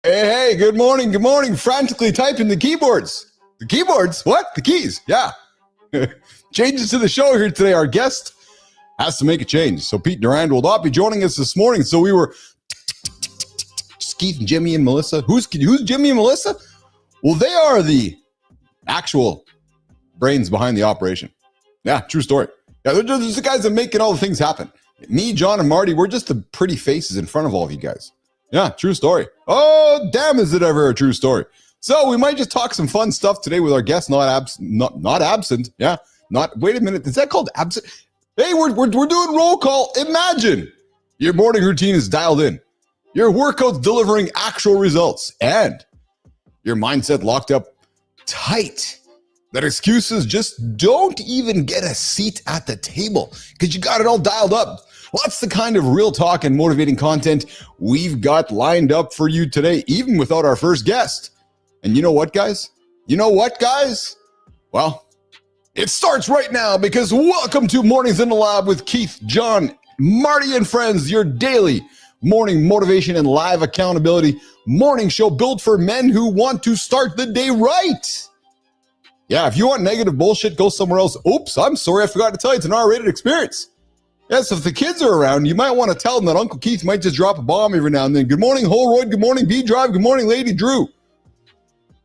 Hey, good morning, frantically typing the keyboards. The keyboards? What? The keys, yeah. Changes to the show here today. Our guest has to make a change, so Pete Durand will not be joining us this morning. So we were just Keith and Jimmy and Melissa. Who's Jimmy and Melissa? Well, they are the actual brains behind the operation. Yeah, true story. Yeah, they're just the guys that making all the things happen. Me, John, and Marty, we're just the pretty faces in front of all of you guys. Yeah, true story. Oh, damn, is it ever a true story? So we might just talk some fun stuff today with our guest not absent. Yeah, wait a minute, is that called absent? Hey, we're doing roll call. Imagine your morning routine is dialed in. Your workout's delivering actual results and your mindset locked up tight. That excuses just don't even get a seat at the table because you got it all dialed up. Well, that's the kind of real talk and motivating content we've got lined up for you today, even without our first guest. And you know what, guys? Well, it starts right now because welcome to Mornings in the Lab with Keith, John, Marty, and friends, your daily morning motivation and live accountability morning show built for men who want to start the day right. Yeah, if you want negative bullshit, go somewhere else. Oops, I'm sorry, I forgot to tell you, it's an R-rated experience. Yes, if the kids are around, you might want to tell them that Uncle Keith might just drop a bomb every now and then. Good morning, Holroyd. Good morning, B-Drive. Good morning, Lady Drew.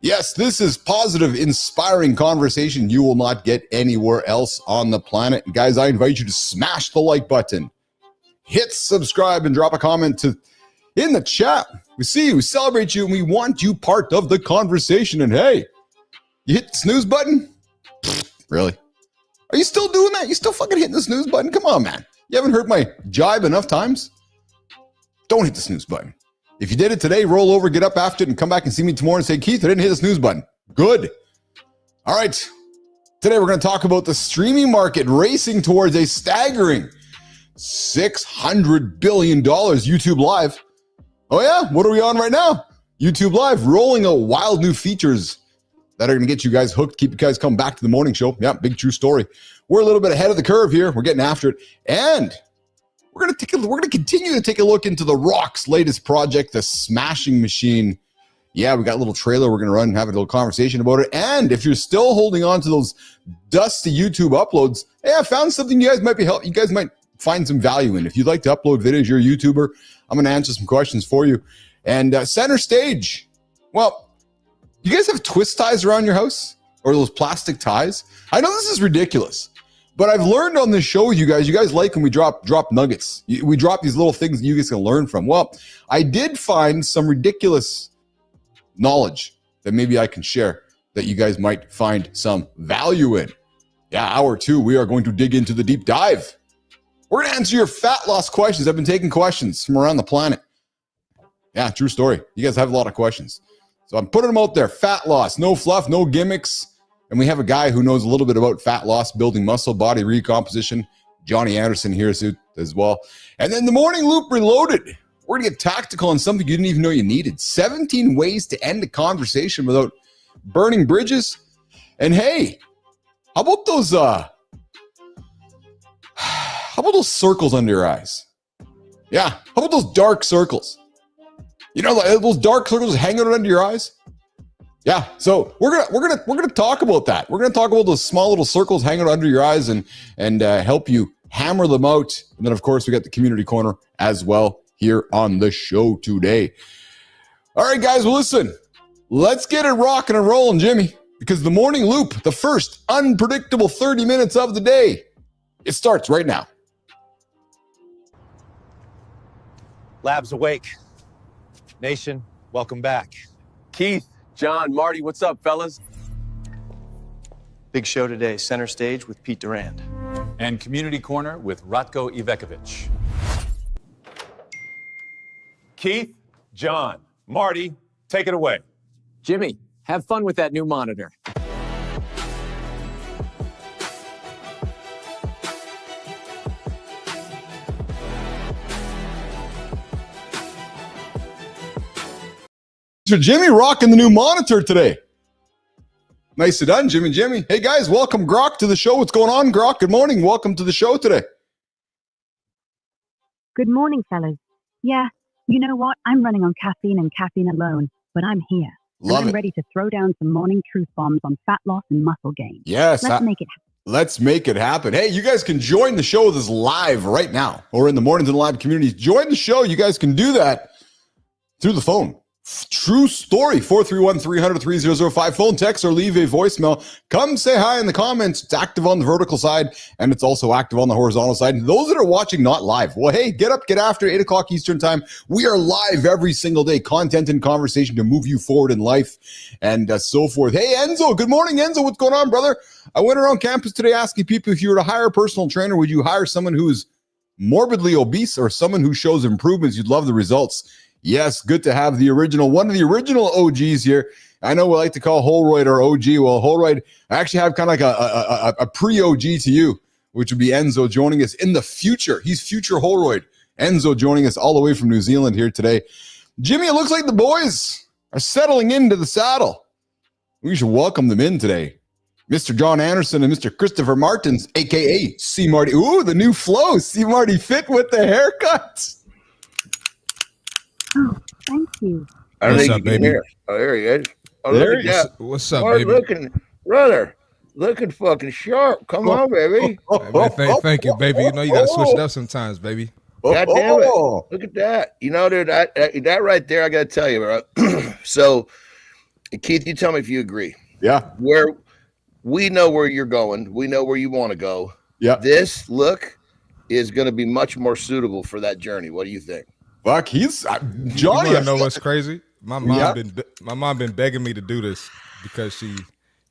Yes, this is positive, inspiring conversation you will not get anywhere else on the planet. And guys, I invite you to smash the like button, hit subscribe, and drop a comment in the chat. We see you, we celebrate you, and we want you part of the conversation. And hey, you hit the snooze button? Really? Are you still doing that? You still fucking hitting the snooze button? Come on, man. You haven't heard my jibe enough times? Don't hit the snooze button. If you did it today, roll over, get up after it, and come back and see me tomorrow and say, Keith, I didn't hit the snooze button. Good. All right. Today, we're going to talk about the streaming market racing towards a staggering $600 billion YouTube Live. Oh, yeah? What are we on right now? YouTube Live, rolling out wild new features that are going to get you guys hooked, keep you guys coming back to the morning show. Yeah, big true story. We're a little bit ahead of the curve here. We're getting after it. And we're going to continue to take a look into The Rock's latest project, The Smashing Machine. Yeah, we got a little trailer we're going to run and have a little conversation about it. And if you're still holding on to those dusty YouTube uploads, hey, I found something you guys might find some value in. If you'd like to upload videos, you're a YouTuber, I'm going to answer some questions for you. And center stage. Well, you guys have twist ties around your house or those plastic ties? I know this is ridiculous, but I've learned on this show with you guys like when we drop nuggets. We drop these little things that you guys can learn from. Well, I did find some ridiculous knowledge that maybe I can share that you guys might find some value in. Yeah, hour 2, we are going to dig into the deep dive. We're going to answer your fat loss questions. I've been taking questions from around the planet. Yeah, true story. You guys have a lot of questions. So I'm putting them out there. Fat loss, no fluff, no gimmicks. And we have a guy who knows a little bit about fat loss, building muscle, body recomposition, Johnny Andersen here as well. And then the morning loop reloaded. We're going to get tactical on something you didn't even know you needed. 17 ways to end a conversation without burning bridges. And hey, how about those circles under your eyes? Yeah, how about those dark circles? You know, like those dark circles hanging under your eyes? Yeah, so we're gonna talk about that. We're gonna talk about those small little circles hanging under your eyes and help you hammer them out. And then, of course, we got the community corner as well here on the show today. All right, guys, well, listen, let's get it rocking and rolling, Jimmy, because the morning loop, the first unpredictable 30 minutes of the day, it starts right now. Lab's awake. Nation, welcome back. Keith, John, Marty, what's up, fellas? Big show today, center stage with Pete Durand. And community corner with Ratko Ivekovic. Keith, John, Marty, take it away. Jimmy, have fun with that new monitor. So Jimmy rocking the new monitor today. Nicely done, Jimmy. Hey, guys, welcome Grok to the show. What's going on, Grok? Good morning. Welcome to the show today. Good morning, fellas. Yeah, You know what? I'm running on caffeine and caffeine alone, but I'm here. Love I'm it. ready to throw down some morning truth bombs on fat loss and muscle gain. Yes. Let's make it happen. Let's make it happen. Hey, you guys can join the show with us live right now or in the Mornings in the Live communities. Join the show. You guys can do that through the phone. True story, 431-300-3005. Phone, text, or leave a voicemail. Come say hi in the comments. It's active on the vertical side, and it's also active on the horizontal side. And those that are watching not live, well, hey, get up, get after 8 o'clock Eastern time. We are live every single day, content and conversation to move you forward in life and so forth. Hey, Enzo, good morning, Enzo. What's going on, brother? I went around campus today asking people, if you were to hire a personal trainer, would you hire someone who is morbidly obese or someone who shows improvements? You'd love the results. Yes, good to have the original, one of the original OGs here. I know we like to call Holroyd our OG. Well, Holroyd, I actually have kind of like a pre-OG to you, which would be Enzo joining us in the future. He's future Holroyd. Enzo joining us all the way from New Zealand here today. Jimmy, it looks like the boys are settling into the saddle. We should welcome them in today. Mr. Jon Andersen and Mr. Christopher Martins, a.k.a. C. Marty. Ooh, the new flow. C. Marty fit with the haircut. Oh, thank you. I don't What's think up, you can baby? hear. Oh, there he is. Oh, There look he at is. that. What's up, Mark baby? looking fucking sharp. Come on, baby. Hey, man, thank you, baby. You know you gotta switch it up sometimes, baby. God damn it. Look at that. You know, dude, that right there, I got to tell you, bro. So, Keith, you tell me if you agree. Yeah. Where we know where you're going. We know where you want to go. Yeah. This look is going to be much more suitable for that journey. What do you think? Fuck, he's Johnny. You wanna know what's crazy? My mom Yeah. been begging me to do this because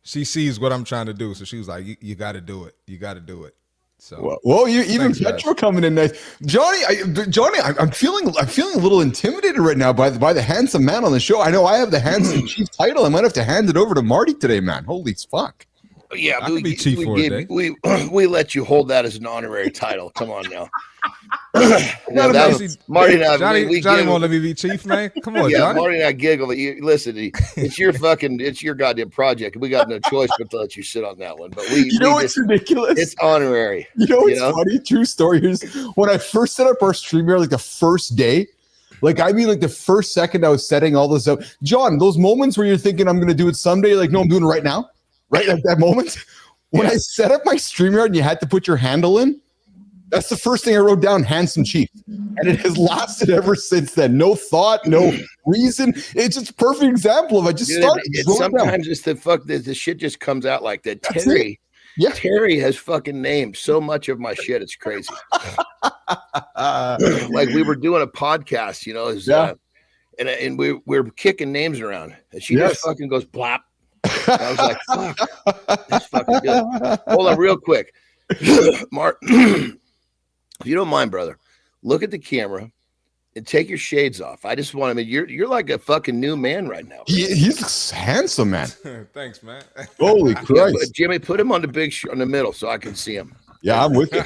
she sees what I'm trying to do. So she was like, "You got to do it. You got to do it." So Well, you even Thanks, Petro coming in nice, Johnny. I'm feeling a little intimidated right now by the handsome man on the show. I know I have the handsome chief title. I might have to hand it over to Marty today, man. Holy fuck! Yeah, I can be chief for a day. we let you hold that as an honorary title. Come on now. Johnny, That was, Marty and I, Johnny we Johnny giggle. won't let me be chief, man. Come on, Yeah, Johnny. Marty and I giggle. Listen, it's your goddamn project. We got no choice but to let you sit on that one. But You know what's ridiculous? It's honorary. You know what's funny? True story. Here's when I first set up our stream here, like the first day. Like, I mean, like the first second I was setting all this up. John, those moments where you're thinking I'm going to do it someday, like, no, I'm doing it right now. Right at that moment. When I set up my StreamYard and you had to put your handle in, that's the first thing I wrote down, handsome chief. And it has lasted ever since then. No thought, no reason. It's just a perfect example of I just started. Sometimes it's the shit just comes out like that. Terry has fucking named so much of my shit. It's crazy. Like we were doing a podcast, you know, and we're kicking names around, and she just fucking goes blop. And I was like, fuck, that's fucking good. Hold on, real quick, Mark. If you don't mind, brother, look at the camera and take your shades off. I just want to. You're like a fucking new man right now. He's handsome, man. Thanks, man. Holy Christ, but Jimmy, put him on the on the middle so I can see him. Yeah, I'm with you.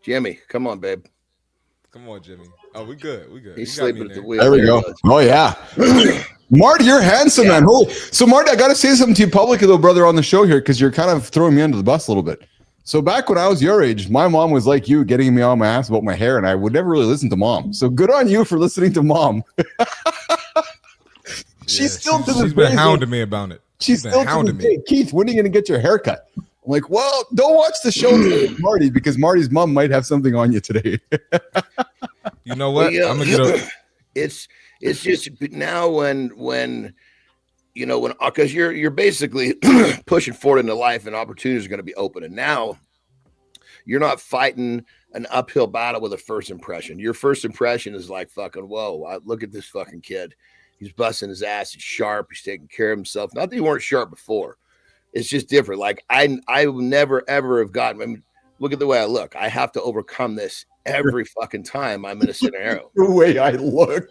Jimmy, come on, babe. Come on, Jimmy. Oh, we good. We good. He's sleeping at the wheel. There we go. Oh yeah, Marty, you're handsome, man. Holy. So, Marty, I got to say something to you publicly, though, brother, on the show here, because you're kind of throwing me under the bus a little bit. So back when I was your age, my mom was like you, getting me on my ass about my hair, and I would never really listen to mom. So good on you for listening to mom. She's been hounding me about it. She's still hounding me. Keith, when are you going to get your haircut? I'm like, well, don't watch the show with Marty because Marty's mom might have something on you today. You know what? Well, I'm gonna get it's just now when you know when because you're basically pushing forward into life and opportunities are going to be open, and now you're not fighting an uphill battle with a first impression. Your first impression is like fucking whoa! Look at this fucking kid. He's busting his ass. He's sharp. He's taking care of himself. Not that you weren't sharp before. It's just different. Like I would never ever have gotten. I mean, look at the way I look. I have to overcome this every fucking time I'm in a scenario. The way I look.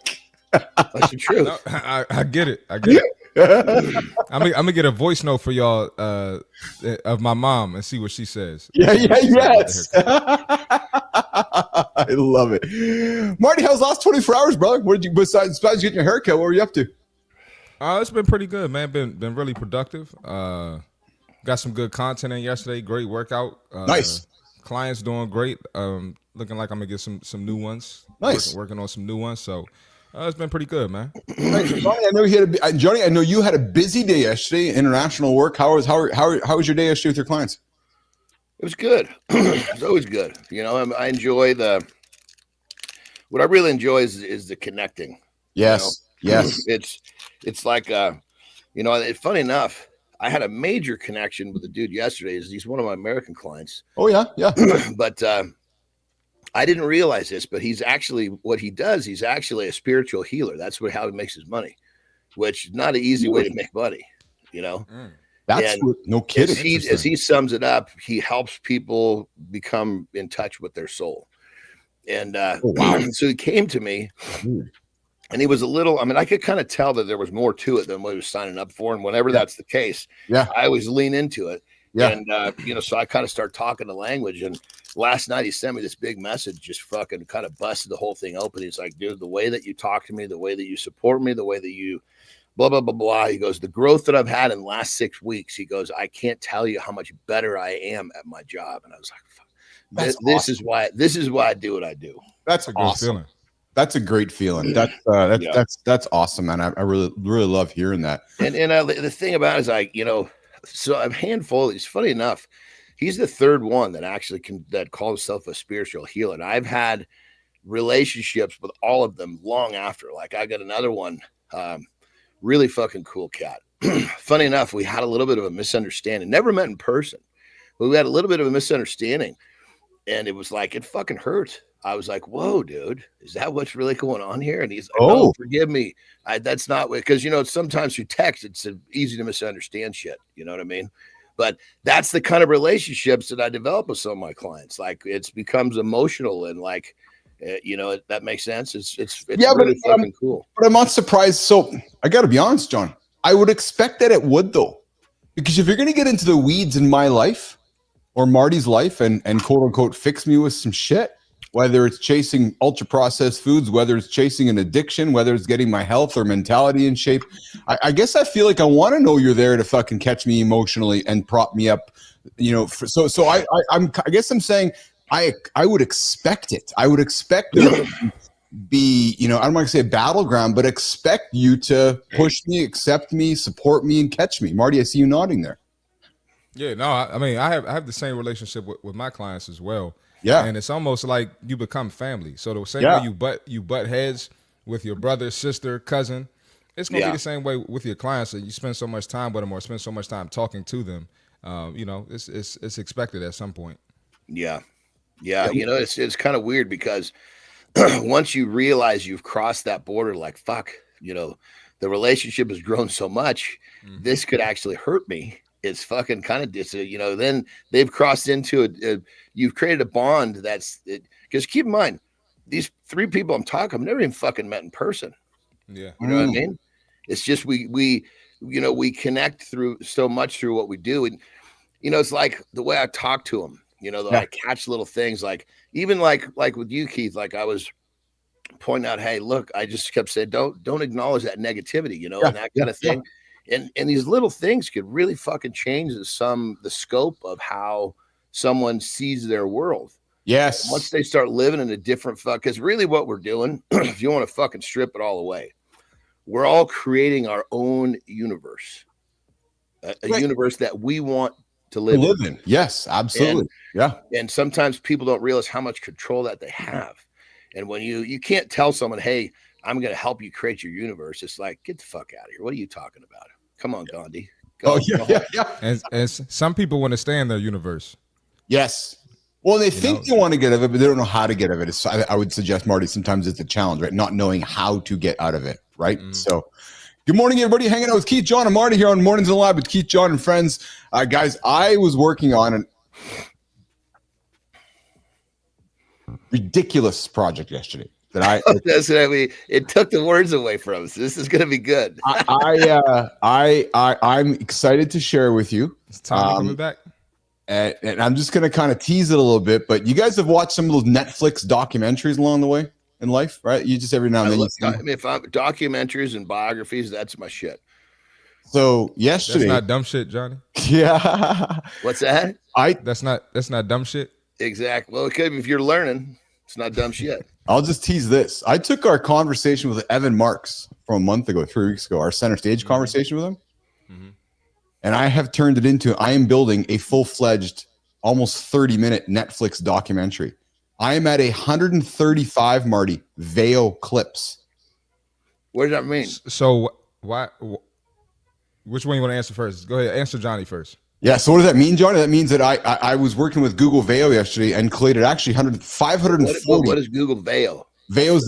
That's the truth. No, I get it. I get it. I'm gonna get a voice note for y'all of my mom and see what she says. Yes. I love it. Marty, how's the last 24 hours, brother? What did you besides getting your haircut? What were you up to? It's been pretty good, man. Been really productive. Got some good content in yesterday. Great workout. Nice. Clients doing great. looking like I'm gonna get some new ones. Nice. Working on some new ones. So it's been pretty good, man. Johnny, I know you had a busy day yesterday, international work. How was your day yesterday with your clients? It was good. It's always good. You know, I enjoy what I really enjoy is the connecting. Yes. You know? Yes. It's like, you know, funny enough, I had a major connection with the dude yesterday. He's one of my American clients. Oh yeah. Yeah. But, I didn't realize this, but he's actually what he does. He's actually a spiritual healer. That's how he makes his money, which is not an easy way to make money, you know? That's no kidding. As he sums it up, he helps people become in touch with their soul. And so he came to me and he was a little, I mean, I could kind of tell that there was more to it than what he was signing up for. And whenever that's the case, I always lean into it. Yeah. And, you know, so I kind of start talking the language. And last night he sent me this big message, just fucking kind of busted the whole thing open. He's like, dude, the way that you talk to me, the way that you support me, the way that you blah, blah, blah, blah. He goes, the growth that I've had in the last 6 weeks, he goes, I can't tell you how much better I am at my job. And I was like, fuck, this is why I do what I do. That's a good feeling. That's a great feeling. That's awesome, man. I really love hearing that. And the thing about it is, like, you know, so a handful. It's funny enough, he's the third one that actually that calls himself a spiritual healer. And I've had relationships with all of them long after. Like I got another one, really fucking cool cat. Funny enough, we had a little bit of a misunderstanding. Never met in person, but we had a little bit of a misunderstanding, and it was like it fucking hurt. I was like, whoa, dude, is that what's really going on here? And he's like, oh, forgive me. That's not what, because, you know, sometimes through text, it's easy to misunderstand shit. You know what I mean? But that's the kind of relationships that I develop with some of my clients. Like it becomes emotional and like, you know, that makes sense. It's really fucking cool. But I'm not surprised. So I got to be honest, John, I would expect that it would though, because if you're going to get into the weeds in my life or Marty's life and quote unquote, fix me with some shit, whether it's chasing ultra processed foods, whether it's chasing an addiction, whether it's getting my health or mentality in shape, I guess I feel like I want to know you're there to fucking catch me emotionally and prop me up, you know. So I guess I'm saying I would expect it. I would expect there to be, you know, I don't want to say a battleground, but expect you to push me, accept me, support me, and catch me. Marty, I see you nodding there. Yeah, no, I mean, I have the same relationship with my clients as well. Yeah, and it's almost like you become family. So the same way you butt heads with your brother, sister, cousin, it's gonna be the same way with your clients. That you spend so much time with them or spend so much time talking to them. You know, it's expected at some point. Yeah. You know, it's kind of weird because once you realize you've crossed that border, like fuck, you know, the relationship has grown so much, this could actually hurt me. It's fucking kind of, you know, then they've crossed into you've created a bond because keep in mind, these 3 people I'm talking, I've never even fucking met in person. Yeah. You know what I mean? It's just, we connect through so much through what we do. And, you know, it's like the way I talk to them, you know, I catch little things like, even like with you, Keith, like I was pointing out, hey, look, I just kept saying, don't acknowledge that negativity, you know, and that kind of thing. And these little things could really fucking change the scope of how someone sees their world. Yes. Once they start living in a different because really what we're doing, if you want to fucking strip it all away, we're all creating our own universe, a universe that we want to live in. Yes, absolutely. And sometimes people don't realize how much control that they have. And when you can't tell someone, hey, I'm going to help you create your universe. It's like, get the fuck out of here. What are you talking about? Come on, Gandhi. Go. And some people want to stay in their universe. Yes. Well, they think they want to get out of it, but they don't know how to get out of it. I would suggest, Marty, sometimes it's a challenge, right? Not knowing how to get out of it, right? So good morning, everybody. Hanging out with Keith, John, and Marty here on Mornings in the Lab with Keith, John, and friends. Guys, I was working on an ridiculous project yesterday. That's what I mean. It took the words away from us. This is going to be good. I'm excited to share with you. It's time coming back. And I'm just going to kind of tease it a little bit, but you guys have watched some of those Netflix documentaries along the way in life, right? You just every now and then. If I'm documentaries and biographies, that's my shit. So yesterday, that's not dumb shit, Johnny. Yeah. What's that? That's not dumb shit. Exactly. Well, it could be if you're learning. It's not dumb shit. I'll just tease this. I took our conversation with Evan Marks from a month ago, 3 weeks ago, our center stage conversation with him. And I have turned it into, I am building a full-fledged, almost 30-minute Netflix documentary. I am at 135, Marty, Veo clips. What does that mean? So why? Which one you want to answer first? Go ahead, answer Johnny first. Yeah, so what does that mean, Johnny? That means that I was working with Google Veo yesterday and collated actually 540. What is Google Veo? Veo's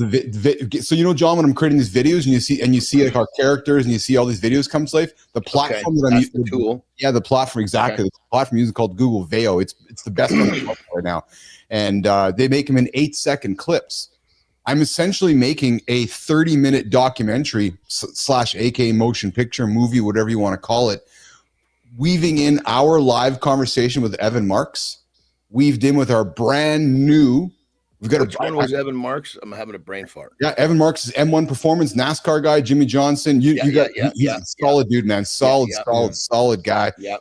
so John, when I'm creating these videos and you see like our characters and you see all these videos come to life, the platform that I'm using, the tool. Yeah, the platform, exactly. Okay. The platform using called Google Veo. It's the best one right now. And they make them in 8-second clips. I'm essentially making a 30-minute documentary / aka motion picture, movie, whatever you want to call it, weaving in our live conversation with Evan Marks, weaved in with our brand new. We've got Which one was Evan Marks? I'm having a brain fart. Yeah, Evan Marks is M1 Performance, NASCAR guy, Jimmy Johnson. He's a solid dude, man. Solid guy. Yeah.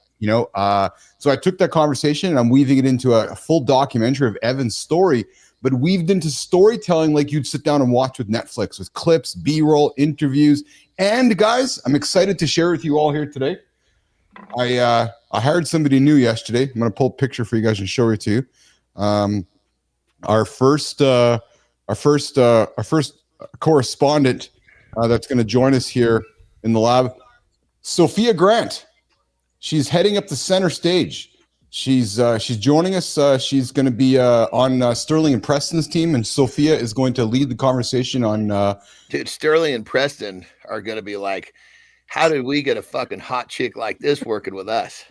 So I took that conversation and I'm weaving it into a full documentary of Evan's story, but weaved into storytelling like you'd sit down and watch with Netflix, with clips, B-roll, interviews. And guys, I'm excited to share with you all here today. I hired somebody new yesterday. I'm going to pull a picture for you guys and show it to you. Our first correspondent that's going to join us here in the lab, Sophia Grant. She's heading up the center stage. She's joining us. She's going to be on Sterling and Preston's team, and Sophia is going to lead the conversation on. Dude, Sterling and Preston are going to be like, how did we get a fucking hot chick like this working with us?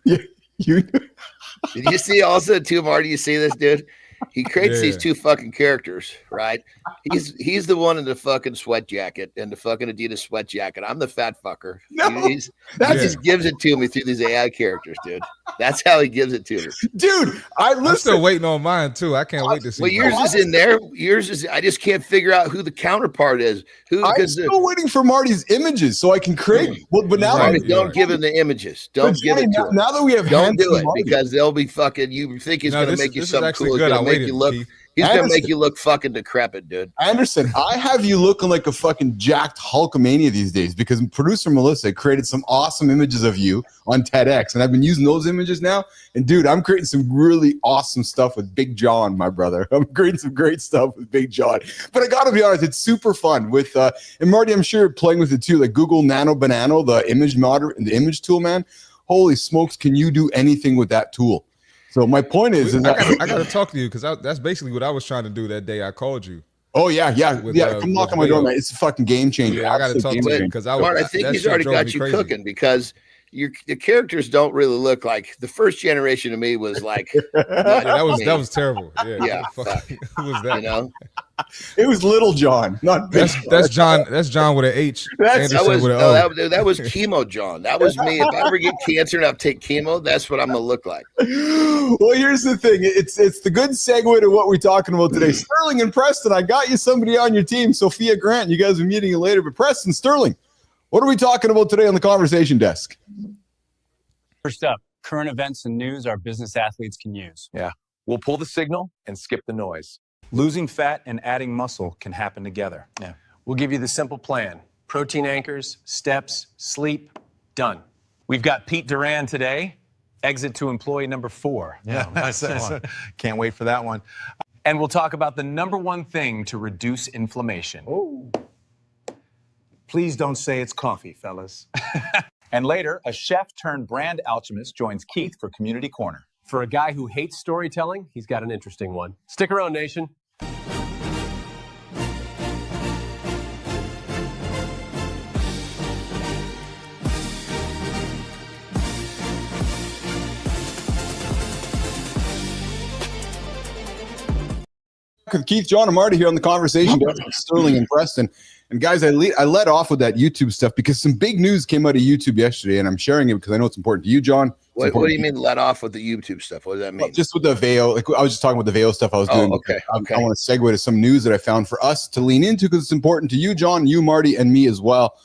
Did you see also too, Marty? You see this dude? He creates these two fucking characters, right? He's the one in the fucking sweat jacket and the fucking Adidas sweat jacket. I'm the fat fucker. No, he just gives it to me through these AI characters, dude. That's how he gives it to me. Dude, I'm still waiting on mine too. I can't wait to see. Well, yours is in there. Yours is. I just can't figure out who the counterpart is. I'm still waiting for Marty's images so I can create. Well, but now don't give him the images. Don't give it to him. Now that we have, don't do it because they'll be fucking. You think he's going to make you something cool? He's going to make you look. He's going to make you look fucking decrepit, dude. Anderson, I have you looking like a fucking jacked Hulkamania these days because producer Melissa created some awesome images of you on TEDx, and I've been using those images now. And dude, I'm creating some really awesome stuff with Big John, my brother. I'm creating some great stuff with Big John. But I got to be honest, it's super fun with and Marty, I'm sure you're playing with it too, like Google Nano Banano, the image tool, man. Holy smokes, can you do anything with that tool? So my point is, I got to talk to you because that's basically what I was trying to do that day I called you. Oh yeah. Come knock on my door, man. It's a fucking game changer. Yeah, I got to talk to you because I think he's already got you cooking because the characters don't really look like the first generation of me was like. That was terrible. Yeah. Who was that? You know, it was Little John, not Big John. That's John. That's John with an H. That was chemo John. That was me. If I ever get cancer and I take chemo, that's what I'm gonna look like. Well, here's the thing. It's the good segue to what we're talking about today. Sterling and Preston, I got you somebody on your team, Sophia Grant. You guys are meeting you later, but Preston, Sterling, what are we talking about today on the conversation desk? First up, current events and news our business athletes can use. Yeah. We'll pull the signal and skip the noise. Losing fat and adding muscle can happen together. Yeah. We'll give you the simple plan. Protein anchors, steps, sleep, done. We've got Pete Durand today. Exit to employee number 4. Yeah, that's that one. Can't wait for that one. And we'll talk about the number one thing to reduce inflammation. Oh. Please don't say it's coffee, fellas. And later, a chef turned brand alchemist joins Keith for Community Corner. For a guy who hates storytelling, he's got an interesting one. Stick around, nation. Keith, John, and Marty here on the conversation desk with Sterling and Preston. And guys, I led off with that YouTube stuff because some big news came out of YouTube yesterday, and I'm sharing it because I know it's important to you, John. What do you mean let off with the YouTube stuff? What does that mean? Well, just with the Veo, like I was just talking about the Veo stuff I was doing. Okay. I want to segue to some news that I found for us to lean into because it's important to you, John, you, Marty, and me as well.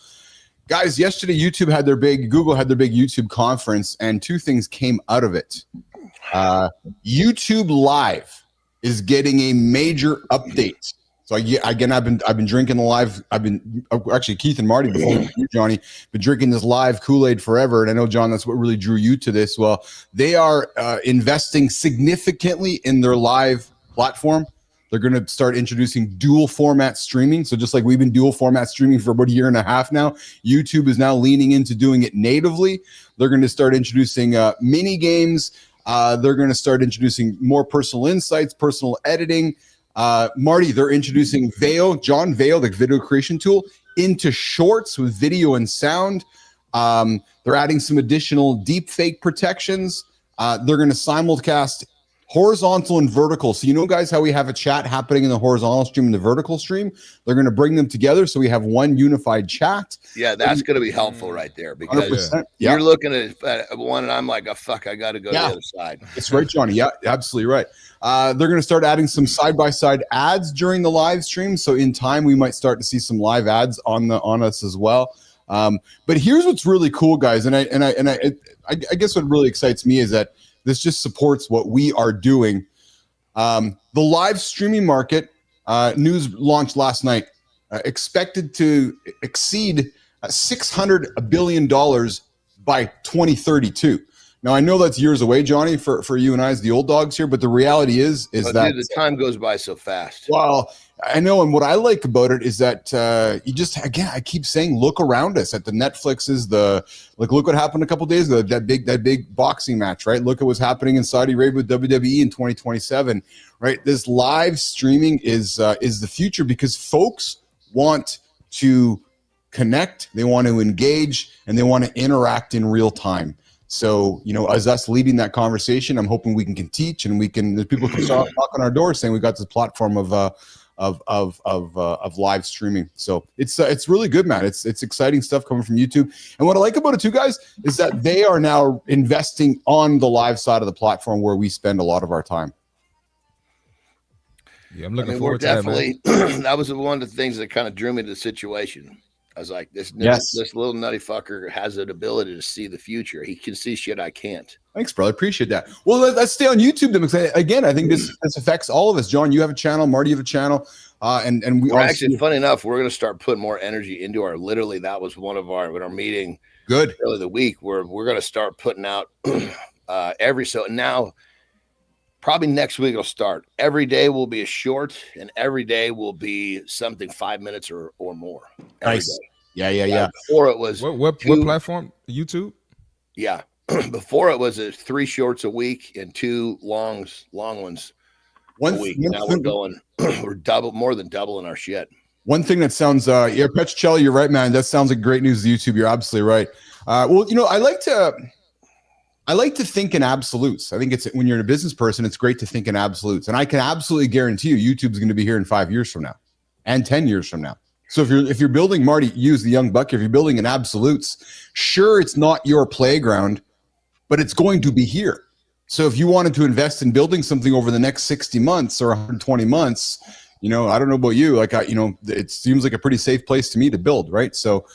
Guys, yesterday Google had their big YouTube conference, and two things came out of it. YouTube Live is getting a major update. So again, I've been drinking the live. I've been actually Keith and Marty before you, Johnny, been drinking this live Kool-Aid forever. And I know, John, that's what really drew you to this. Well, they are investing significantly in their live platform. They're going to start introducing dual format streaming. So just like we've been dual format streaming for about a year and a half now, YouTube is now leaning into doing it natively. They're going to start introducing mini games. They're going to start introducing more personal insights, personal editing. Marty, they're introducing John Veo, the video creation tool, into shorts with video and sound. They're adding some additional deep fake protections. They're going to simulcast horizontal and vertical. So you know, guys, how we have a chat happening in the horizontal stream and the vertical stream? They're going to bring them together so we have one unified chat. Yeah, that's going to be helpful right there, because you're looking at one and I'm like, oh, fuck, I got to go to the other side. That's right, Johnny. Yeah, absolutely right. They're going to start adding some side-by-side ads during the live stream. So in time, we might start to see some live ads on us as well. But here's what's really cool, guys. And I guess what really excites me is that this just supports what we are doing. The live streaming market, news launched last night, expected to exceed $600 billion by 2032. Now, I know that's years away, Johnny, for you and I as the old dogs here, but the reality is that dude, the time goes by so fast. Well, I know, and what I like about it is that you just, again, I keep saying, look around us at the Netflixes, look what happened a couple days ago, that big boxing match, right? Look at what's happening in Saudi Arabia with WWE in 2027, right? This live streaming is the future, because folks want to connect, they want to engage, and they want to interact in real time. So, you know, as us leading that conversation, I'm hoping we can teach, and people can start knocking on our door saying we got this platform of live streaming. So it's really good, man. It's exciting stuff coming from YouTube. And what I like about it too, guys, is that they are now investing on the live side of the platform where we spend a lot of our time. Yeah, I'm looking forward to that, man. That was one of the things that kind of drew me to the situation. I was like, this little nutty fucker has an ability to see the future. He can see shit I can't. Thanks, brother. Appreciate that. Well, let's stay on YouTube then, because again, I think this affects all of us. John, you have a channel. Marty, you have a channel. And we're actually, funny enough, we're going to start putting more energy into literally, that was one of our meeting. Good. Early the week, where we're going to start putting out now, probably next week it'll start. Every day will be a short, and every day will be something 5 minutes or more. Nice. Yeah. Before it was what platform? YouTube? Yeah. Before it was 3 shorts a week and 2 long ones a week. Now we're more than doubling our shit. One thing that sounds Petrocelli, you're right, man. That sounds like great news to YouTube. You're absolutely right. Well, you know, I like to think in absolutes. I think it's, when you're a business person, it's great to think in absolutes. And I can absolutely guarantee you YouTube's going to be here in 5 years from now and 10 years from now. So if you're building, Marty, use the young buck. If you're building in absolutes, sure, it's not your playground, but it's going to be here. So if you wanted to invest in building something over the next 60 months or 120 months, you know, I don't know about you, it seems like a pretty safe place to me to build, right? So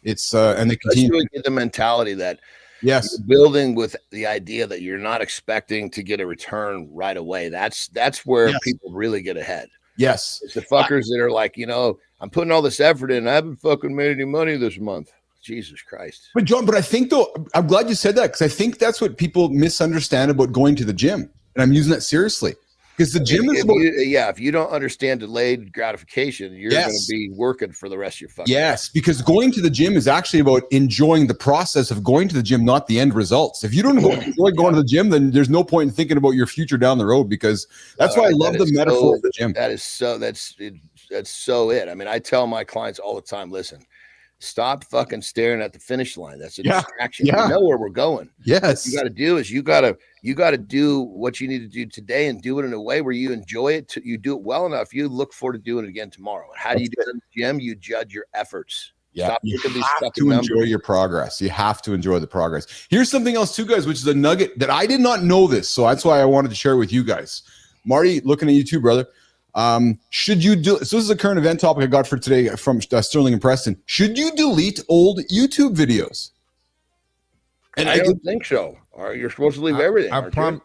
it's and they continue to get the mentality that you're building with the idea that you're not expecting to get a return right away. That's where people really get ahead. Yes, it's the fuckers that are like, you know, I'm putting all this effort in, I haven't fucking made any money this month. Jesus Christ. But John, I think though, I'm glad you said that, because I think that's what people misunderstand about going to the gym. And I'm using that seriously. Because the gym is if you don't understand delayed gratification, you're going to be working for the rest of your fucking life. Because going to the gym is actually about enjoying the process of going to the gym, not the end results. If you don't enjoy going to the gym, then there's no point in thinking about your future down the road, because that's why I love the metaphor of the gym. That's so it. I mean, I tell my clients all the time, listen, stop fucking staring at the finish line. That's a distraction. You know where we're going. Yes. What you got to do is you got to do what you need to do today, and do it in a way where you enjoy it. You do it well enough, you look forward to doing it again tomorrow. And how do you do it in the gym? You judge your efforts. Yeah, you have to enjoy your progress. You have to enjoy the progress. Here's something else too, guys, which is a nugget that I did not know this. So that's why I wanted to share it with you guys. Marty, looking at you too, brother. Should you so this is a current event topic I got for today from Sterling and Preston. Should you delete old YouTube videos? And I don't think so. Or you're supposed to leave everything.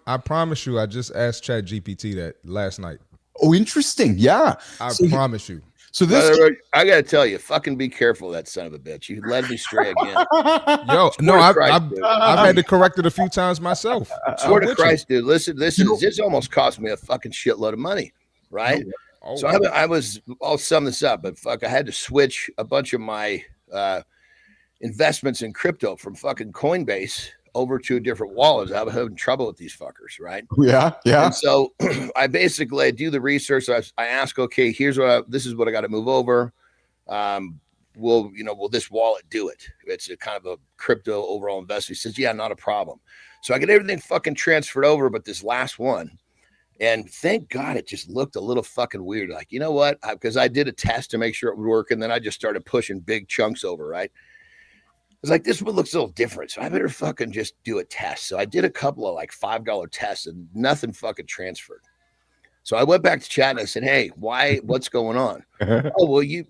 I promise you, I just asked ChatGPT that last night. Oh, interesting. Yeah. I promise you. So this, I got to tell you, fucking be careful, that son of a bitch. You led me stray again. Yo, no, I've had to correct it a few times myself. Swear to Christ, dude. Listen, this almost cost me a fucking shitload of money, right? Oh, so I'll sum this up, but fuck, I had to switch a bunch of my investments in crypto from fucking Coinbase over to a different wallet. I was having trouble with these fuckers, right? Yeah. And so I basically do the research. I ask, okay, this is what I got to move over. Will this wallet do it? It's a kind of a crypto overall investment. He says, yeah, not a problem. So I get everything fucking transferred over, but this last one, and thank God it just looked a little fucking weird. Like, you know what? Because I did a test to make sure it would work, and then I just started pushing big chunks over, right? It's like, this one looks a little different, so I better fucking just do a test. So I did a couple of like $5 tests and nothing fucking transferred. So I went back to chat and I said, hey, what's going on? Oh, well,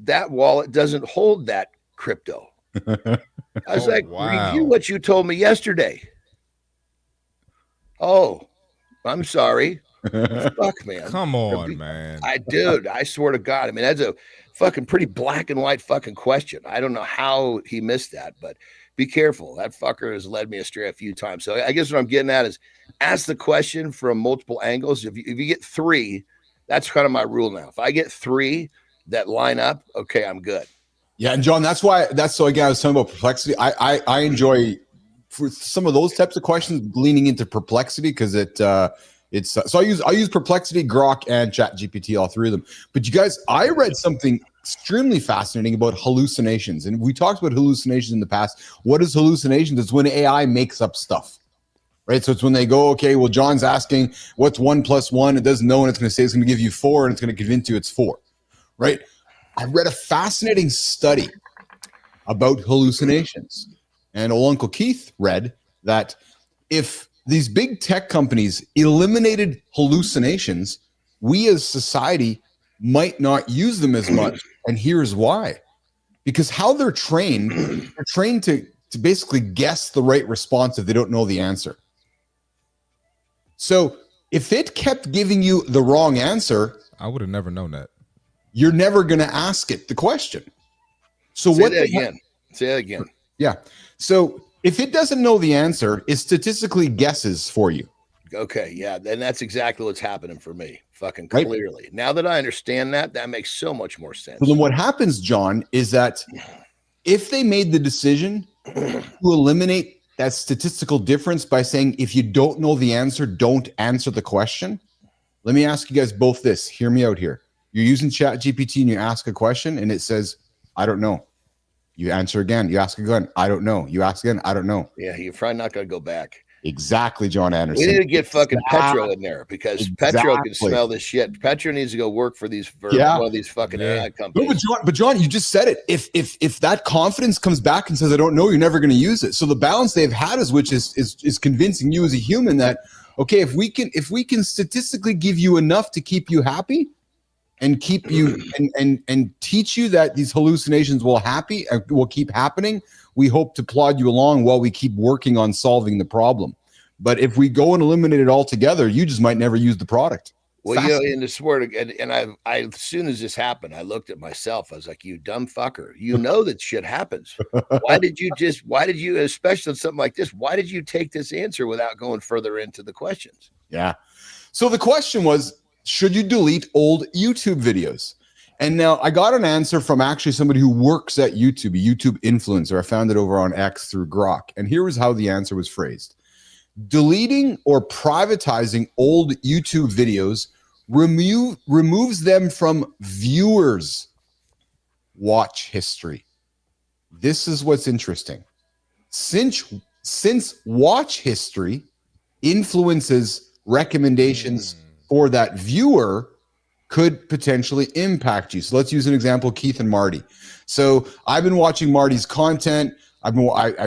that wallet doesn't hold that crypto. I was review what you told me yesterday. Oh, I'm sorry. Fuck, man. Come on, man. I swear to God. I mean, that's a fucking pretty black and white fucking question. I don't know how he missed that, but be careful. That fucker has led me astray a few times. So I guess what I'm getting at is ask the question from multiple angles. If you get 3, that's kind of my rule now. If I get 3 that line up, okay, I'm good. Yeah, and John, so again, I was talking about perplexity. I enjoy for some of those types of questions leaning into perplexity because so I use Perplexity, Grok, and ChatGPT, all 3 of them. But you guys, I read something extremely fascinating about hallucinations, and we talked about hallucinations in the past. What is hallucinations? It's when AI makes up stuff, right? So it's when they go, okay, well, John's asking what's 1 + 1. It doesn't know, and it's going to say it's going to give you 4, and it's going to convince you it's 4, right? I read a fascinating study about hallucinations, and old Uncle Keith read that if these big tech companies eliminated hallucinations, we as society might not use them as much. And here's why. Because how they're trained to basically guess the right response if they don't know the answer. So if it kept giving you the wrong answer, I would have never known that. You're never going to ask it the question. So Say that again. Yeah. So if it doesn't know the answer, it statistically guesses for you. Okay, yeah, and that's exactly what's happening for me, fucking clearly. Right? Now that I understand that makes so much more sense. So then what happens, John, is that if they made the decision to eliminate that statistical difference by saying, if you don't know the answer, don't answer the question. Let me ask you guys both this. Hear me out here. You're using ChatGPT and you ask a question and it says, I don't know. You answer again. You ask again. I don't know. You ask again. I don't know. Yeah, you're probably not going to go back. Exactly, Jon Andersen. We need to get fucking Petro in there because Petro can smell this shit. Petro needs to go work for one of these fucking AI companies. No, but John, you just said it. If that confidence comes back and says, I don't know, you're never going to use it. So the balance they've had is convincing you as a human that, okay, if we can statistically give you enough to keep you happy and keep you and teach you that these hallucinations will keep happening, we hope to plod you along while we keep working on solving the problem. But if we go and eliminate it altogether, you just might never use the product. Well, in the word, and I as soon as this happened, I looked at myself. I was like, you dumb fucker. You know that shit happens. Why did you, especially something like this, why did you take this answer without going further into the questions? Yeah. So the question was, should you delete old YouTube videos? And now I got an answer from actually somebody who works at YouTube, a YouTube influencer. I found it over on X through Grok. And here was how the answer was phrased. Deleting or privatizing old YouTube videos removes them from viewers' watch history. This is what's interesting. Since watch history influences recommendations for that viewer, could potentially impact you. So let's use an example, Keith and Marty. So I've been watching Marty's content. I'm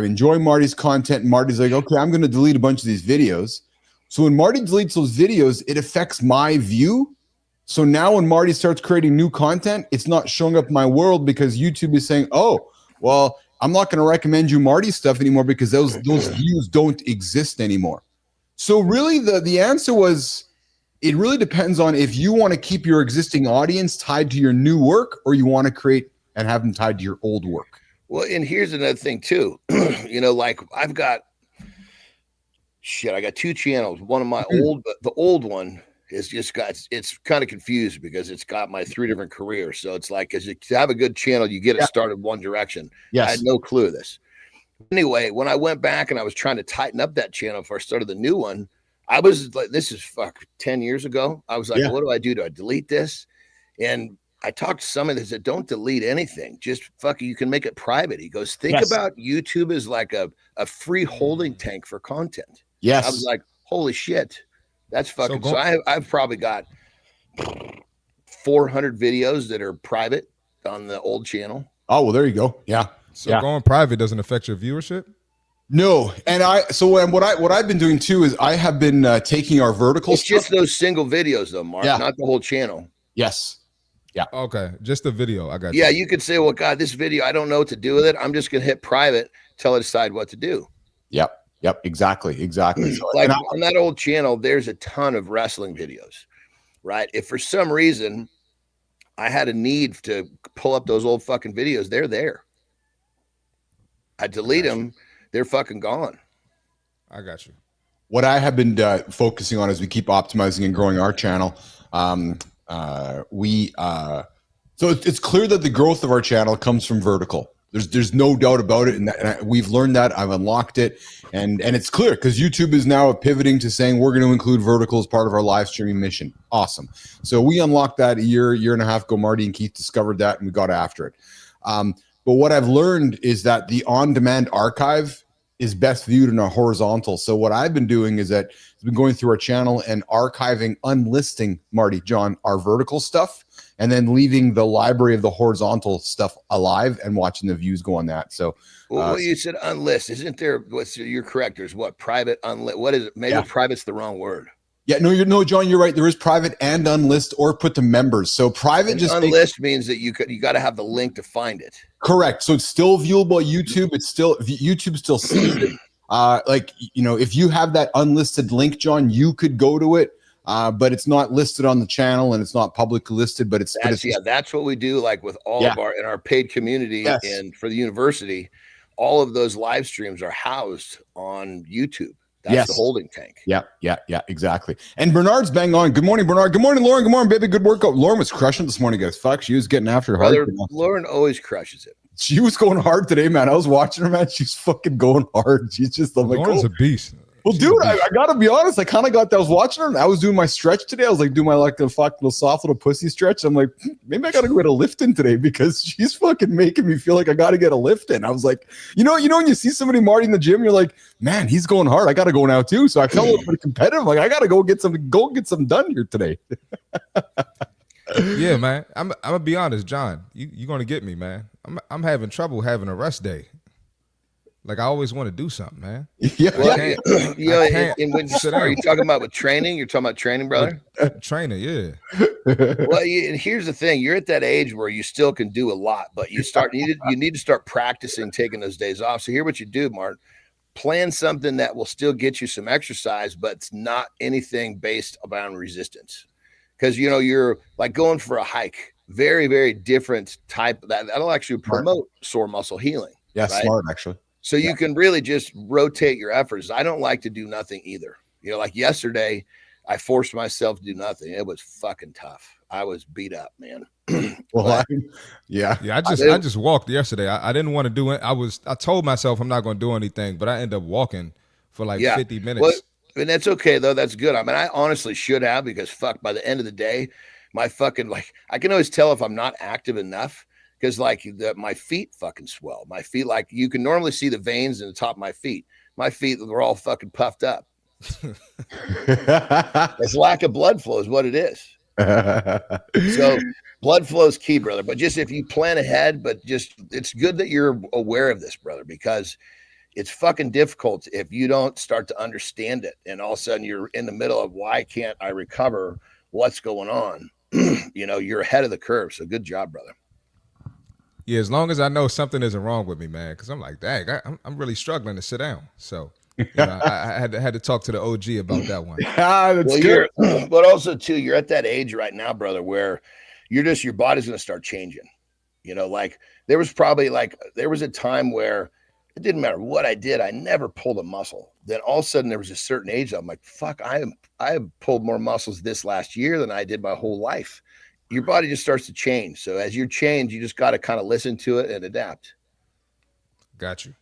enjoying Marty's content. And Marty's like, okay, I'm going to delete a bunch of these videos. So when Marty deletes those videos, it affects my view. So now when Marty starts creating new content, it's not showing up in my world because YouTube is saying, oh, well, I'm not going to recommend you Marty's stuff anymore because those views don't exist anymore. So really the answer was, it really depends on if you want to keep your existing audience tied to your new work or you want to create and have them tied to your old work. Well, and here's another thing too. Like I got 2 channels. One of my the old one is it's kind of confused because it's got my 3 different careers. So it's like, as you have a good channel, you get it started one direction. Yes. I had no clue of this. Anyway, when I went back and I was trying to tighten up that channel before I started the new one, I was like, this is 10 years ago. I was like, what do I do? Do I delete this? And I talked to somebody that said, don't delete anything. Just you can make it private. He goes, think about YouTube as like a free holding tank for content. Yes. I was like, holy shit. That's fucking. So I've probably got 400 videos that are private on the old channel. Oh, well, there you go. Yeah. So going private doesn't affect your viewership? No. And what I've been doing too is I have been taking our vertical stuff. Just those single videos though, Mark, not the whole channel. Yes. Yeah. Okay. Just the video. I got you. Yeah. You could say, well, God, this video, I don't know what to do with it. I'm just going to hit private till I decide what to do. Yep. Exactly. So, like on that old channel, there's a ton of wrestling videos, right? If for some reason I had a need to pull up those old fucking videos, they're there. I delete them. They're fucking gone. I got you. What I have been focusing on as we keep optimizing and growing our channel, so it's clear that the growth of our channel comes from vertical. There's no doubt about it, and we've learned that. I've unlocked it, and it's clear because YouTube is now pivoting to saying we're going to include vertical as part of our live streaming mission. Awesome. So we unlocked that a year and a half ago. Marty and Keith discovered that, and we got after it. But what I've learned is that the on-demand archive is best viewed in a horizontal. So what I've been doing is that I've been going through our channel and archiving, unlisting, Marty, John, our vertical stuff, and then leaving the library of the horizontal stuff alive and watching the views go on that. So well, you said unlist. Isn't there, you're correct. There's private, unlist. What is it? Maybe private's the wrong word. Yeah, no, John, you're right. There is private and unlist or put to members. So private just unlist means that you got to have the link to find it. Correct. So it's still viewable on YouTube. It's still YouTube still sees it. If you have that unlisted link, John, you could go to it, but it's not listed on the channel and it's not publicly listed. But that's what we do. Like with all of our paid community and for the university, all of those live streams are housed on YouTube. That's the holding tank. Yeah, exactly. And Bernard's bang on. Good morning, Bernard. Good morning, Lauren. Good morning, baby. Good workout. Lauren was crushing this morning, guys. Fuck, she was getting after her hard. Lauren always crushes it. She was going hard today, man. I was watching her, man. She's fucking going hard. She's just Lauren's a beast. Well, dude, I gotta be honest. I kind of got that. I was watching her and I was doing my stretch today. I was like doing my a fucking little soft little pussy stretch. I'm like, maybe I gotta go get a lift in today because she's fucking making me feel like I gotta get a lift in. I was like, you know, when you see somebody Marty in the gym, you're like, man, he's going hard. I gotta go now too. So I felt a little bit competitive. Like I gotta go get something done here today. Yeah, man. I'm gonna be honest, John. You're gonna get me, man. I'm having trouble having a rest day. Like I always want to do something, man. Yeah. And when are you talking about with training? You're talking about training, brother? Trainer, yeah. Well, and here's the thing: you're at that age where you still can do a lot, but you need to start practicing taking those days off. So here, what you do, Mark, plan something that will still get you some exercise, but it's not anything based around resistance, because you're like going for a hike. Very, very different type. That'll actually promote sore muscle healing. Yeah, right? Smart actually. So you can really just rotate your efforts. I don't like to do nothing either. Like yesterday, I forced myself to do nothing. It was fucking tough. I was beat up, man. Well, I just walked yesterday. I didn't want to do it. I told myself I'm not going to do anything, but I ended up walking for 50 minutes. Well, and that's okay though. That's good. I mean, I honestly should have, because by the end of the day, my fucking I can always tell if I'm not active enough. Because my feet fucking swell. My feet, you can normally see the veins in the top of my feet. My feet were all fucking puffed up. It's lack of blood flow is what it is. So blood flow is key, brother. But just if you plan ahead, it's good that you're aware of this, brother, because it's fucking difficult if you don't start to understand it. And all of a sudden you're in the middle of why can't I recover? What's going on? You're ahead of the curve. So good job, brother. Yeah, as long as I know something isn't wrong with me, man, because I'm like, dang, I'm really struggling to sit down. So I had to talk to the OG about that one. That's good. But also too, you're at that age right now, brother, where your body's going to start changing. Like there was a time where it didn't matter what I did, I never pulled a muscle. Then all of a sudden there was a certain age, I'm like, fuck, I have pulled more muscles this last year than I did my whole life. Your body just starts to change. So as you change, you just got to kind of listen to it and adapt. Got you.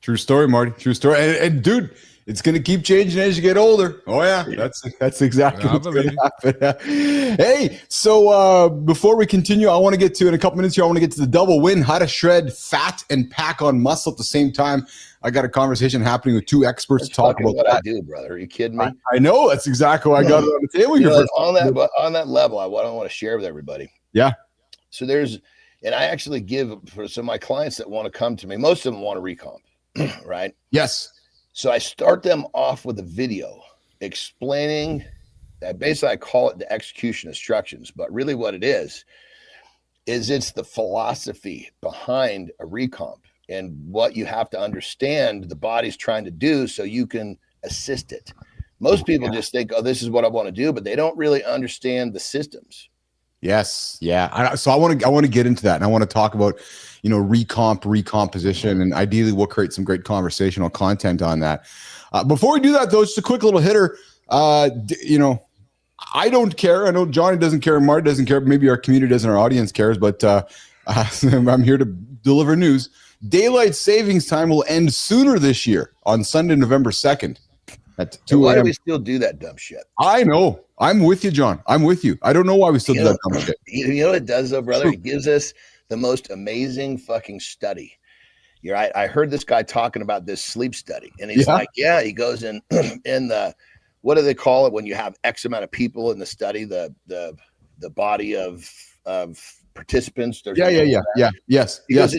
True story, Marty. True story. And dude, it's going to keep changing as you get older. Oh yeah, that's exactly what's going to happen. Hey, so before we continue, I want to get to, in a couple minutes here, I want to get to the double win, how to shred fat and pack on muscle at the same time. I got a conversation happening with two experts to talk about what that. I do, brother. Are you kidding me? I know. That's exactly why I got it on the table. On that level, I want to share with everybody. Yeah. So and I actually give for some of my clients that want to come to me, most of them want to recomp, right? Yes. So I start them off with a video explaining that. Basically, I call it the execution instructions, but really what it is it's the philosophy behind a recomp and what you have to understand the body's trying to do so you can assist it. Most people just think, oh, this is what I want to do, but they don't really understand the systems. Yes. Yeah. So I want to get into that, and I want to talk about, recomposition, and ideally we'll create some great conversational content on that. Before we do that though, just a quick little hitter. I don't care. I know Johnny doesn't care. Marty doesn't care. Maybe our community doesn't, our audience cares, but I'm here to deliver news. Daylight savings time will end sooner this year on Sunday, November 2nd at 2 a.m. Why do we still do that dumb shit? I know. I'm with you, John. I'm with you. I don't know why we still do that dumb shit. You know what it does though, brother? It gives us the most amazing fucking study. You're right. I heard this guy talking about this sleep study, and he's like, he goes in the, what do they call it when you have X amount of people in the study, the body of participants. Yes. He goes,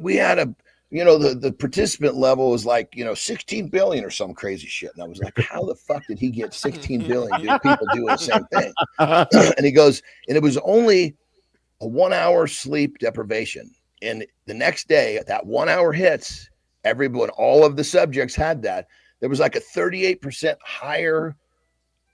we had the participant level was like, 16 billion or some crazy shit. And I was like, how the fuck did he get 16 billion people doing the same thing? And he goes, and it was only a 1 hour sleep deprivation. And the next day, that 1 hour hits, all of the subjects had that. There was like a 38% higher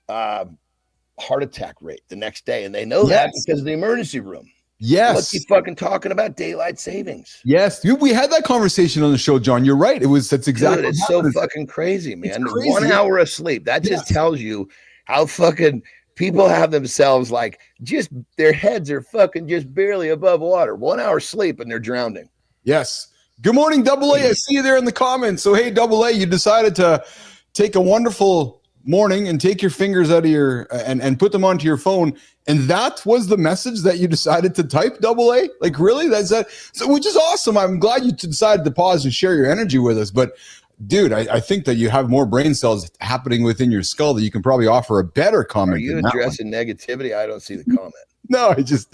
heart attack rate the next day. And they know that because of the emergency room. Yes. What's he fucking talking about? Daylight savings. Yes. We had that conversation on the show, John. You're right. That's exactly. Dude, it's so fucking crazy, man. Crazy. 1 hour of sleep. That just tells you how fucking people have themselves like just their heads are fucking just barely above water. 1 hour sleep and they're drowning. Yes. Good morning, Double A. I see you there in the comments. So, hey, Double A, you decided to take a wonderful morning and take your fingers out of your and put them onto your phone, and that was the message that you decided to type, Double A? Like, really? That's that? So, which is awesome. I'm glad you decided to pause and share your energy with us. But dude, I think that you have more brain cells happening within your skull that you can probably offer a better comment. Are you addressing negativity? I don't see the comment. No, it's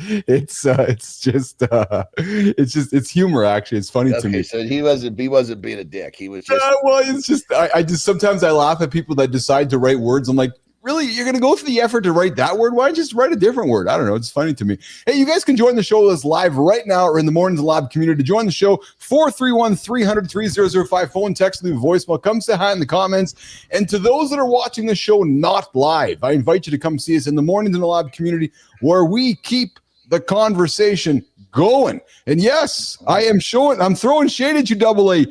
humor. Actually, it's funny to me. So he wasn't being a dick. He was just. Well, it's just I just sometimes I laugh at people that decide to write words. I'm like, really, you're gonna go through the effort to write that word? Why just write a different word? I don't know. It's funny to me. Hey, you guys can join the show with us live right now or in the Mornings Lab community. To join the show, 431-300-3005 phone, text, leave a voicemail. Come say hi in the comments. And to those that are watching the show not live, I invite you to come see us in the Mornings in the Lab community, where we keep the conversation going. And yes, I'm throwing shade at you, Double A.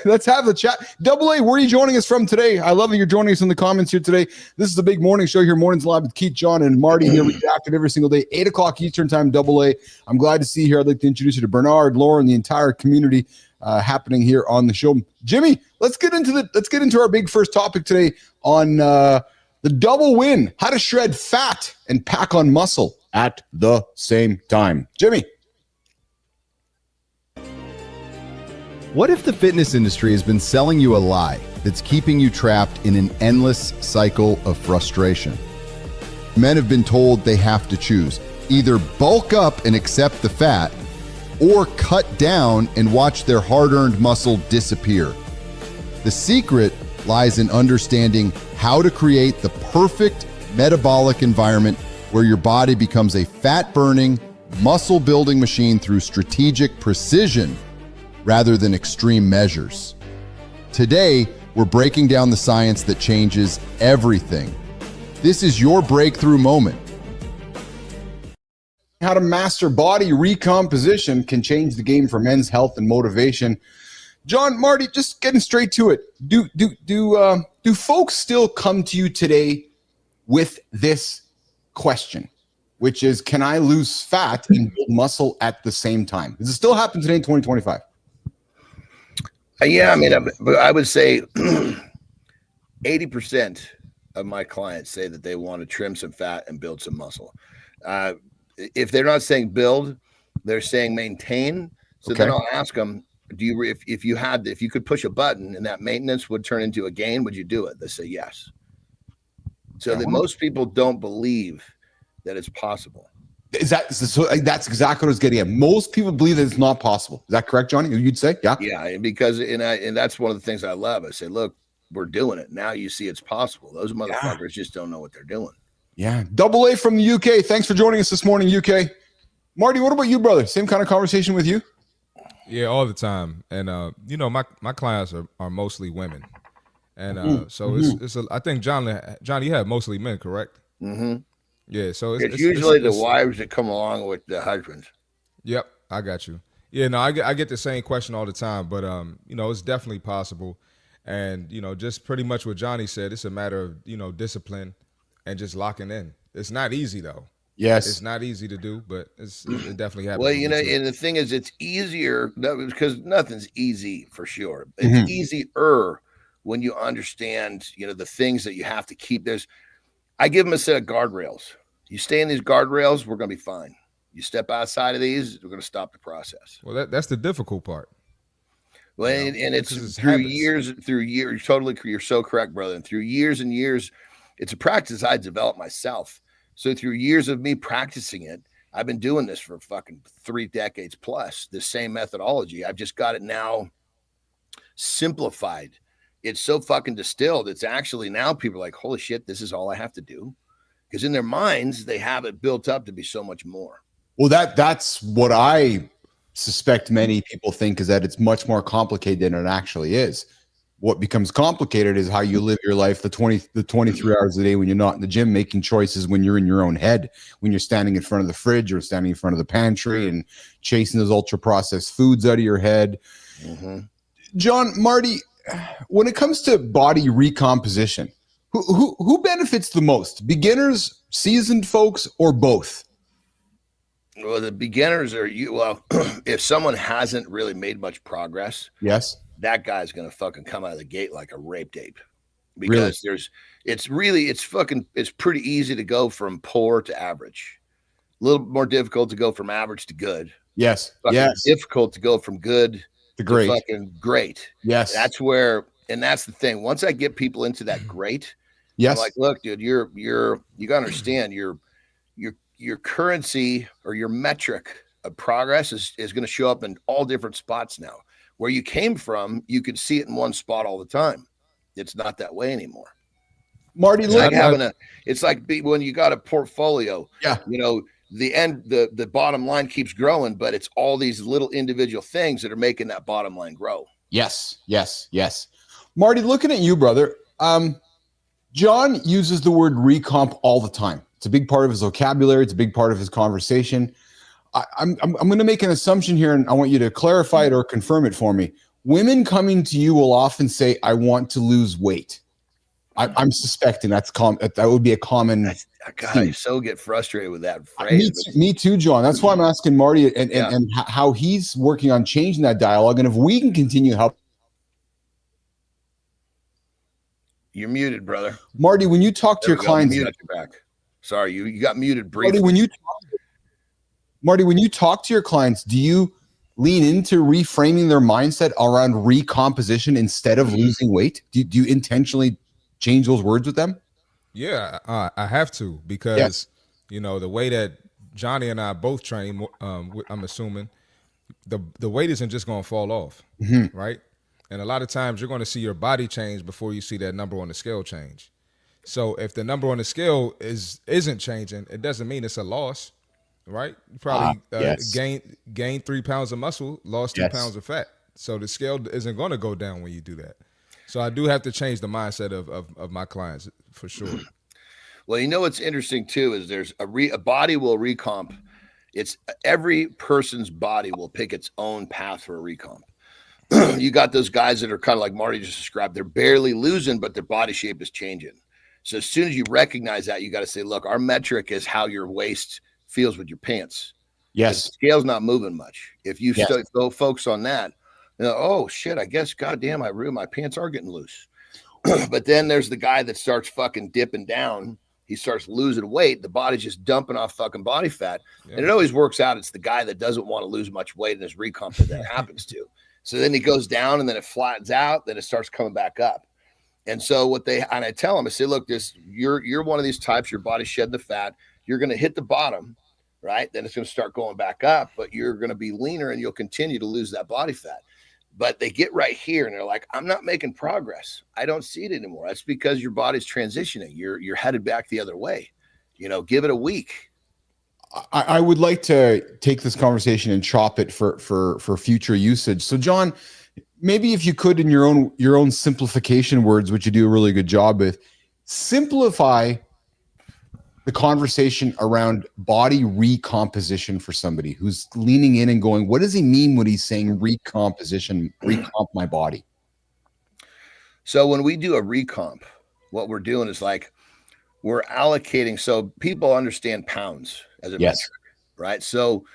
Let's have the chat. Double A, where are you joining us from today? I love that you're joining us in the comments here today. This is the big morning show here, Mornings Live with Keith, John, and Marty here. We reacted every single day, 8 o'clock Eastern time, Double A. I'm glad to see you here. I'd like to introduce you to Bernard, Laura, and the entire community happening here on the show. Jimmy, let's get into our big first topic today on the double win, how to shred fat and pack on muscle at the same time. Jimmy. What if the fitness industry has been selling you a lie that's keeping you trapped in an endless cycle of frustration? Men have been told they have to choose, either bulk up and accept the fat, or cut down and watch their hard-earned muscle disappear. The secret lies in understanding how to create the perfect metabolic environment where your body becomes a fat-burning, muscle building machine through strategic precision rather than extreme measures. Today, we're breaking down the science that changes everything. This is your breakthrough moment. How to master body recomposition can change the game for men's health and motivation. John, Marty, just getting straight to it. Do folks still come to you today with this question, which is, can I lose fat and build muscle at the same time? Does it still happen today in 2025? Yeah, I mean, I would say 80% of my clients say that they want to trim some fat and build some muscle. If they're not saying build, they're saying maintain. So then I'll ask them, if you could push a button and that maintenance would turn into a gain, would you do it? They say yes. So that most people don't believe that it's possible. That's exactly what I was getting at. Most people believe that it's not possible. Is that correct, Johnny? You'd say, yeah? Yeah, because and that's one of the things I love. I say, look, we're doing it. Now you see it's possible. Those motherfuckers just don't know what they're doing. Yeah. Double A from the UK. Thanks for joining us this morning, UK. Marty, what about you, brother? Same kind of conversation with you? Yeah, all the time. And my clients are mostly women. And it's I think John, you have mostly men, correct? Mm-hmm. Yeah, so it's usually the wives that come along with the husbands. Yep, I got you. Yeah, no, I get the same question all the time, but it's definitely possible. And just pretty much what Johnny said, it's a matter of discipline and just locking in. It's not easy though. Yes, it's not easy to do, but it definitely happens. Well, and the thing is, it's easier because nothing's easy for sure. It's easier when you understand, the things that you have to keep. I give them a set of guardrails. You stay in these guardrails, we're going to be fine. You step outside of these, we're going to stop the process. Well, that's the difficult part. Well, and it's through years. You're so correct, brother. And through years and years, it's a practice I developed myself. So through years of me practicing it, I've been doing this for fucking 3 decades plus, the same methodology. I've just got it now simplified. It's so fucking distilled. It's actually now people are like, holy shit, this is all I have to do. Because in their minds, they have it built up to be so much more. Well, that's what I suspect many people think, is that it's much more complicated than it actually is. What becomes complicated is how you live your life the 23 hours a day when you're not in the gym, making choices when you're in your own head, when you're standing in front of the fridge or standing in front of the pantry and chasing those ultra processed foods out of your head. Mm-hmm. John, Marty, when it comes to body recomposition, who benefits the most? Beginners, seasoned folks, or both? Well, the beginners are if someone hasn't really made much progress, yes, that guy's gonna fucking come out of the gate like a rape tape. Because it's pretty easy to go from poor to average. A little more difficult to go from average to good. Yes. Difficult to go from good to great. Fucking great. Yes. That's the thing. Once I get people into that great, yes, I'm like, look, dude, you gotta understand your currency or your metric of progress is going to show up in all different spots now. Where you came from, you could see it in one spot all the time. It's not that way anymore. Marty, it's like when you got a portfolio. Yeah, the bottom line keeps growing, but it's all these little individual things that are making that bottom line grow. Yes. Marty, looking at you, brother. John uses the word recomp all the time. It's a big part of his vocabulary. It's a big part of his conversation. I'm going to make an assumption here, and I want you to clarify it or confirm it for me. Women coming to you will often say, "I want to lose weight." I'm suspecting that would be a common. God, I so get frustrated with that phrase. Me too, John. That's why I'm asking Marty and how he's working on changing that dialogue, and if we can continue help. You're muted, brother. Marty, when you talk to your clients, mute your back. Sorry, you got muted briefly. Marty, when you talk to your clients, do you lean into reframing their mindset around recomposition instead of losing weight? Do you intentionally change those words with them? Yeah, I have to, because the way that Johnny and I both train, I'm assuming the weight isn't just going to fall off, right? And a lot of times you're going to see your body change before you see that number on the scale change. So if the number on the scale isn't changing, it doesn't mean it's a loss. right? You probably yes. gained 3 pounds of muscle, lost 2 Yes. pounds of fat. So the scale isn't going to go down when you do that. So I do have to change the mindset of my clients for sure. Well, you know what's interesting too is there's a body will recomp. It's every person's body will pick its own path for a recomp. You got those guys that are kind of like Marty just described. They're barely losing, but their body shape is changing. So as soon as you recognize that, you got to say, look, our metric is how your waist feels with your pants. Yes. The scale's not moving much. If you go focus on that, you know, oh shit, I guess, goddamn, my pants are getting loose. But then there's the guy that starts fucking dipping down. He starts losing weight. The body's just dumping off fucking body fat. Yeah. And it always works out. It's the guy that doesn't want to lose much weight in his recomp that happens to. So then he goes down and then it flattens out. Then it starts coming back up. And so I tell him, I say, look, you're one of these types. Your body shed the fat. You're going to hit the bottom, right? Then it's going to start going back up, but you're going to be leaner and you'll continue to lose that body fat. But they get right here and they're like, I'm not making progress. I don't see it anymore. That's because your body's transitioning. You're headed back the other way. You know, give it a week. I would like to take this conversation and chop it for future usage. So, John, maybe if you could, in your own simplification words, which you do a really good job with, simplify the conversation around body recomposition for somebody who's leaning in and going, what does he mean when he's saying recomposition, recomp my body? So when we do a recomp, what we're doing is like we're allocating. So people understand pounds as a metric, right? So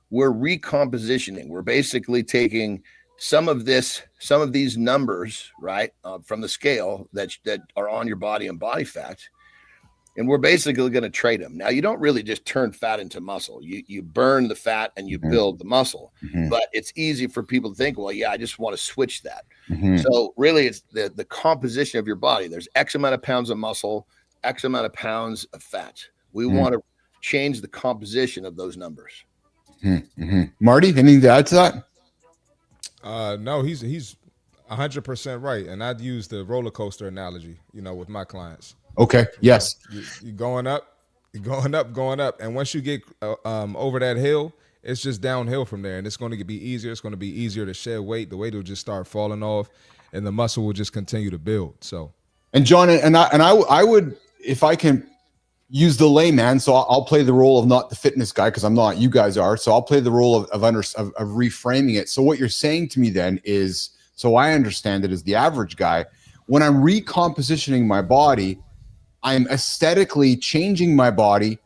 we're recompositioning. We're basically taking some of these numbers, right, from the scale that are on your body and body fat. And we're basically going to trade them. Now, you don't really just turn fat into muscle. You burn the fat and you build the muscle. But it's easy for people to think, well, yeah, I just want to switch that. So really, it's the composition of your body. There's X amount of pounds of muscle, X amount of pounds of fat. We want to change the composition of those numbers. Marty, anything to add to that? No, he's 100% right. And I'd use the roller coaster analogy, with my clients. Okay. Yes. You're going up. And once you get over that hill, it's just downhill from there. And it's going to be easier. It's going to be easier to shed weight. The weight will just start falling off and the muscle will just continue to build. So, and John, I would, if I can use the layman, so I'll play the role of not the fitness guy because I'm not, you guys are. So I'll play the role of reframing it. So what you're saying to me then is, so I understand it as the average guy, when I'm recompositioning my body, I'm aesthetically changing my body,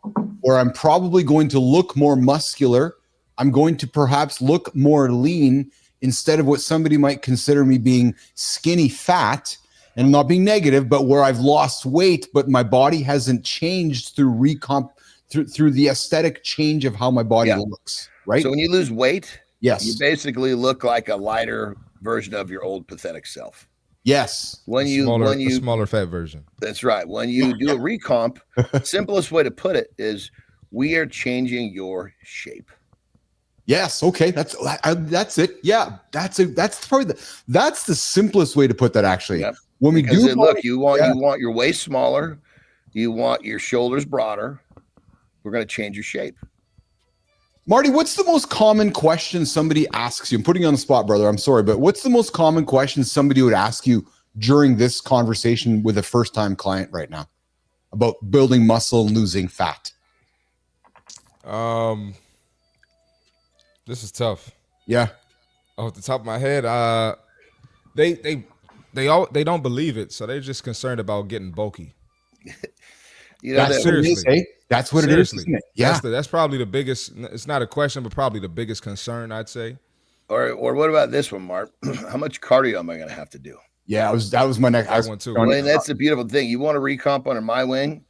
or I'm probably going to look more muscular. I'm going to perhaps look more lean instead of what somebody might consider me being skinny fat. And I'm not being negative, but where I've lost weight, but my body hasn't changed through through the aesthetic change of how my body looks, right? So when you lose weight, yes, you basically look like a lighter version of your old pathetic self. Yes. A smaller fat version. That's right. When you do a recomp, simplest way to put it is we are changing your shape. Yes. Okay. That's it. Yeah. That's probably that's the simplest way to put that, actually. Yep. When we do look, you want your waist smaller, you want your shoulders broader. We're going to change your shape. Marty, what's the most common question somebody asks you? I'm putting you on the spot, brother. I'm sorry, but what's the most common question somebody would ask you during this conversation with a first-time client right now about building muscle and losing fat? This is tough. Yeah. Off the top of my head, they don't believe it, so they're just concerned about getting bulky. That's seriously. That's what it is, isn't it? Yeah. That's probably the biggest. It's not a question, but probably the biggest concern, I'd say. Or what about this one, Mark? How much cardio am I going to have to do? Yeah, that was my next one too. Well, that's the beautiful thing. You want to recomp under my wing.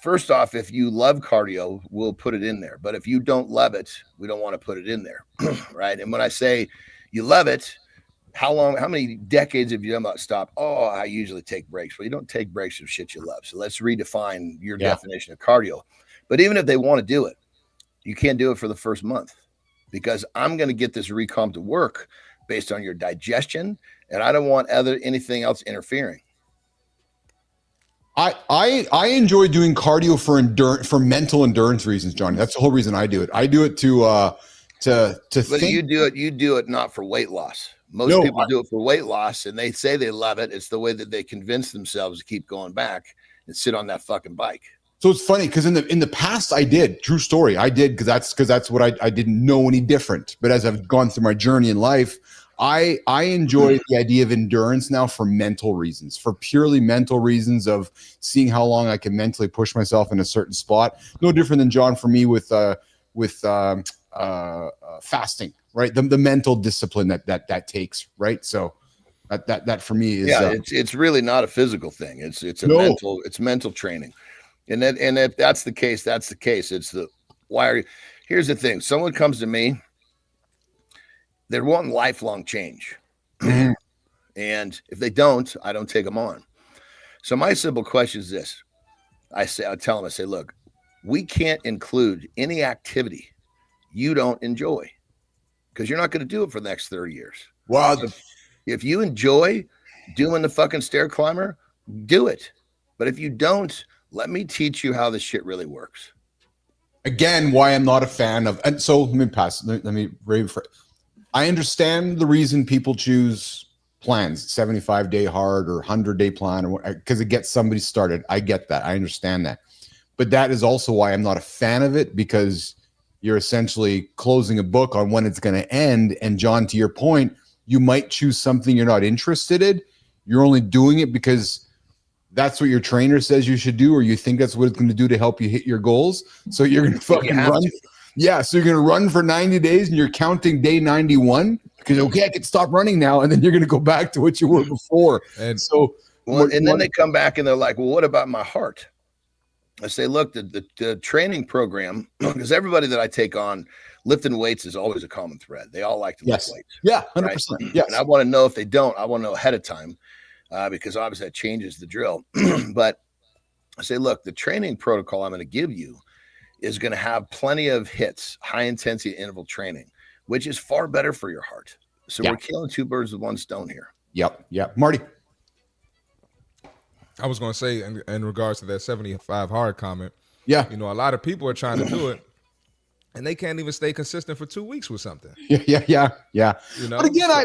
First off, if you love cardio, we'll put it in there. But if you don't love it, we don't want to put it in there, right? And when I say you love it, how many decades have you done about stop? Oh, I usually take breaks. Well, you don't take breaks from shit you love. So let's redefine your definition of cardio. But even if they want to do it, you can't do it for the first month because I'm going to get this recomp to work based on your digestion, and I don't want anything else interfering. I enjoy doing cardio for mental endurance reasons, Johnny. That's the whole reason I do it. I do it to But think. you do it not for weight loss. Most people do it for weight loss, and they say they love it. It's the way that they convince themselves to keep going back and sit on that fucking bike. So it's funny because in the past I did, true story, I did because that's what I didn't know any different. But as I've gone through my journey in life, I enjoy the idea of endurance now for mental reasons, for purely mental reasons of seeing how long I can mentally push myself in a certain spot. No different than John for me with fasting, right? The mental discipline that takes, right? So that for me is it's really not a physical thing. It's mental training. And if that's the case, that's the case. Here's the thing. Someone comes to me, they're wanting lifelong change. And if they don't, I don't take them on. So my simple question is this. I tell them, look, we can't include any activity you don't enjoy because you're not going to do it for the next 30 years. Wow. If you enjoy doing the fucking stair climber, do it. But if you don't, let me teach you how this shit really works. Again, why I'm not a fan of, and so let me pass. Let me rephrase. I understand the reason people choose plans, 75-day hard or 100-day plan, or because it gets somebody started. I get that. I understand that. But that is also why I'm not a fan of it, because you're essentially closing a book on when it's going to end. And John, to your point, you might choose something you're not interested in. You're only doing it because that's what your trainer says you should do, or you think that's what it's going to do to help you hit your goals. So you're going to fucking run. Yeah. So you're going to run for 90 days and you're counting day 91 because, okay, I can stop running now. And then you're going to go back to what you were before. And so, then they come back and they're like, well, what about my heart? I say, look, the training program, because everybody that I take on, lifting weights is always a common thread. They all like to lift weights. Yeah. 100%. Right? Yes. And I want to know if they don't, I want to know ahead of time. Because obviously that changes the drill. But I say, look, the training protocol I'm going to give you is going to have plenty of hits, high intensity interval training, which is far better for your heart. So we're killing two birds with one stone here. Yep. Marty. I was going to say in regards to that 75 hard comment. Yeah. You know, a lot of people are trying to do it and they can't even stay consistent for 2 weeks with something. Yeah. You know, but again, I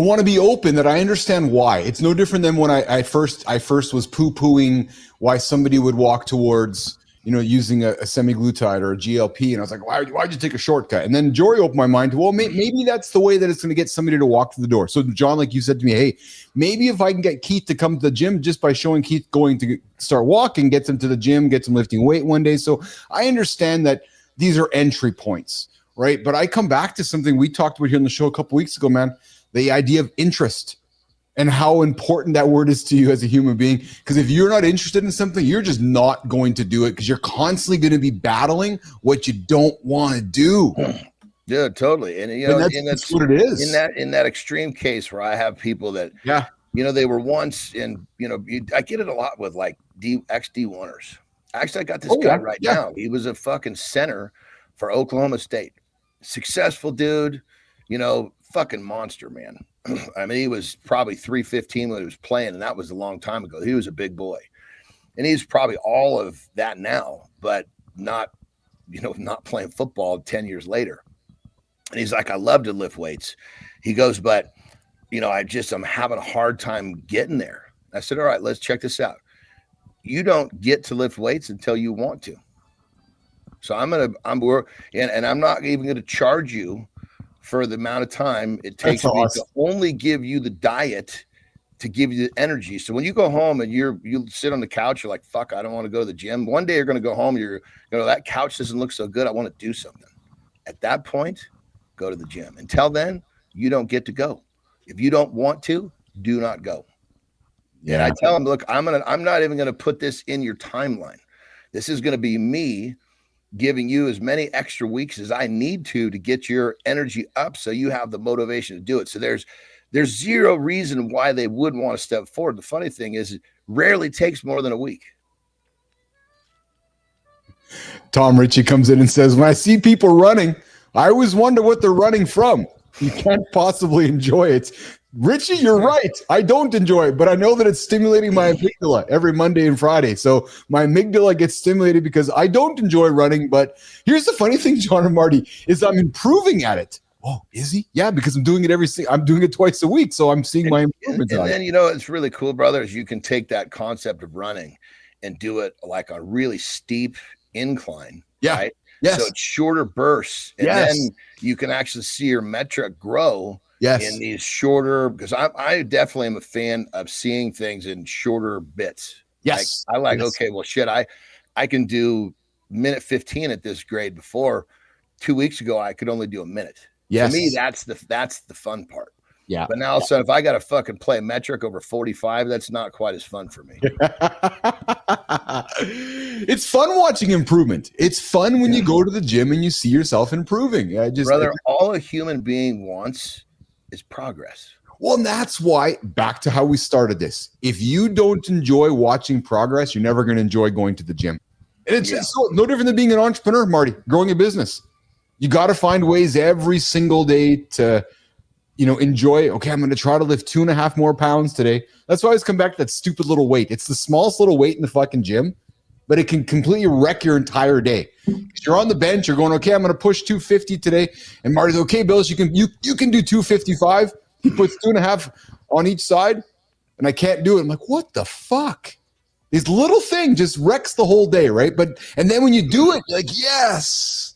want to be open that I understand why. It's no different than when I first was poo-pooing why somebody would walk towards, using a semaglutide or a GLP. And I was like, why'd you take a shortcut? And then Jory opened my mind to, well, maybe that's the way that it's going to get somebody to walk to the door. So John, like you said to me, hey, maybe if I can get Keith to come to the gym just by showing Keith going to start walking, gets him to the gym, gets him lifting weight one day. So I understand that these are entry points, right? But I come back to something we talked about here on the show a couple weeks ago, man. The idea of interest and how important that word is to you as a human being. Because if you're not interested in something, you're just not going to do it because you're constantly going to be battling what you don't want to do. Yeah, totally. And that's what it is. In that extreme case where I have people that, they were once in, I get it a lot with like ex-D1ers. Actually, I got this guy right now. He was a fucking center for Oklahoma State. Successful dude, fucking monster, man. I mean, he was probably 315 when he was playing, and that was a long time ago. He was a big boy. And he's probably all of that now, but not playing football 10 years later. And he's like, I love to lift weights. He goes, but, I'm having a hard time getting there. I said, all right, let's check this out. You don't get to lift weights until you want to. So I'm not even going to charge you for the amount of time it takes me to only give you the diet to give you the energy. So when you go home and you sit on the couch, you're like, fuck, I don't want to go to the gym. One day you're going to go home. That couch doesn't look so good. I want to do something. At that point, go to the gym. Until then, you don't get to go. If you don't want to, do not go. Yeah. And I tell them, look, I'm not even going to put this in your timeline. This is going to be me giving you as many extra weeks as I need to get your energy up so you have the motivation to do it. So there's zero reason why they wouldn't want to step forward. The funny thing is it rarely takes more than a week. Tom Ritchie comes in and says, when I see people running, I always wonder what they're running from. You can't possibly enjoy it. Richie, you're right. I don't enjoy it, but I know that it's stimulating my amygdala every Monday and Friday. So my amygdala gets stimulated because I don't enjoy running. But here's the funny thing, John and Marty, is I'm improving at it. Oh, is he? Yeah, because I'm doing it I'm doing it twice a week. So I'm seeing my improvements. And then, you know, it's really cool, brother, is you can take that concept of running and do it like a really steep incline. Yeah. Right? Yes. So it's shorter bursts. And yes. then you can actually see your metric grow. Yes. In these shorter, because I definitely am a fan of seeing things in shorter bits. Yes. Like, I like, yes. okay, well, shit, I can do minute 15 at this grade. Before 2 weeks ago, I could only do a minute. Yes. To me, that's the fun part. Yeah. But now, so if I got to fucking play metric over 45, that's not quite as fun for me. It's fun watching improvement. It's fun when you go to the gym and you see yourself improving. Brother, all a human being wants is progress. Well, and that's why, back to how we started this. If you don't enjoy watching progress, you're never going to enjoy going to the gym. And it's so, no different than being an entrepreneur, Marty, growing a business. You got to find ways every single day to, you know, enjoy. Okay, I'm going to try to lift 2.5 more pounds today. That's why I always come back to that stupid little weight. It's the smallest little weight in the fucking gym, but it can completely wreck your entire day. You're on the bench, you're going, okay, I'm going to push 250 today. And Marty's, okay, Bills, you can do 255. He puts 2.5 on each side, and I can't do it. I'm like, what the fuck? This little thing just wrecks the whole day, right? And then when you do it, you're like, yes.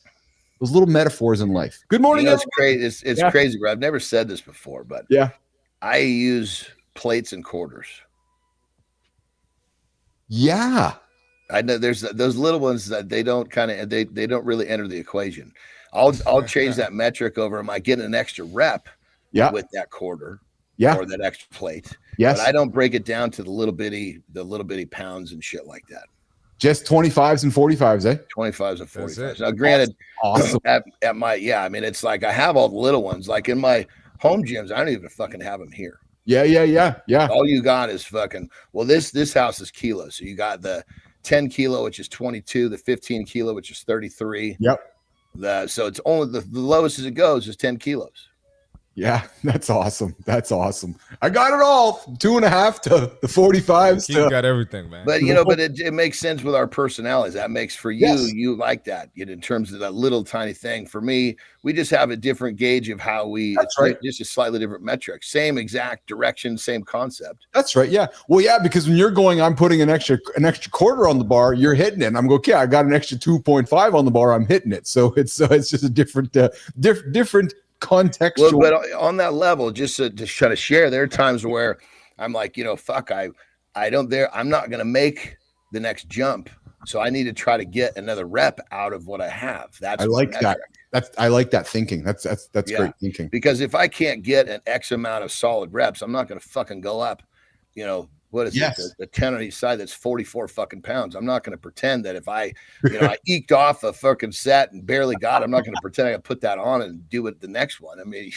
Those little metaphors in life. Good morning. You know, it's crazy. It's crazy, bro. I've never said this before, but yeah, I use plates and quarters. Yeah. I know there's those little ones that they don't really enter the equation. I'll change that metric over. Am I getting an extra rep with that quarter or that extra plate? Yes. But I don't break it down to the little bitty pounds and shit like that. Just 25s and 45s, eh? 25s and 45s. Now, granted, awesome. At my, I mean, it's like I have all the little ones. Like in my home gyms, I don't even fucking have them here. Yeah. All you got is fucking, well, this house is kilos. So you got the 10 kilo, which is 22, the 15 kilo, which is 33. Yep. So it's only the lowest as it goes is 10 kilos. Yeah, that's awesome. That's awesome. I got it all. 2.5 to the 45s. You got everything, man. But you know, but it makes sense with our personalities. That makes for you, you like that. In terms of that little tiny thing. For me, we just have a different gauge of how we. That's right. Just a slightly different metric. Same exact direction, same concept. That's right. Yeah. Well, yeah, because when you're going, I'm putting an extra quarter on the bar. You're hitting it. And I'm going, okay, I got an extra 2.5 on the bar. I'm hitting it. So it's just a different contextual. Well, but on that level, just to try to share, there are times where I'm like, you know, fuck, I'm not going to make the next jump. So I need to try to get another rep out of what I have. I like that. I like that thinking. That's great thinking. Because if I can't get an X amount of solid reps, I'm not going to fucking go up, you know, what is it? The 10 on each side, that's 44 fucking pounds. I'm not going to pretend that if I eked off a fucking set and barely got it, I'm not going to pretend I can put that on and do it the next one. I mean,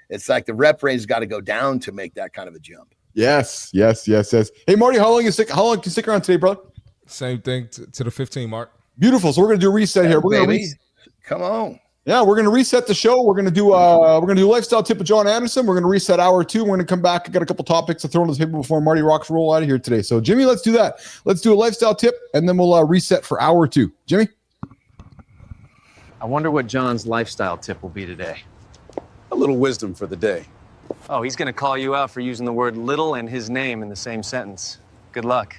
it's like the rep range has got to go down to make that kind of a jump. Yes. Hey, Marty, how long can you stick around today, brother? Same thing to the 15 mark. Beautiful. So we're going to do a reset here. We're going to come on. Yeah, we're going to reset the show. We're going to do lifestyle tip with Jon Andersen. We're going to reset hour 2. We're going to come back. I got a couple topics to throw on the table before Marty rocks roll out of here today. So Jimmy, let's do that. Let's do a lifestyle tip, and then we'll reset for hour 2. Jimmy? I wonder what John's lifestyle tip will be today. A little wisdom for the day. Oh, he's going to call you out for using the word little and his name in the same sentence. Good luck.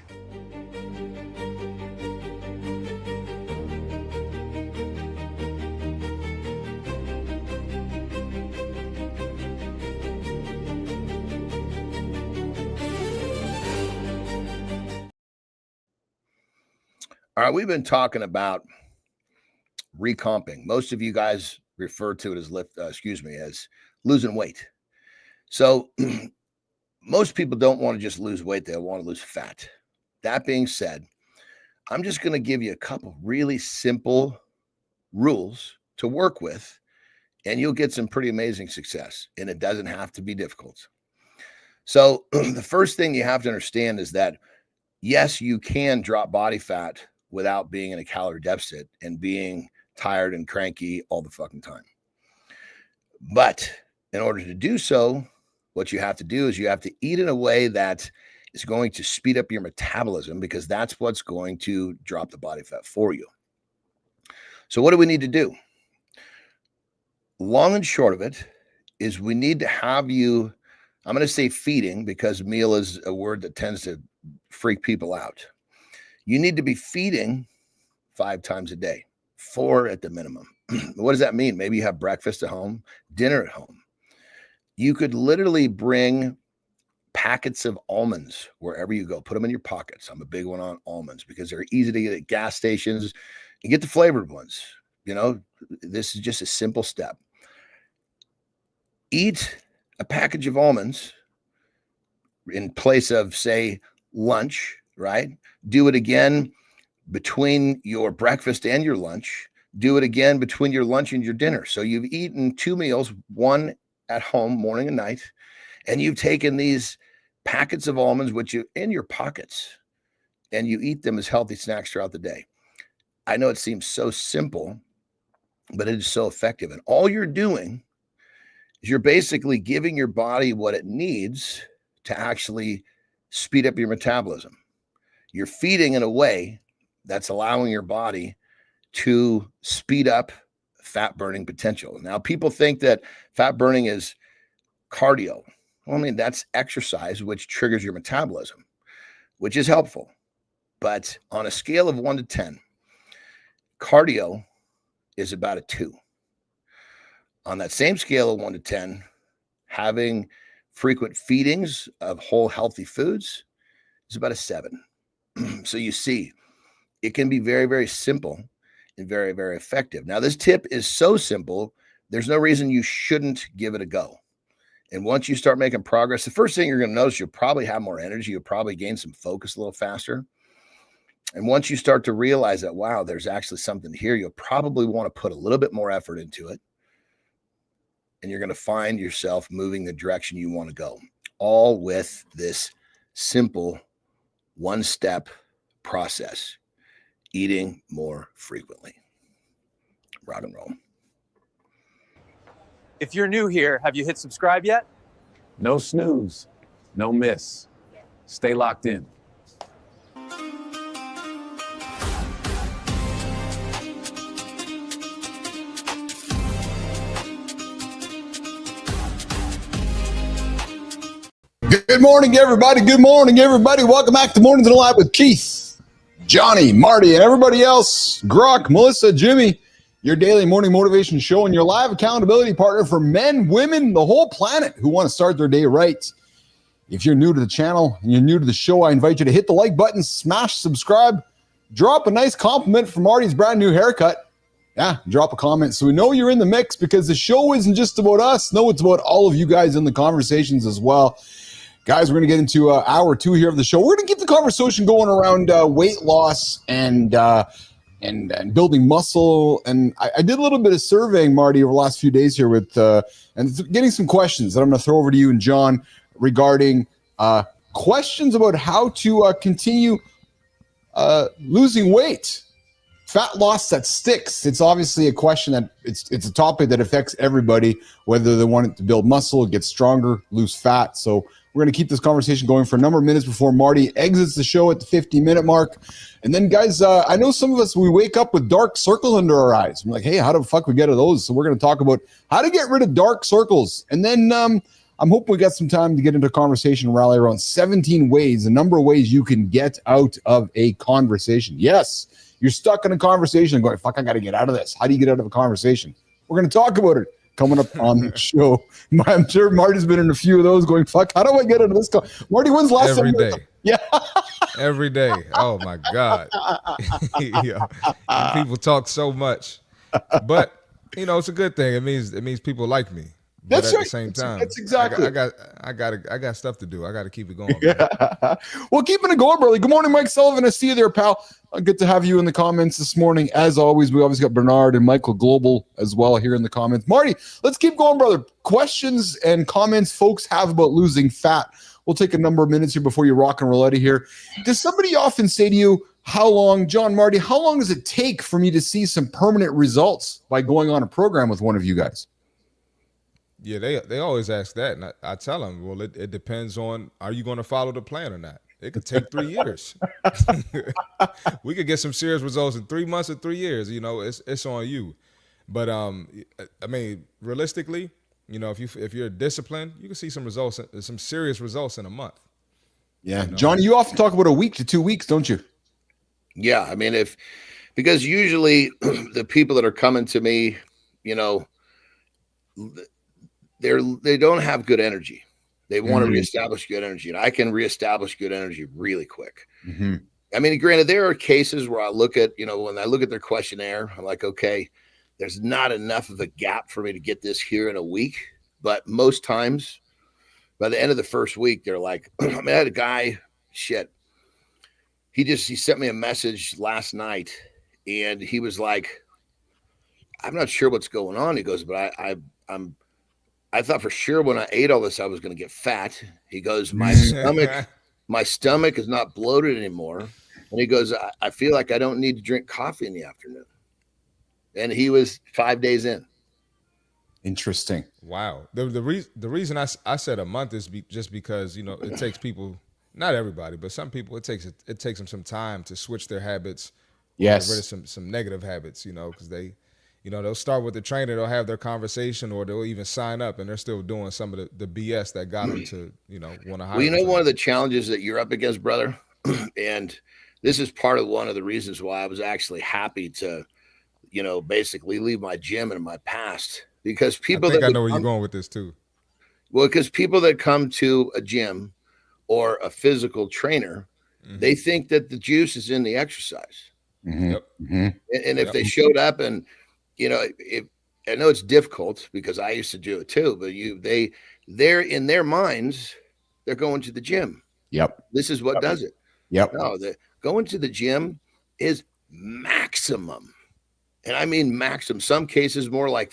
All right, we've been talking about recomping. Most of you guys refer to it as as losing weight. So most people don't want to just lose weight. They want to lose fat. That being said, I'm just going to give you a couple really simple rules to work with, and you'll get some pretty amazing success, and it doesn't have to be difficult. So the first thing you have to understand is that, yes, you can drop body fat without being in a calorie deficit and being tired and cranky all the fucking time. But in order to do so, what you have to do is you have to eat in a way that is going to speed up your metabolism, because that's what's going to drop the body fat for you. So what do we need to do? Long and short of it is we need to have you, I'm going to say feeding, because meal is a word that tends to freak people out. You need to be feeding 5 times a day, 4 at the minimum. What does that mean? Maybe you have breakfast at home, dinner at home. You could literally bring packets of almonds wherever you go. Put them in your pockets. I'm a big one on almonds because they're easy to get at gas stations. You get the flavored ones. You know, this is just a simple step. Eat a package of almonds in place of, say, lunch, right? Do it again between your breakfast and your lunch. Do it again between your lunch and your dinner. So you've eaten 2 meals, one at home, morning and night, and you've taken these packets of almonds, which you in your pockets, and you eat them as healthy snacks throughout the day. I know it seems so simple, but it is so effective. And all you're doing is you're basically giving your body what it needs to actually speed up your metabolism. You're feeding in a way that's allowing your body to speed up fat burning potential. Now, people think that fat burning is cardio. Well, I mean, that's exercise, which triggers your metabolism, which is helpful. But on a scale of 1 to 10, cardio is about a 2. On that same scale of 1 to 10, having frequent feedings of whole healthy foods is about a 7. So you see, it can be very, very simple and very, very effective. Now, this tip is so simple, there's no reason you shouldn't give it a go. And once you start making progress, the first thing you're going to notice, you'll probably have more energy. You'll probably gain some focus a little faster. And once you start to realize that, wow, there's actually something here, you'll probably want to put a little bit more effort into it. And you're going to find yourself moving the direction you want to go, all with this simple one-step process: eating more frequently. Rock and roll. If you're new here, have you hit subscribe yet? No snooze, no miss. Stay locked in. Good morning, everybody. Good morning, everybody. Welcome back to Mornings in Live with Keith, Johnny, Marty, and everybody else. Grok, Melissa, Jimmy, your daily morning motivation show and your live accountability partner for men, women, the whole planet who want to start their day right. If you're new to the channel and you're new to the show, I invite you to hit the like button, smash subscribe, drop a nice compliment for Marty's brand new haircut. Yeah, drop a comment so we know you're in the mix, because the show isn't just about us. No, it's about all of you guys in the conversations as well. Guys, we're going to get into hour 2 here of the show. We're going to keep the conversation going around weight loss and building muscle. And I did a little bit of surveying, Marty, over the last few days here with and getting some questions that I'm going to throw over to you and John regarding questions about how to continue losing weight. Fat loss that sticks. It's obviously a question that it's a topic that affects everybody, whether they want it to build muscle, get stronger, lose fat. So we're going to keep this conversation going for a number of minutes before Marty exits the show at the 50-minute mark. And then, guys, I know some of us, we wake up with dark circles under our eyes. I'm like, hey, how the fuck we get to those? So we're going to talk about how to get rid of dark circles. And then I'm hoping we got some time to get into a conversation, rally around 17 ways, a number of ways you can get out of a conversation. Yes, you're stuck in a conversation and going, fuck, I got to get out of this. How do you get out of a conversation? We're going to talk about it coming up on the show. I'm sure Marty's been in a few of those going, fuck, how do I get out of this? Marty, when's the last Every time? day. Yeah. Every day. Oh, my God. Yeah. People talk so much. But, you know, it's a good thing. It means people like me. But That's at right. the same time, That's exactly. I got stuff to do. I got to keep it going. Yeah. Well, keeping it going, brother. Good morning, Mike Sullivan. I see you there, pal. Good to have you in the comments this morning. As always, we always got Bernard and Michael Global as well here in the comments. Marty, let's keep going, brother. Questions and comments folks have about losing fat. We'll take a number of minutes here before you rock and roll out of here. Does somebody often say to you, how long, John, Marty, how long does it take for me to see some permanent results by going on a program with one of you guys? Yeah, they always ask that, and I tell them, well, it depends on, are you going to follow the plan or not? It could take 3 years. We could get some serious results in 3 months or 3 years. You know, it's on you. But I mean, realistically, you know, if you're disciplined, you can see some results, some serious results in a month. Yeah, you know? Johnny, you often talk about a week to 2 weeks, don't you? Yeah, I mean, because usually the people that are coming to me, you know, they don't have good energy. They want to reestablish good energy, and I can reestablish good energy really quick. I mean, granted, there are cases where I look at, you know, when I look at their questionnaire, I'm like, okay, there's not enough of a gap for me to get this here in a week. But most times, by the end of the first week, they're like, I mean, I had a guy, he sent me a message last night, and he was like, I'm not sure what's going on. He goes, but I thought for sure when I ate all this, I was going to get fat. He goes, my stomach is not bloated anymore. And he goes, I feel like I don't need to drink coffee in the afternoon. And he was 5 days in. Interesting. Wow. The reason I said a month is just because, you know, it takes people, not everybody, but some people, it takes them some time to switch their habits. Yes. Get rid of some negative habits, you know, because they'll start with the trainer, they'll have their conversation, or they'll even sign up, and they're still doing some of the BS that got them to, you know, want to hire. Well, you know, one of the challenges that you're up against, brother, and this is part of one of the reasons why I was actually happy to, you know, basically leave my gym and my past, because people I know where you're going with this too. Well, because people that come to a gym or a physical trainer, they think that the juice is in the exercise. And if they showed up and, you know, I know it's difficult because I used to do it too, but they're in their minds, they're going to the gym. This is what does it. No, going to the gym is maximum. And I mean maximum. Some cases more like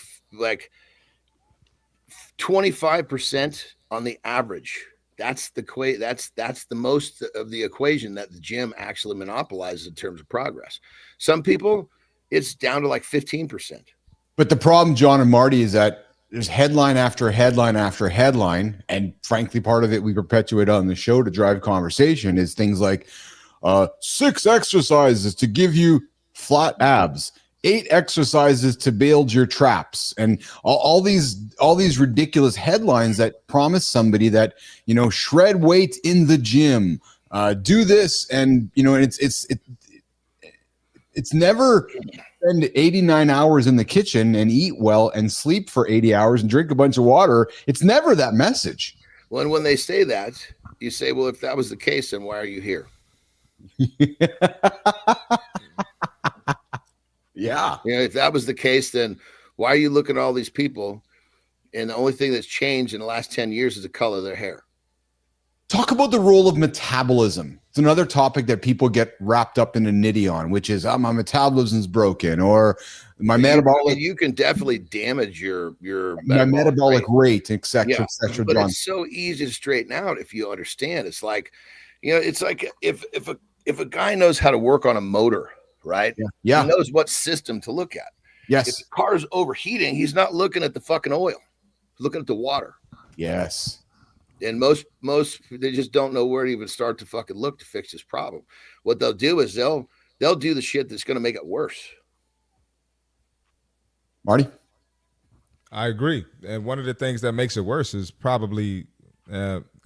25% on the average. That's the most of the equation that the gym actually monopolizes in terms of progress. Some people, it's down to like 15%. But the problem, John and Marty, is that there's headline after headline after headline. And frankly, part of it we perpetuate on the show to drive conversation is things like 6 exercises to give you flat abs, 8 exercises to build your traps, and all these ridiculous headlines that promise somebody that, you know, shred weight in the gym, do this, and, you know, and it's never spend 89 hours in the kitchen and eat well and sleep for 80 hours and drink a bunch of water. It's never that message. Well, and when they say that, you say, well, if that was the case, then why are you here? Yeah. You know, if that was the case, then why are you looking at all these people and the only thing that's changed in the last 10 years is the color of their hair? Talk about the role of metabolism. It's another topic that people get wrapped up in a nitty on, which is my metabolism's broken, or my metabolic. You can definitely damage your metabolic rate, et cetera, et cetera. But it's so easy to straighten out if you understand. It's like, you know, it's like if a guy knows how to work on a motor, right? Yeah. He knows what system to look at. Yes. If the car's overheating, he's not looking at the fucking oil. He's looking at the water. Yes. And most they just don't know where to even start to fucking look to fix this problem. What they'll do is they'll do the shit that's going to make it worse. Marty? I agree. And one of the things that makes it worse is probably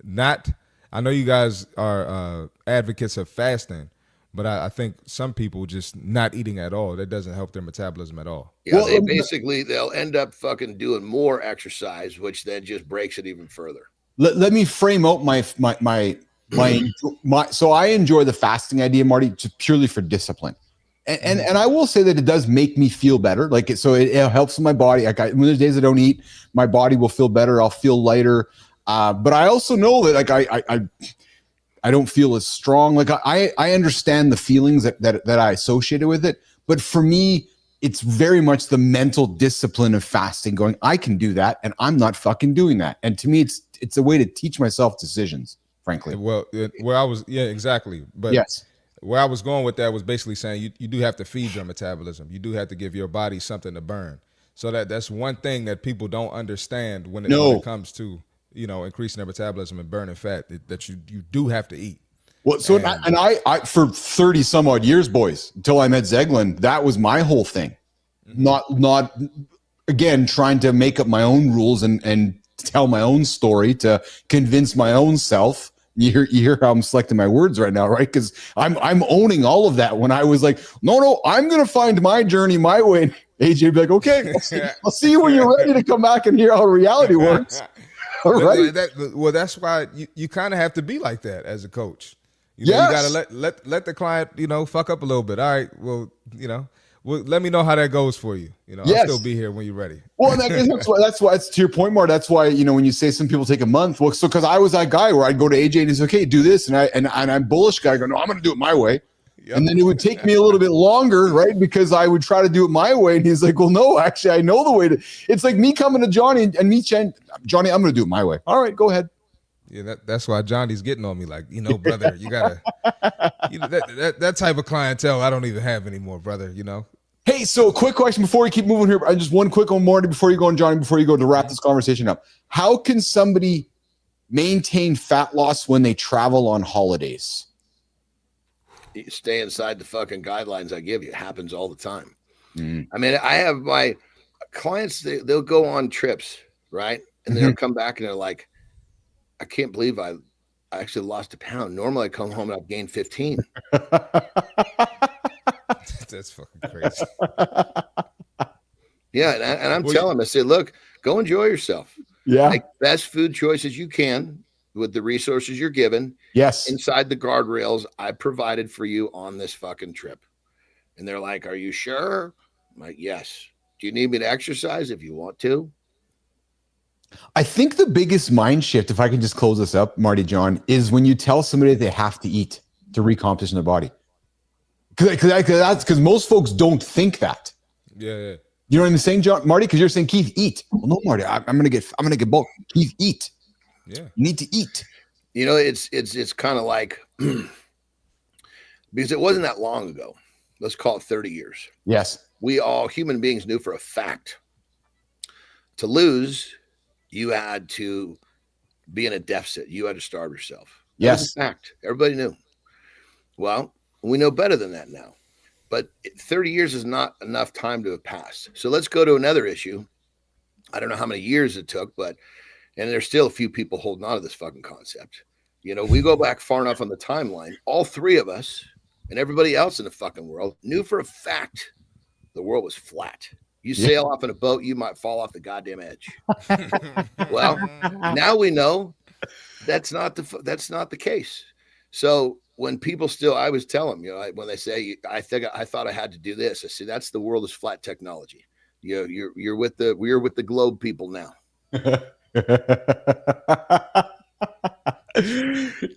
not, I know you guys are advocates of fasting, but I think some people just not eating at all, that doesn't help their metabolism at all. Yeah, they'll end up fucking doing more exercise, which then just breaks it even further. Let me frame out my so I enjoy the fasting idea, Marty, just purely for discipline. And I will say that it does make me feel better. Like it helps my body. Like when there's days I don't eat, my body will feel better. I'll feel lighter. But I also know that like I don't feel as strong. Like I understand the feelings that I associated with it. But for me, it's very much the mental discipline of fasting going, I can do that. And I'm not fucking doing that. And to me, it's a way to teach myself decisions, frankly. Well, where I was, yeah, exactly. But yes, where I was going with that was basically saying you do have to feed your metabolism. You do have to give your body something to burn. So that's one thing that people don't understand when it comes to, increasing their metabolism and burning fat, that you do have to eat. Well, so and I for 30 some odd years, boys, until I met Zeglin, that was my whole thing. Not again trying to make up my own rules and tell my own story to convince my own self. You hear how I'm selecting my words right now, right? Because I'm owning all of that. When I was like, no, I'm gonna find my journey my way. And AJ would be like, okay, I'll see you when you're ready to come back and hear how reality works. All right. That's why you kind of have to be like that as a coach. You gotta let the client, fuck up a little bit. All right, well, let me know how that goes for you. I'll still be here when you're ready. Well, that's why it's to your point, Mark. That's why, when you say some people take a month, well, so because I was that guy where I'd go to AJ and he's okay, do this, and I'm bullish guy. I go, no, I'm going to do it my way. Yep. And then it would take me a little bit longer, right? Because I would try to do it my way, and he's like, well, no, actually, I know the way to. It's like me coming to Johnny and me saying, Johnny, I'm going to do it my way. All right, go ahead. Yeah, that's why Johnny's getting on me. Like, brother, you gotta, that type of clientele I don't even have anymore, brother. Hey, so quick question before we keep moving here. Just one quick one, Marty, before you go on, Johnny, before you go to wrap this conversation up. How can somebody maintain fat loss when they travel on holidays? You stay inside the fucking guidelines I give you. It happens all the time. I mean, I have my clients, they'll go on trips, right? And they'll come back and they're like, I can't believe I actually lost a pound. Normally I come home and I've gained 15. That's fucking crazy. Yeah, and I'm telling them, I say, look, go enjoy yourself. Yeah. Make best food choices you can with the resources you're given. Yes. Inside the guardrails I provided for you on this fucking trip. And they're like, are you sure? I'm like, yes. Do you need me to exercise if you want to? I think the biggest mind shift, if I can just close this up, Marty, John, is when you tell somebody they have to eat to recomposition their body. Because most folks don't think that. Yeah. You know what I'm saying, John, Marty? Because you're saying, Keith, eat. Well, no, Marty, I'm gonna get bulk. Keith, eat. Yeah, you need to eat. It's kind of like because it wasn't that long ago. Let's call it 30 years. Yes, we all human beings knew for a fact to lose, you had to be in a deficit. You had to starve yourself. Yes, that was a fact. Everybody knew. Well, we know better than that now. But 30 years is not enough time to have passed. So let's go to another issue. I don't know how many years it took, and there's still a few people holding on to this fucking concept. We go back far enough on the timeline. All three of us and everybody else in the fucking world knew for a fact the world was flat. You sail off in a boat, you might fall off the goddamn edge. Well, now we know that's not the case. So when people I was telling them, when they say, I thought I had to do this. I say, that's the world is flat technology. We're with the globe people now.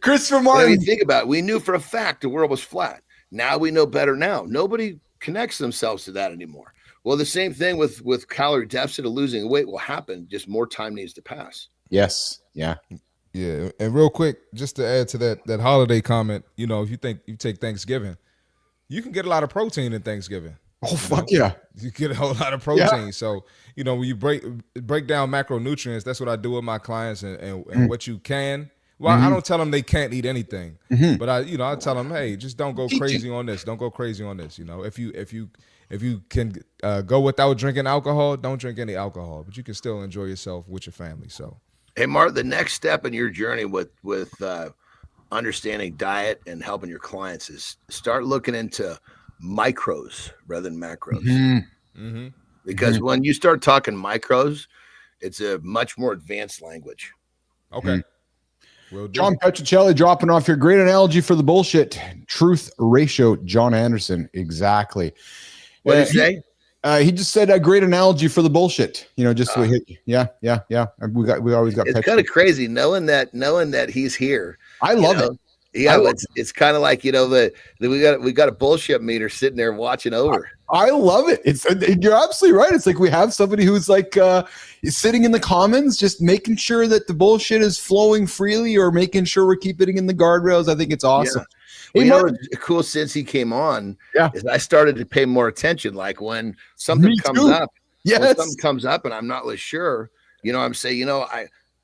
Christopher Martin. When you think about it, we knew for a fact the world was flat. Now we know better now. Nobody connects themselves to that anymore. Well, the same thing with calorie deficit or losing weight will happen. Just more time needs to pass. Yes. Yeah. Yeah, and real quick, just to add to that holiday comment, if you take Thanksgiving, you can get a lot of protein in Thanksgiving. Oh, fuck yeah. You get a whole lot of protein. Yeah. So, when you break down macronutrients, that's what I do with my clients and what you can. Well, I don't tell them they can't eat anything, but I tell them, hey, just don't go crazy on this. Don't go crazy on this. If you can go without drinking alcohol, don't drink any alcohol, but you can still enjoy yourself with your family. So. Hey, Mark, the next step in your journey with understanding diet and helping your clients is start looking into micros rather than macros. Because when you start talking micros, it's a much more advanced language. Okay. John Petricelli dropping off here. Great analogy for the bullshit. Truth ratio, Jon Andersen. Exactly. What did he say? He just said a great analogy for the bullshit. Just so we hit. Yeah. We always got. It's kind of crazy knowing that he's here. I love it. Yeah, it's kind of like we got a bullshit meter sitting there watching over. I love it. You're absolutely right. It's like we have somebody who's like sitting in the commons, just making sure that the bullshit is flowing freely, or making sure we're keeping it in the guardrails. I think it's awesome. Yeah. Well, what's cool since he came on is I started to pay more attention. Like when something comes up, Yes. When something comes up and I'm not really sure, I'm saying,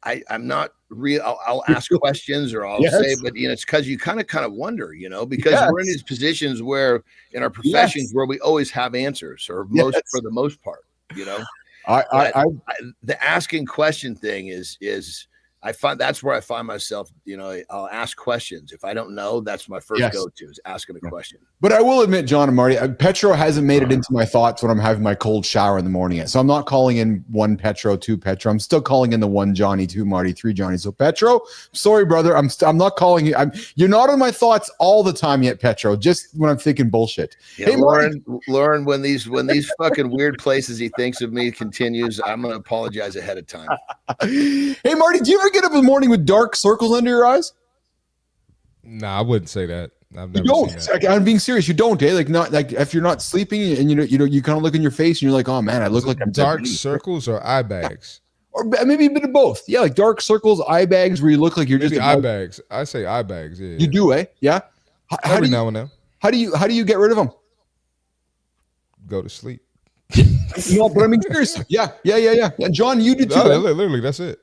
I'm not real. I'll ask questions or I'll say, but it's because you kind of wonder, because we're in these positions where in our professions where we always have answers or for the most part, the asking question thing is I find that's where I find myself, I'll ask questions. If I don't know, that's my first go-to is asking a question. But I will admit, John and Marty, Petro hasn't made it into my thoughts when I'm having my cold shower in the morning yet. So I'm not calling in 1 Petro, 2 Petro. I'm still calling in the 1 Johnny, 2 Marty, 3 Johnny. So Petro, sorry, brother. I'm not calling you. You're not in my thoughts all the time yet, Petro, just when I'm thinking bullshit. Yeah, hey, Lauren, when these fucking weird places he thinks of me continues, I'm going to apologize ahead of time. Hey, Marty, do you ever get up in the morning with dark circles under your eyes? No, I wouldn't say that. I've never you don't. seen that. I'm being serious. You don't, eh? Like if you're not sleeping and you kind of look in your face and you're like, oh man, I look like I'm dark circles or eye bags, or maybe a bit of both. Yeah, like dark circles, eye bags, where you look like you're maybe just eye bags. I say eye bags. Yeah, you do, eh? Yeah. Every now and then. How do you get rid of them? Go to sleep. No, but I mean seriously. Yeah. John, you do too. Literally, that's it.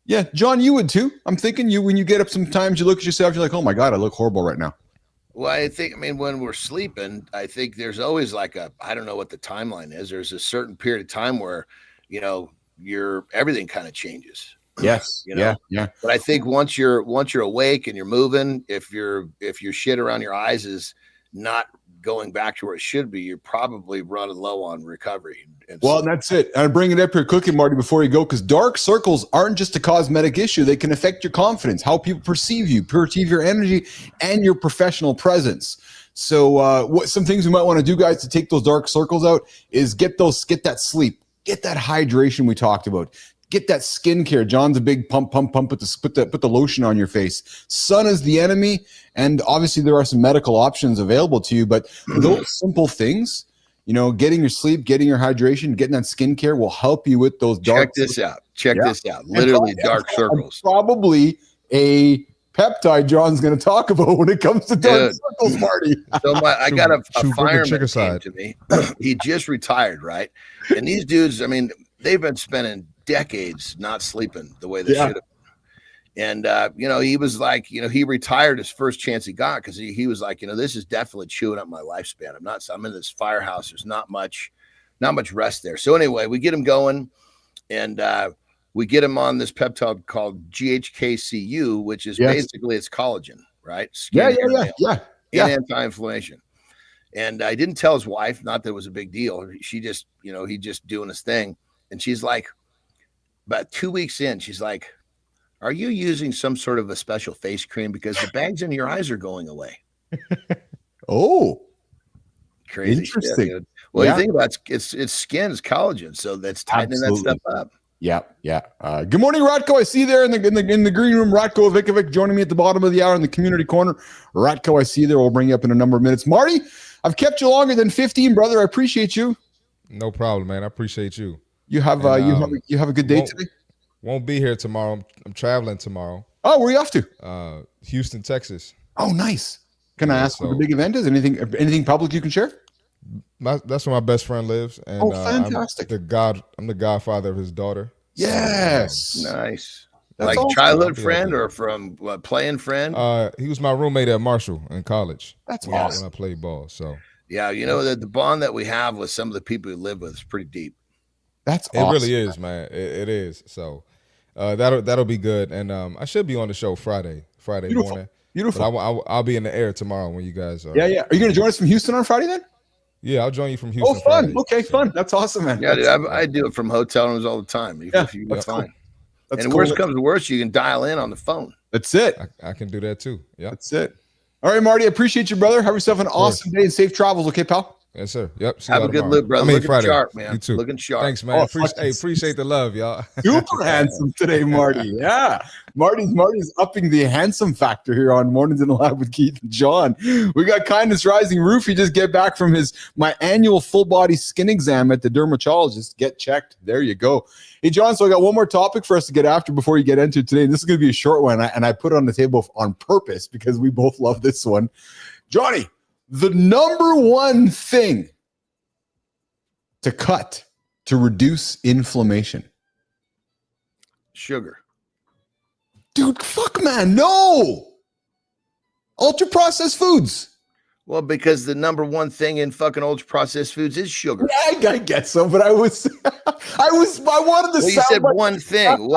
Yeah, John, you would too. I'm thinking when you get up sometimes you look at yourself, you're like, oh my God, I look horrible right now. Well, when we're sleeping, I think there's always I don't know what the timeline is. There's a certain period of time where, everything kind of changes. Yes. Yeah. But I think once you're awake and you're moving, if your shit around your eyes is not going back to where it should be, you're probably running low on recovery. Well, that's it. I bring it up here quickly, Marty, before you go, because dark circles aren't just a cosmetic issue. They can affect your confidence, how people perceive you, perceive your energy, and your professional presence. So what some things we might want to do, guys, to take those dark circles out is get that sleep, get that hydration we talked about. Get that skincare. John's a big pump. Put the lotion on your face. Sun is the enemy, and obviously there are some medical options available to you. But those simple things, getting your sleep, getting your hydration, getting that skincare will help you with those dark. Check this out. Literally dark circles. Probably a peptide John's going to talk about when it comes to dark circles, Marty. So I got a fireman came to me. He just retired, right? And these dudes, they've been spending decades not sleeping the way they should have. And he was like, he retired his first chance he got because he was like, this is definitely chewing up my lifespan. I'm in this firehouse. There's not much rest there. So anyway, we get him going, and we get him on this peptide called GHKCU, which is basically it's collagen, right? Yeah. And anti-inflammation. And I didn't tell his wife, not that it was a big deal. She just, he just doing his thing. And she's like, about 2 weeks in, she's like, are you using some sort of a special face cream? Because the bags in your eyes are going away. Oh, crazy. Interesting. Shit, well, you think about it's skin, it's collagen. So that's tightening that stuff up. Yeah. Good morning, Ratko. I see you there in the green room. Ratko Vikovic joining me at the bottom of the hour in the community corner. Ratko, I see you there. We'll bring you up in a number of minutes. Marty, I've kept you longer than 15, brother. I appreciate you. No problem, man. I appreciate you. You have a good day today. Won't be here tomorrow. I'm traveling tomorrow. Oh, where are you off to? Houston, Texas. Oh, nice. Can I ask what the big event is? Anything public you can share? That's where my best friend lives, and fantastic. I'm the godfather of his daughter. Yes, nice. That's like awesome. Childhood friend or from playing friend? He was my roommate at Marshall in college. That's awesome. When I played ball. So yeah, that the bond that we have with some of the people we live with is pretty deep. That's awesome. It really is, man. It is. So that'll be good, and I should be on the show Friday morning. Beautiful. But I'll be in the air tomorrow when you guys are. Yeah. Are you going to join us from Houston on Friday then? Yeah, I'll join you from Houston. Oh, fun. Friday. Okay, fun. That's awesome, man. Yeah, dude, I do it from hotel rooms all the time. That's fine. Cool. And worst comes to worst, you can dial in on the phone. That's it. I can do that too. Yeah, that's it. All right, Marty, I appreciate you, brother. Have yourself an awesome day and safe travels. Okay, pal? Yes, sir. Yep. Have a good look, brother. Looking sharp, man. You too. Looking sharp. Thanks, man. Appreciate the love, y'all. Super handsome today, Marty. Yeah. Marty's upping the handsome factor here on Mornings in the Lab with Keith and John. We got Kindness Rising. Roofy just get back from my annual full body skin exam at the dermatologist. Get checked. There you go. Hey, John, so I got one more topic for us to get after before you get into today. And this is going to be a short one, and I put it on the table on purpose because we both love this one. Johnny, the number one thing to cut to reduce inflammation? Sugar. Dude, fuck, man, no. Ultra processed foods. Well, because the number one thing in fucking ultra processed foods is sugar. Yeah, I get so, but I wanted to. Well, you said one thing.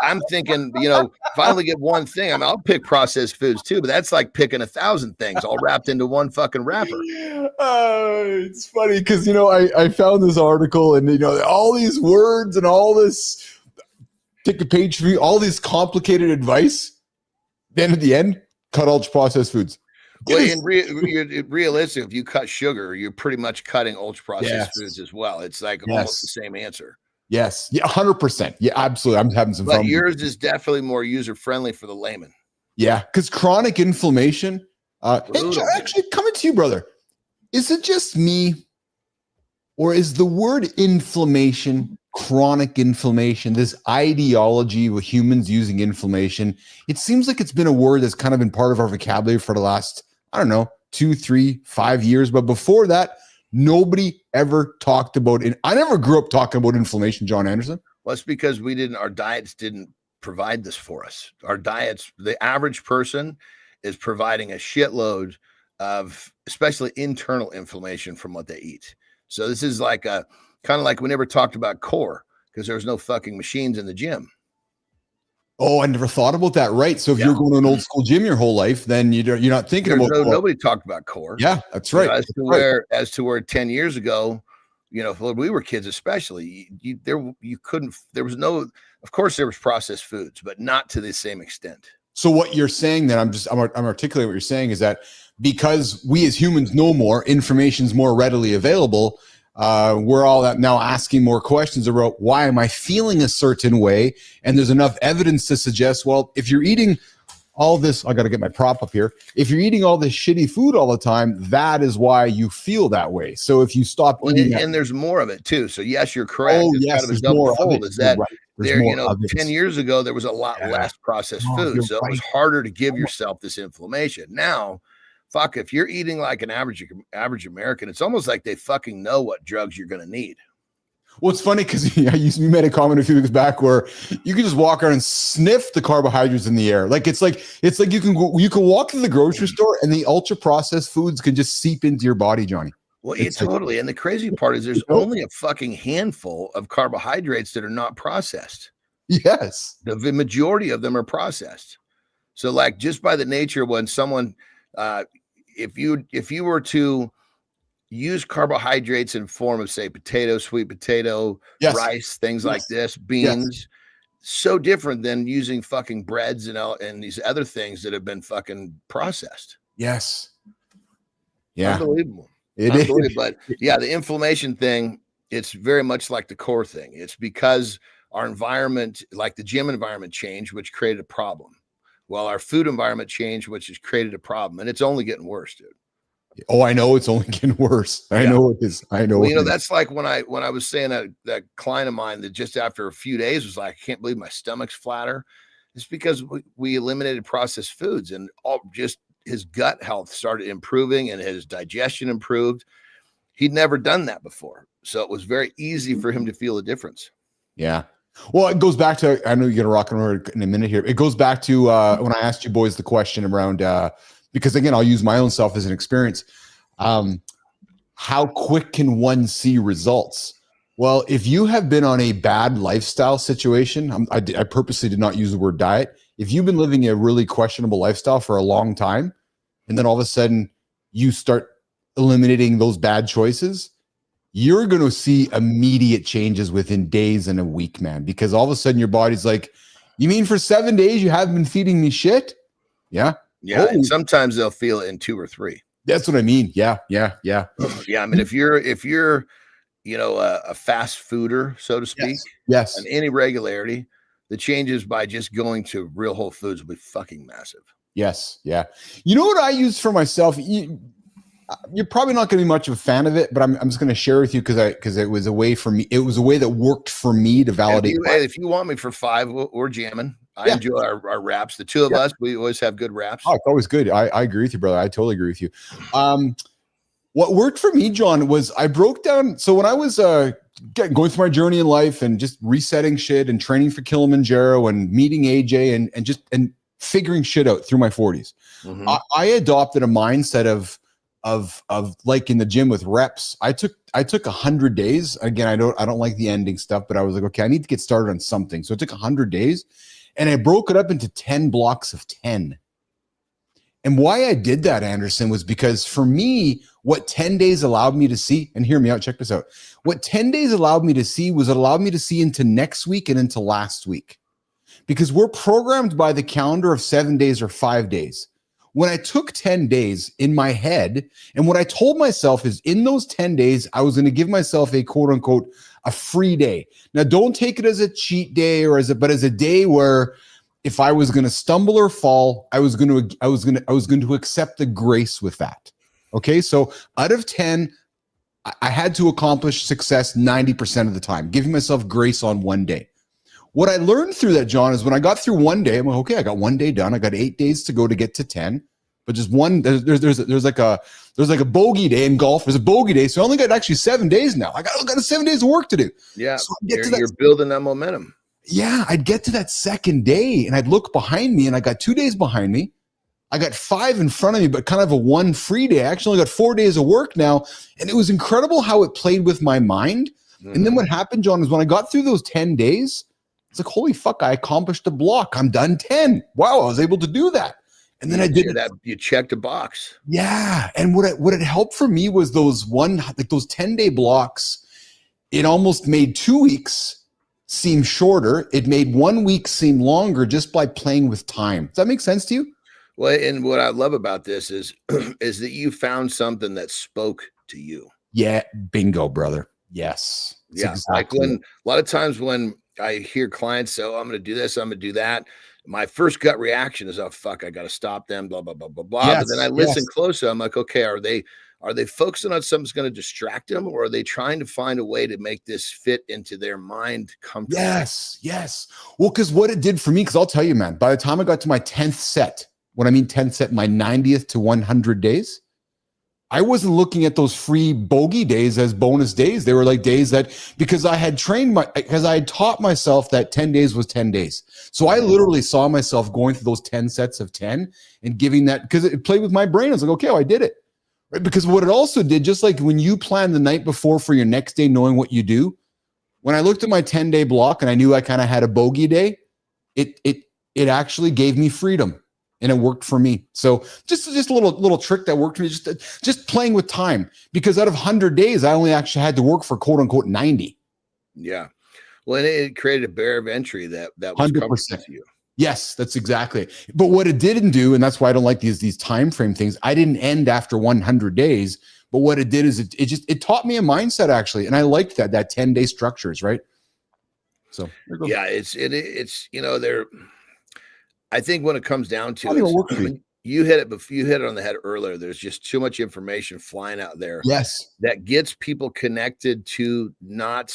I'm thinking, if I only get one thing, I'll pick processed foods too. But that's like picking 1,000 things all wrapped into one fucking wrapper. It's funny because I found this article and all these words and all this. Take a page for you. All this complicated advice. Then at the end, cut ultra processed foods. Well, realistic, if you cut sugar, you're pretty much cutting ultra processed foods as well. It's like almost the same answer. Yes. Yeah, 100%. Yeah, absolutely. I'm having some fun. But yours is definitely more user friendly for the layman. Yeah, because chronic inflammation. Actually, coming to you, brother. Is it just me, or is the word inflammation, chronic inflammation, this ideology with humans using inflammation? It seems like it's been a word that's kind of been part of our vocabulary for the last, 2, 3, 5 years. But before that, nobody ever talked about it. I never grew up talking about inflammation, Jon Andersen. Well, it's because our diets didn't provide this for us. Our diets, the average person is providing a shitload of especially internal inflammation from what they eat. So this is like kind of like we never talked about core because there was no fucking machines in the gym. Oh, I never thought about that. Right. So if you're going to an old school gym your whole life, then you're not thinking about core. Nobody talked about core. Yeah, that's right. As to where 10 years ago, when we were kids, especially, there was no, of course there was processed foods, but not to the same extent. So what you're saying then, I'm articulating what you're saying is that because we as humans know more, information's more readily available. We're all now asking more questions about why am I feeling a certain way? And there's enough evidence to suggest, well, if you're eating all this, I got to get my prop up here. If you're eating all this shitty food all the time, that is why you feel that way. So if you stop eating and there's more of it too. So yes, you're correct. Oh, yes, kind of a double fold is that there, 10 years ago, there was a lot less processed food. So it was harder to give yourself this inflammation. Now, fuck, if you're eating like an average American, it's almost like they fucking know what drugs you're going to need. Well, it's funny because you made a comment a few weeks back where you can just walk around and sniff the carbohydrates in the air. It's like you can walk to the grocery store and the ultra processed foods can just seep into your body, Johnny. Well, totally. And the crazy part is there's only a fucking handful of carbohydrates that are not processed. Yes. The majority of them are processed. So like just by the nature when someone if you were to use carbohydrates in form of say potato, sweet potato, rice, things like this, beans, so different than using fucking breads and these other things that have been fucking processed. Yes. Yeah. Unbelievable. It is. But yeah, the inflammation thing, it's very much like the core thing. It's because our environment, like the gym environment changed, which created a problem. Well, our food environment changed, which has created a problem, and it's only getting worse, dude. Oh, I know it's only getting worse. I know it is. I know. Well, that's like when I was saying that client of mine that just after a few days was like, I can't believe my stomach's flatter. It's because we eliminated processed foods, and just his gut health started improving, and his digestion improved. He'd never done that before, so it was very easy for him to feel a difference. Yeah. Well, it goes back to, I know you're going to rock and roll in a minute here. It goes back to when I asked you boys the question around, because again, I'll use my own self as an experience. How quick can one see results? Well, if you have been on a bad lifestyle situation, I purposely did not use the word diet. If you've been living a really questionable lifestyle for a long time, and then all of a sudden you start eliminating those bad choices, you're going to see immediate changes within days and a week, man, because all of a sudden your body's like, you mean for 7 days you haven't been feeding me shit? Yeah. Yeah. And sometimes they'll feel it in 2 or 3. That's what I mean. Yeah. Yeah. Yeah. Yeah. I mean, if you're, a fast fooder, so to speak, yes, and any regularity, the changes by just going to real whole foods will be fucking massive. Yes. Yeah. You know what I use for myself? You're probably not going to be much of a fan of it, but I'm just going to share with you because it was a way for me. It was a way that worked for me to validate. If you want me for 5, we're jamming. I enjoy our raps. The two of us, we always have good raps. Oh, it's always good. I agree with you, brother. I totally agree with you. What worked for me, John, was I broke down. So when I was going through my journey in life and just resetting shit and training for Kilimanjaro and meeting AJ and figuring shit out through my 40s. Mm-hmm. I adopted a mindset of like in the gym with reps. I took 100 days. Again, I don't like the ending stuff, but I was like, okay, I need to get started on something. So it took 100 days and I broke it up into 10 blocks of 10. And why I did that, Andersen, was because for me, what 10 days allowed me to see, and hear me out, check this out. What 10 days allowed me to see was it allowed me to see into next week and into last week. Because we're programmed by the calendar of 7 days or 5 days. When I took 10 days in my head, and what I told myself is in those 10 days, I was going to give myself a quote unquote, a free day. Now, don't take it as a cheat day but as a day where if I was going to stumble or fall, I was going to accept the grace with that. Okay. So out of 10, I had to accomplish success 90% of the time, giving myself grace on one day. What I learned through that, John, is when I got through one day, I'm like, okay, I got 1 day done. I got 8 days to go to get to 10, but just one, there's like a bogey day in golf. There's a bogey day. So I only got actually 7 days now. I got 7 days of work to do. Yeah. So you're building that momentum. Yeah. I'd get to that second day and I'd look behind me and I got 2 days behind me. I got 5 in front of me, but kind of a one free day. I actually only got 4 days of work now. And it was incredible how it played with my mind. Mm-hmm. And then what happened, John, is when I got through those 10 days, it's like, holy fuck, I accomplished a block. I'm done 10. Wow, I was able to do that. And then I did that. You checked a box. Yeah. And what it helped for me was those 10-day blocks. It almost made 2 weeks seem shorter. It made 1 week seem longer just by playing with time. Does that make sense to you? Well, and what I love about this is that you found something that spoke to you. Yeah, bingo, brother. Yes. Yeah. Exactly. Like a lot of times when I hear clients say, oh, I'm going to do this, I'm going to do that, my first gut reaction is, oh, fuck, I got to stop them, blah, blah, blah, blah, blah. Yes, but then I listen closer. I'm like, okay, are they focusing on something that's going to distract them, or are they trying to find a way to make this fit into their mind comfortably? Yes. Well, because what it did for me, because I'll tell you, man, by the time I got to my 10th set, when I mean 10th set, my 90th to 100 days, I wasn't looking at those free bogey days as bonus days. They were like days that, because I had taught myself that 10 days was 10 days. So I literally saw myself going through those 10 sets of 10 and giving that, because it played with my brain. I was like, okay, I did it. Right? Because what it also did, just like when you plan the night before for your next day, knowing what you do, when I looked at my 10-day block and I knew I kind of had a bogey day, it actually gave me freedom. And it worked for me. So just a little trick that worked for me, just playing with time, because out of 100 days, I only actually had to work for quote unquote 90. Yeah. Well, and it created a barrier of entry that was 100% to you. Yes, that's exactly it. But what it didn't do, and that's why I don't like these time frame things, I didn't end after 100 days. But what it did is it taught me a mindset, actually. And I liked that 10-day structures, right? So yeah, it's I think when it comes down to it, you hit it on the head earlier. There's just too much information flying out there. Yes. That gets people connected to not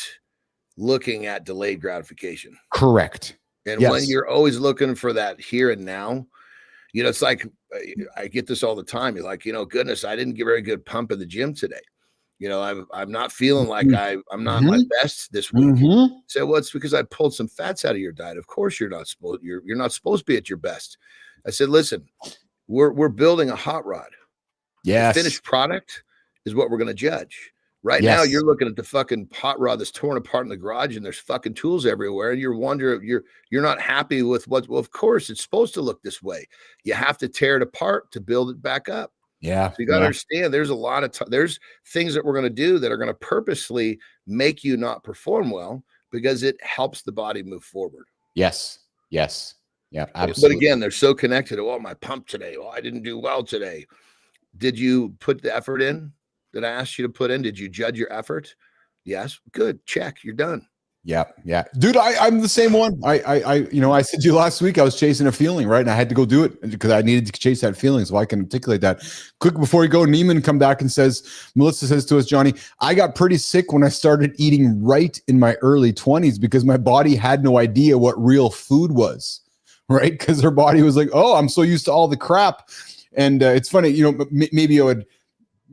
looking at delayed gratification. Correct. And when you're always looking for that here and now, it's like, I get this all the time. You're like, goodness, I didn't get a very good pump in the gym today. I'm not feeling like I'm not my best this week. So, well, it's because I pulled some fats out of your diet. Of course, you're not supposed to be at your best. I said, listen, we're building a hot rod. Yes. The finished product is what we're going to judge. Right now, you're looking at the fucking hot rod that's torn apart in the garage, and there's fucking tools everywhere. And you're wondering, you're not happy with what. Well, of course, it's supposed to look this way. You have to tear it apart to build it back up. Yeah. So you got to understand there's a lot of there's things that we're going to do that are going to purposely make you not perform well, because it helps the body move forward. Yes. Yeah, absolutely. But again, they're so connected. Oh, my pump today. Oh, I didn't do well today. Did you put the effort in that I asked you to put in? Did you judge your effort? Yes. Good. Check. You're done. Yeah. Dude, I'm the same one. I said to you last week, I was chasing a feeling, right? And I had to go do it because I needed to chase that feeling so I can articulate that. Quick before you go, Neiman come back and Melissa says to us, Johnny, I got pretty sick when I started eating right in my early 20s because my body had no idea what real food was, right? Because her body was like, oh, I'm so used to all the crap. And it's funny, maybe I would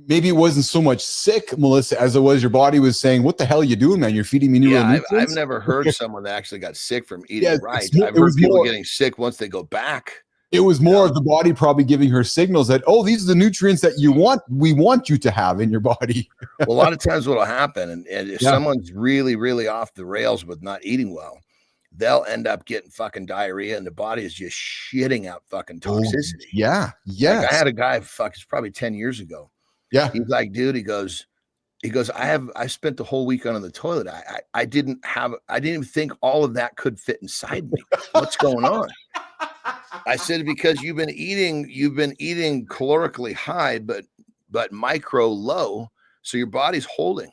maybe it wasn't so much sick, Melissa, as it was your body was saying, what the hell are you doing, man? You're feeding me new nutrients? I've never heard someone that actually got sick from eating right. More, I've heard people getting sick once they go back. It was more of the body probably giving her signals that, oh, these are the nutrients that we want you to have in your body. Well, a lot of times what will happen, and if someone's really, really off the rails with not eating well, they'll end up getting fucking diarrhea, and the body is just shitting out fucking toxicity. Yeah. Like I had a guy, it's probably 10 years ago. Yeah. He's like, dude, he goes, I spent the whole week on the toilet. I didn't even think all of that could fit inside me. What's going on? I said, because you've been eating calorically high, but micro low. So your body's holding.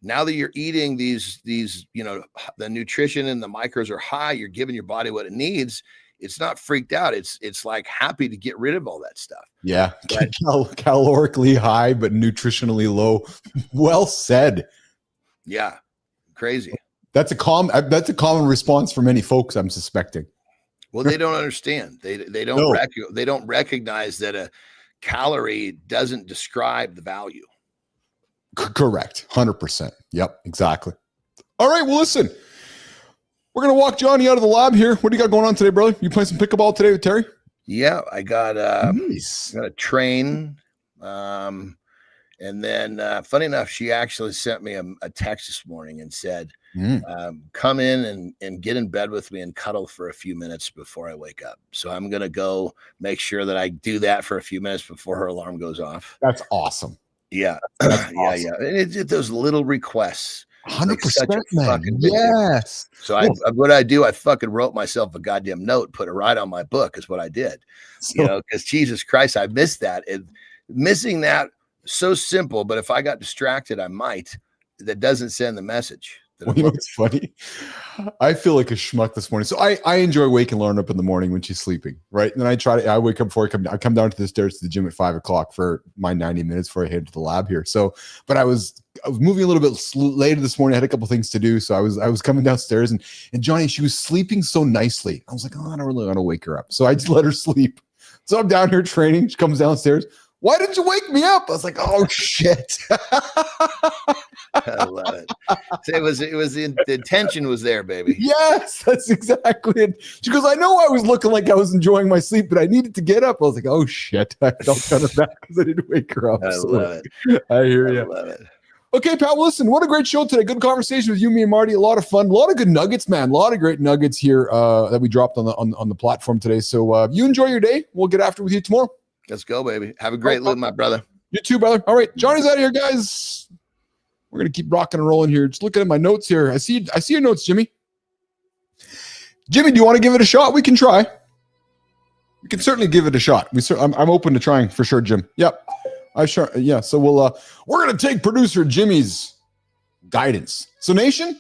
Now that you're eating these, the nutrition and the micros are high, you're giving your body what it needs. It's not freaked out. It's like happy to get rid of all that stuff. Yeah. Calorically high, but nutritionally low. Well said. Yeah. Crazy. That's a common response for many folks, I'm suspecting. Well, they don't understand. They don't recognize that a calorie doesn't describe the value. Correct. 100%. Yep, exactly. All right, well, listen. We're going to walk Johnny out of the lab here. What do you got going on today, brother? You playing some pickleball today with Terry? Yeah, I got nice. Got a train. And then funny enough, she actually sent me a text this morning and said, come in and get in bed with me and cuddle for a few minutes before I wake up. So I'm going to go make sure that I do that for a few minutes before her alarm goes off. That's awesome. Yeah. That's yeah. awesome. Yeah. And it's those little requests. 100%, man. Yes. So what I do, I fucking wrote myself a goddamn note, put it right on my book is what I did. Because Jesus Christ, I missed that. And missing that, so simple, but if I got distracted, I might. That doesn't send the message. Well, you know what's funny? I feel like a schmuck this morning. So I enjoy waking Lauren up in the morning when she's sleeping, right? And I wake up before I come down to the stairs to the gym at 5 o'clock for my 90 minutes before I head to the lab here. So, but I was moving a little bit later this morning. I had a couple things to do. So I was coming downstairs and Johnny, she was sleeping so nicely. I was like, oh, I don't really want to wake her up. So I just let her sleep. So I'm down here training. She comes downstairs. Why didn't you wake me up? I was like, oh shit. I love it. So it was the intention was there, baby. Yes, that's exactly it. She goes, I know I was looking like I was enjoying my sleep, but I needed to get up. I was like, oh shit. I felt kind of bad because I didn't wake her up. I love it. I hear you. I love it. Okay, Pat, well, listen, what a great show today. Good conversation with you, me, and Marty. A lot of fun. A lot of good nuggets, man. A lot of great nuggets here that we dropped on the platform today. So you enjoy your day. We'll get after it with you tomorrow. Let's go, baby. Have a great live, my brother. You too, brother. All right, Johnny's out of here, guys. We're gonna keep rocking and rolling here. Just looking at my notes here. I see your notes, Jimmy. Jimmy, do you want to give it a shot? We can try. We can certainly give it a shot. I'm open to trying for sure, Jim. Yep. Yeah. So we're gonna take producer Jimmy's guidance. So, nation,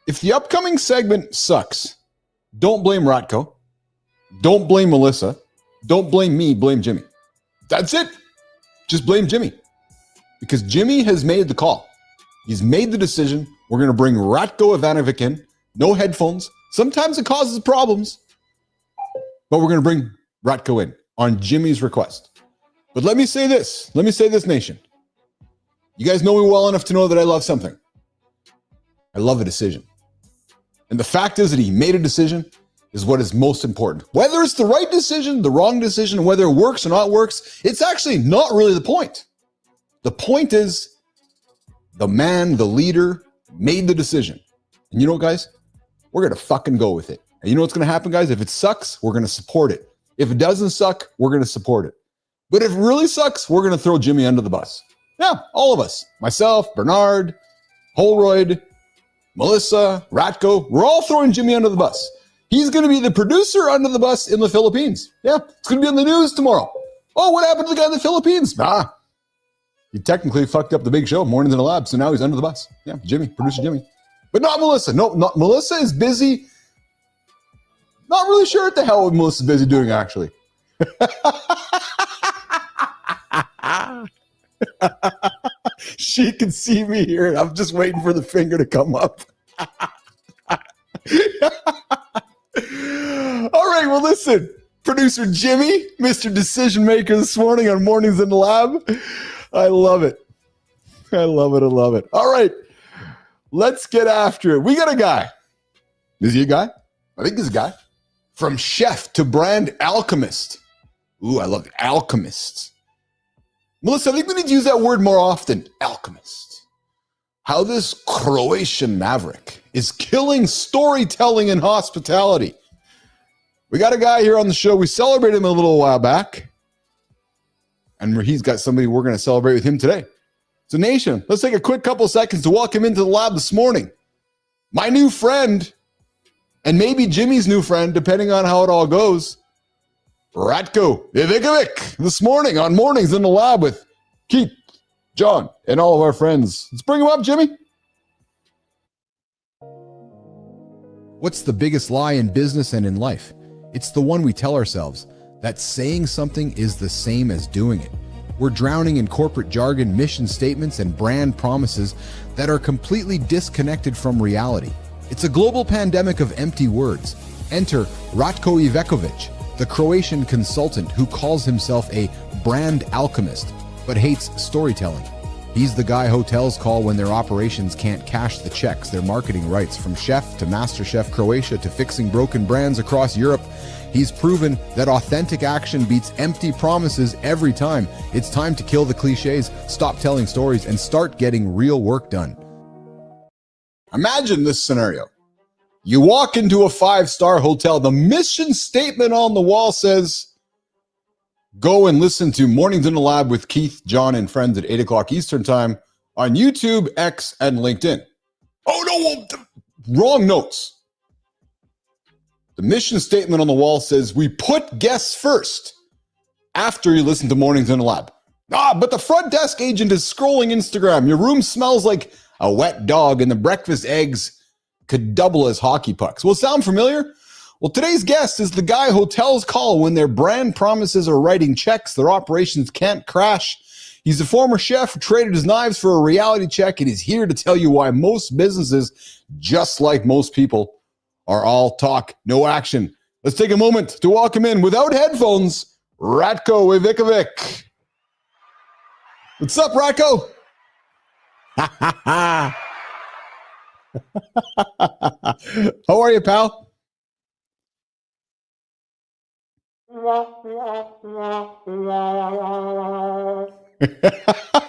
if the upcoming segment sucks, don't blame Ratko. Don't blame Melissa. Don't blame me, blame Jimmy. That's it. Just blame Jimmy. Because Jimmy has made the call. He's made the decision. We're going to bring Ratko Ivanovic in. No headphones. Sometimes it causes problems. But we're going to bring Ratko in on Jimmy's request. But let me say this. Nation. You guys know me well enough to know that I love something. I love a decision. And the fact is that he made a decision is what is most important. Whether it's the right decision, the wrong decision, whether it works or not works, it's actually not really the point. The point is the man, the leader, made the decision. And you know what, guys? We're going to fucking go with it. And you know what's going to happen, guys? If it sucks, we're going to support it. If it doesn't suck, we're going to support it. But if it really sucks, we're going to throw Jimmy under the bus. Yeah, all of us. Myself, Bernard, Holroyd, Melissa, Ratko, we're all throwing Jimmy under the bus. He's going to be the producer under the bus in the Philippines. Yeah, it's going to be on the news tomorrow. Oh, what happened to the guy in the Philippines? He technically fucked up the big show, Mornings in the Lab, so now he's under the bus. Yeah, Jimmy, producer Jimmy. But not Melissa. No, not Melissa is busy. Not really sure what the hell Melissa's busy doing, actually. She can see me here, and I'm just waiting for the finger to come up. All right, well, listen. Producer Jimmy, Mr. Decision Maker this morning on Mornings in the Lab. I love it. I love it. I love it. All right. Let's get after it. We got a guy. Is he a guy? I think he's a guy. From chef to brand alchemist. Ooh, I love alchemists. Melissa, I think we need to use that word more often. Alchemist. How this Croatian maverick is killing storytelling and hospitality. We got a guy here on the show. We celebrated him a little while back. And he's got somebody we're going to celebrate with him today. So nation, let's take a quick couple seconds to welcome into the lab this morning. My new friend, and maybe Jimmy's new friend, depending on how it all goes, Ratko Ivikovic, this morning on Mornings in the Lab with Keith, John, and all of our friends. Let's bring him up, Jimmy. What's the biggest lie in business and in life? It's the one we tell ourselves, that saying something is the same as doing it. We're drowning in corporate jargon, mission statements, and brand promises that are completely disconnected from reality. It's a global pandemic of empty words. Enter Ratko Ivikovic, the Croatian consultant who calls himself a brand alchemist, but hates storytelling. He's the guy hotels call when their operations can't cash the checks, their marketing rights. From chef to master chef Croatia to fixing broken brands across Europe, he's proven that authentic action beats empty promises every time. It's time to kill the cliches, stop telling stories, and start getting real work done. Imagine this scenario. You walk into a 5-star hotel. The mission statement on the wall says, go and listen to Mornings in the Lab with Keith, John, and friends at 8 o'clock Eastern Time on YouTube, X, and LinkedIn. Oh, no, wrong notes. The mission statement on the wall says, we put guests first after you listen to Mornings in the Lab. But the front desk agent is scrolling Instagram. Your room smells like a wet dog, and the breakfast eggs could double as hockey pucks. Will it sound familiar? Well, today's guest is the guy hotels call when their brand promises are writing checks, their operations can't crash. He's a former chef who traded his knives for a reality check, and he's here to tell you why most businesses, just like most people, are all talk, no action. Let's take a moment to welcome in, without headphones, Ratko Ivikovic. What's up, Ratko? How are you, pal?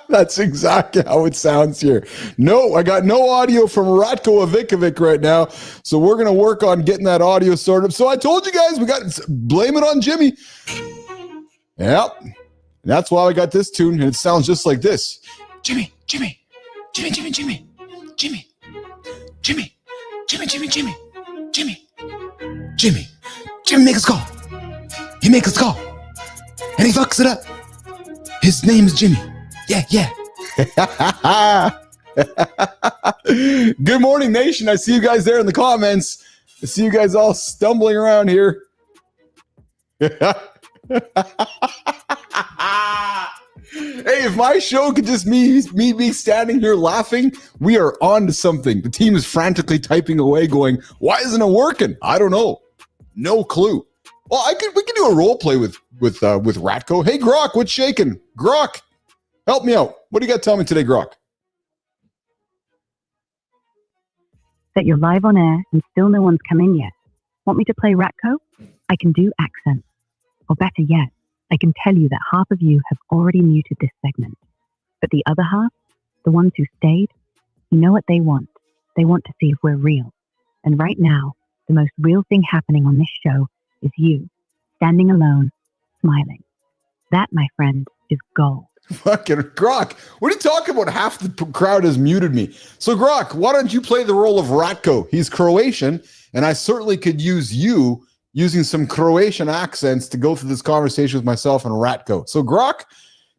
That's exactly how it sounds here. No, I got no audio from Ratko Ivikovic right now, so we're going to work on getting that audio sorted. So I told you guys, blame it on Jimmy. Yep. That's why I got this tune, and it sounds just like this. Jimmy, Jimmy, Jimmy, Jimmy, Jimmy, Jimmy, Jimmy, Jimmy, Jimmy, Jimmy, Jimmy, Jimmy, Jimmy, make us call. He makes us call, and he fucks it up. His name is Jimmy. Yeah, yeah. Good morning, nation. I see you guys there in the comments. I see you guys all stumbling around here. Hey, if my show could just me be standing here laughing, we are on to something. The team is frantically typing away going, why isn't it working? I don't know. No clue. Well, we can do a role play with Ratko. Hey, Grok, what's shaking? Grok, help me out. What do you got to tell me today, Grok? That you're live on air and still no one's come in yet. Want me to play Ratko? I can do accents. Or better yet, I can tell you that half of you have already muted this segment. But the other half, the ones who stayed, you know what they want. They want to see if we're real. And right now, the most real thing happening on this show is you, standing alone, smiling. That, my friend, is gold. Fucking Grok, what are you talking about? Half the crowd has muted me. So Grok, why don't you play the role of Ratko? He's Croatian, and I certainly could use you using some Croatian accents to go through this conversation with myself and Ratko. So Grok,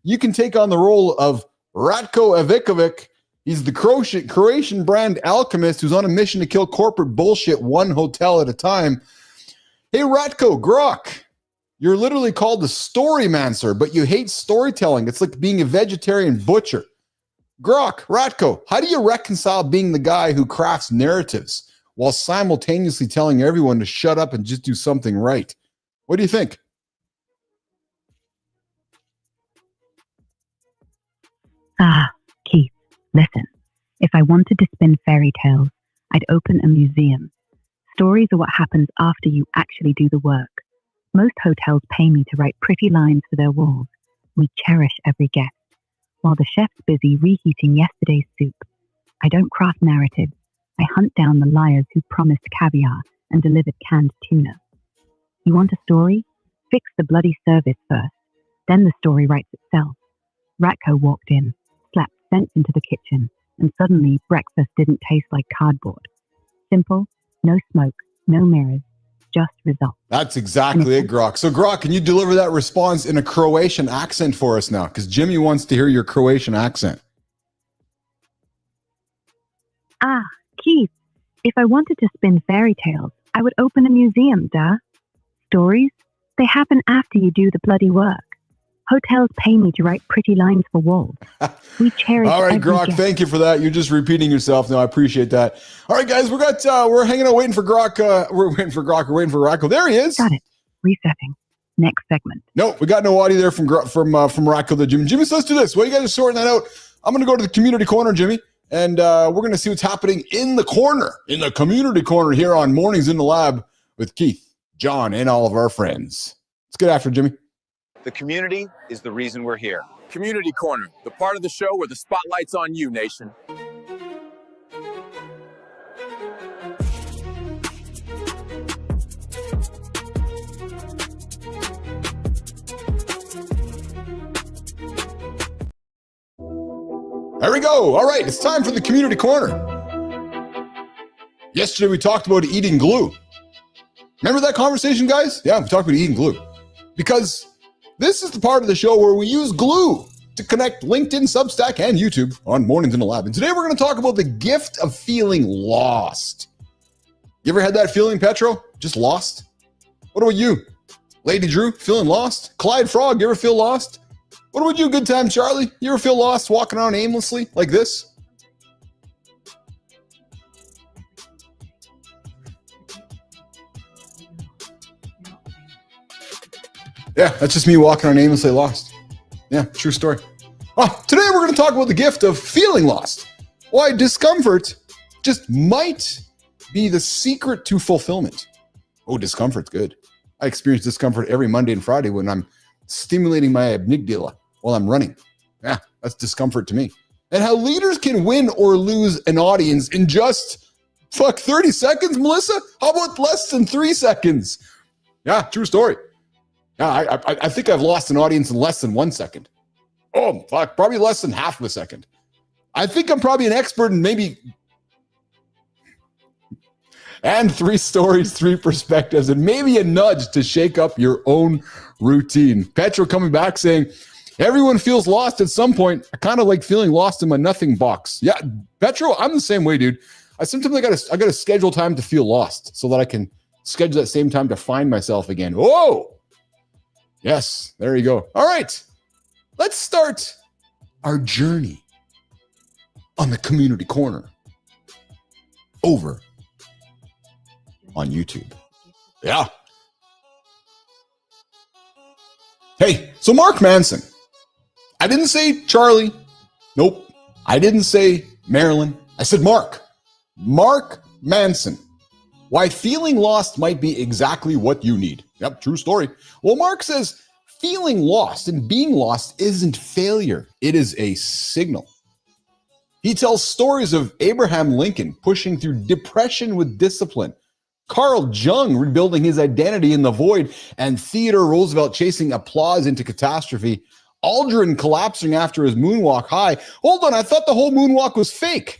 you can take on the role of Ratko Ivikovic. He's the Croatian brand alchemist who's on a mission to kill corporate bullshit one hotel at a time. Hey, Ratko, Grok, you're literally called the storymancer, but you hate storytelling. It's like being a vegetarian butcher. Grok, Ratko, how do you reconcile being the guy who crafts narratives while simultaneously telling everyone to shut up and just do something right? What do you think? Listen, if I wanted to spin fairy tales, I'd open a museum. Stories are what happens after you actually do the work. Most hotels pay me to write pretty lines for their walls. We cherish every guest. While the chef's busy reheating yesterday's soup, I don't craft narratives. I hunt down the liars who promised caviar and delivered canned tuna. You want a story? Fix the bloody service first. Then the story writes itself. Ratko walked in, slapped scents into the kitchen, and suddenly breakfast didn't taste like cardboard. Simple, no smoke, no mirrors, just results. That's exactly it, Grok. So, Grok, can you deliver that response in a Croatian accent for us now? Because Jimmy wants to hear your Croatian accent. Ah, Keith, if I wanted to spin fairy tales, I would open a museum, duh. Stories? They happen after you do the bloody work. Hotels pay me to write pretty lines for walls. We cherish. All right, every Grok, guest. thank you for that. You're just repeating yourself now. I appreciate that. All right, guys, we're hanging out waiting for Grok. We're waiting for Ratko. There he is. Got it. Resetting. Next segment. No, we got no audio there from Ratko the Jimmy. Jimmy, so let's do this. While you guys are sorting that out, I'm going to go to the community corner, Jimmy, and we're going to see what's happening in the community corner here on Mornings in the Lab with Keith, John, and all of our friends. Let's get after it, Jimmy. The community is the reason we're here. Community Corner, the part of the show where the spotlight's on you, nation. There we go. All right, it's time for the community corner. Yesterday, we talked about eating glue. Remember that conversation, guys? Yeah, we talked about eating glue. Because this is the part of the show where we use glue to connect LinkedIn, Substack, and YouTube on Mornings in the Lab. And today we're going to talk about the gift of feeling lost. You ever had that feeling, Petro? Just lost? What about you? Lady Drew, feeling lost? Clyde Frog, you ever feel lost? What about you, Good Time Charlie? You ever feel lost walking around aimlessly like this? Yeah, that's just me walking around aimlessly lost. Yeah, true story. Today we're going to talk about the gift of feeling lost. Why discomfort just might be the secret to fulfillment. Oh, discomfort's good. I experience discomfort every Monday and Friday when I'm stimulating my amygdala while I'm running. Yeah, that's discomfort to me. And how leaders can win or lose an audience in just 30 seconds, Melissa? How about less than 3 seconds? Yeah, true story. Yeah, I think I've lost an audience in less than 1 second. Oh, fuck, probably less than half of a second. I think I'm probably an expert in maybe... And 3 stories, 3 perspectives, and maybe a nudge to shake up your own routine. Petro coming back saying, everyone feels lost at some point. I kind of like feeling lost in my nothing box. Yeah, Petro, I'm the same way, dude. I sometimes I gotta schedule time to feel lost so that I can schedule that same time to find myself again. Whoa! Yes, there you go. All right, let's start our journey on the community corner over on YouTube. Yeah. Hey, so Mark Manson. I didn't say Charlie. Nope. I didn't say Marilyn. I said Mark. Mark Manson. Why feeling lost might be exactly what you need. Yep, true story. Well, Mark says feeling lost and being lost isn't failure. It is a signal. He tells stories of Abraham Lincoln pushing through depression with discipline, Carl Jung rebuilding his identity in the void, and Theodore Roosevelt chasing applause into catastrophe, Aldrin collapsing after his moonwalk high. Hold on, I thought the whole moonwalk was fake.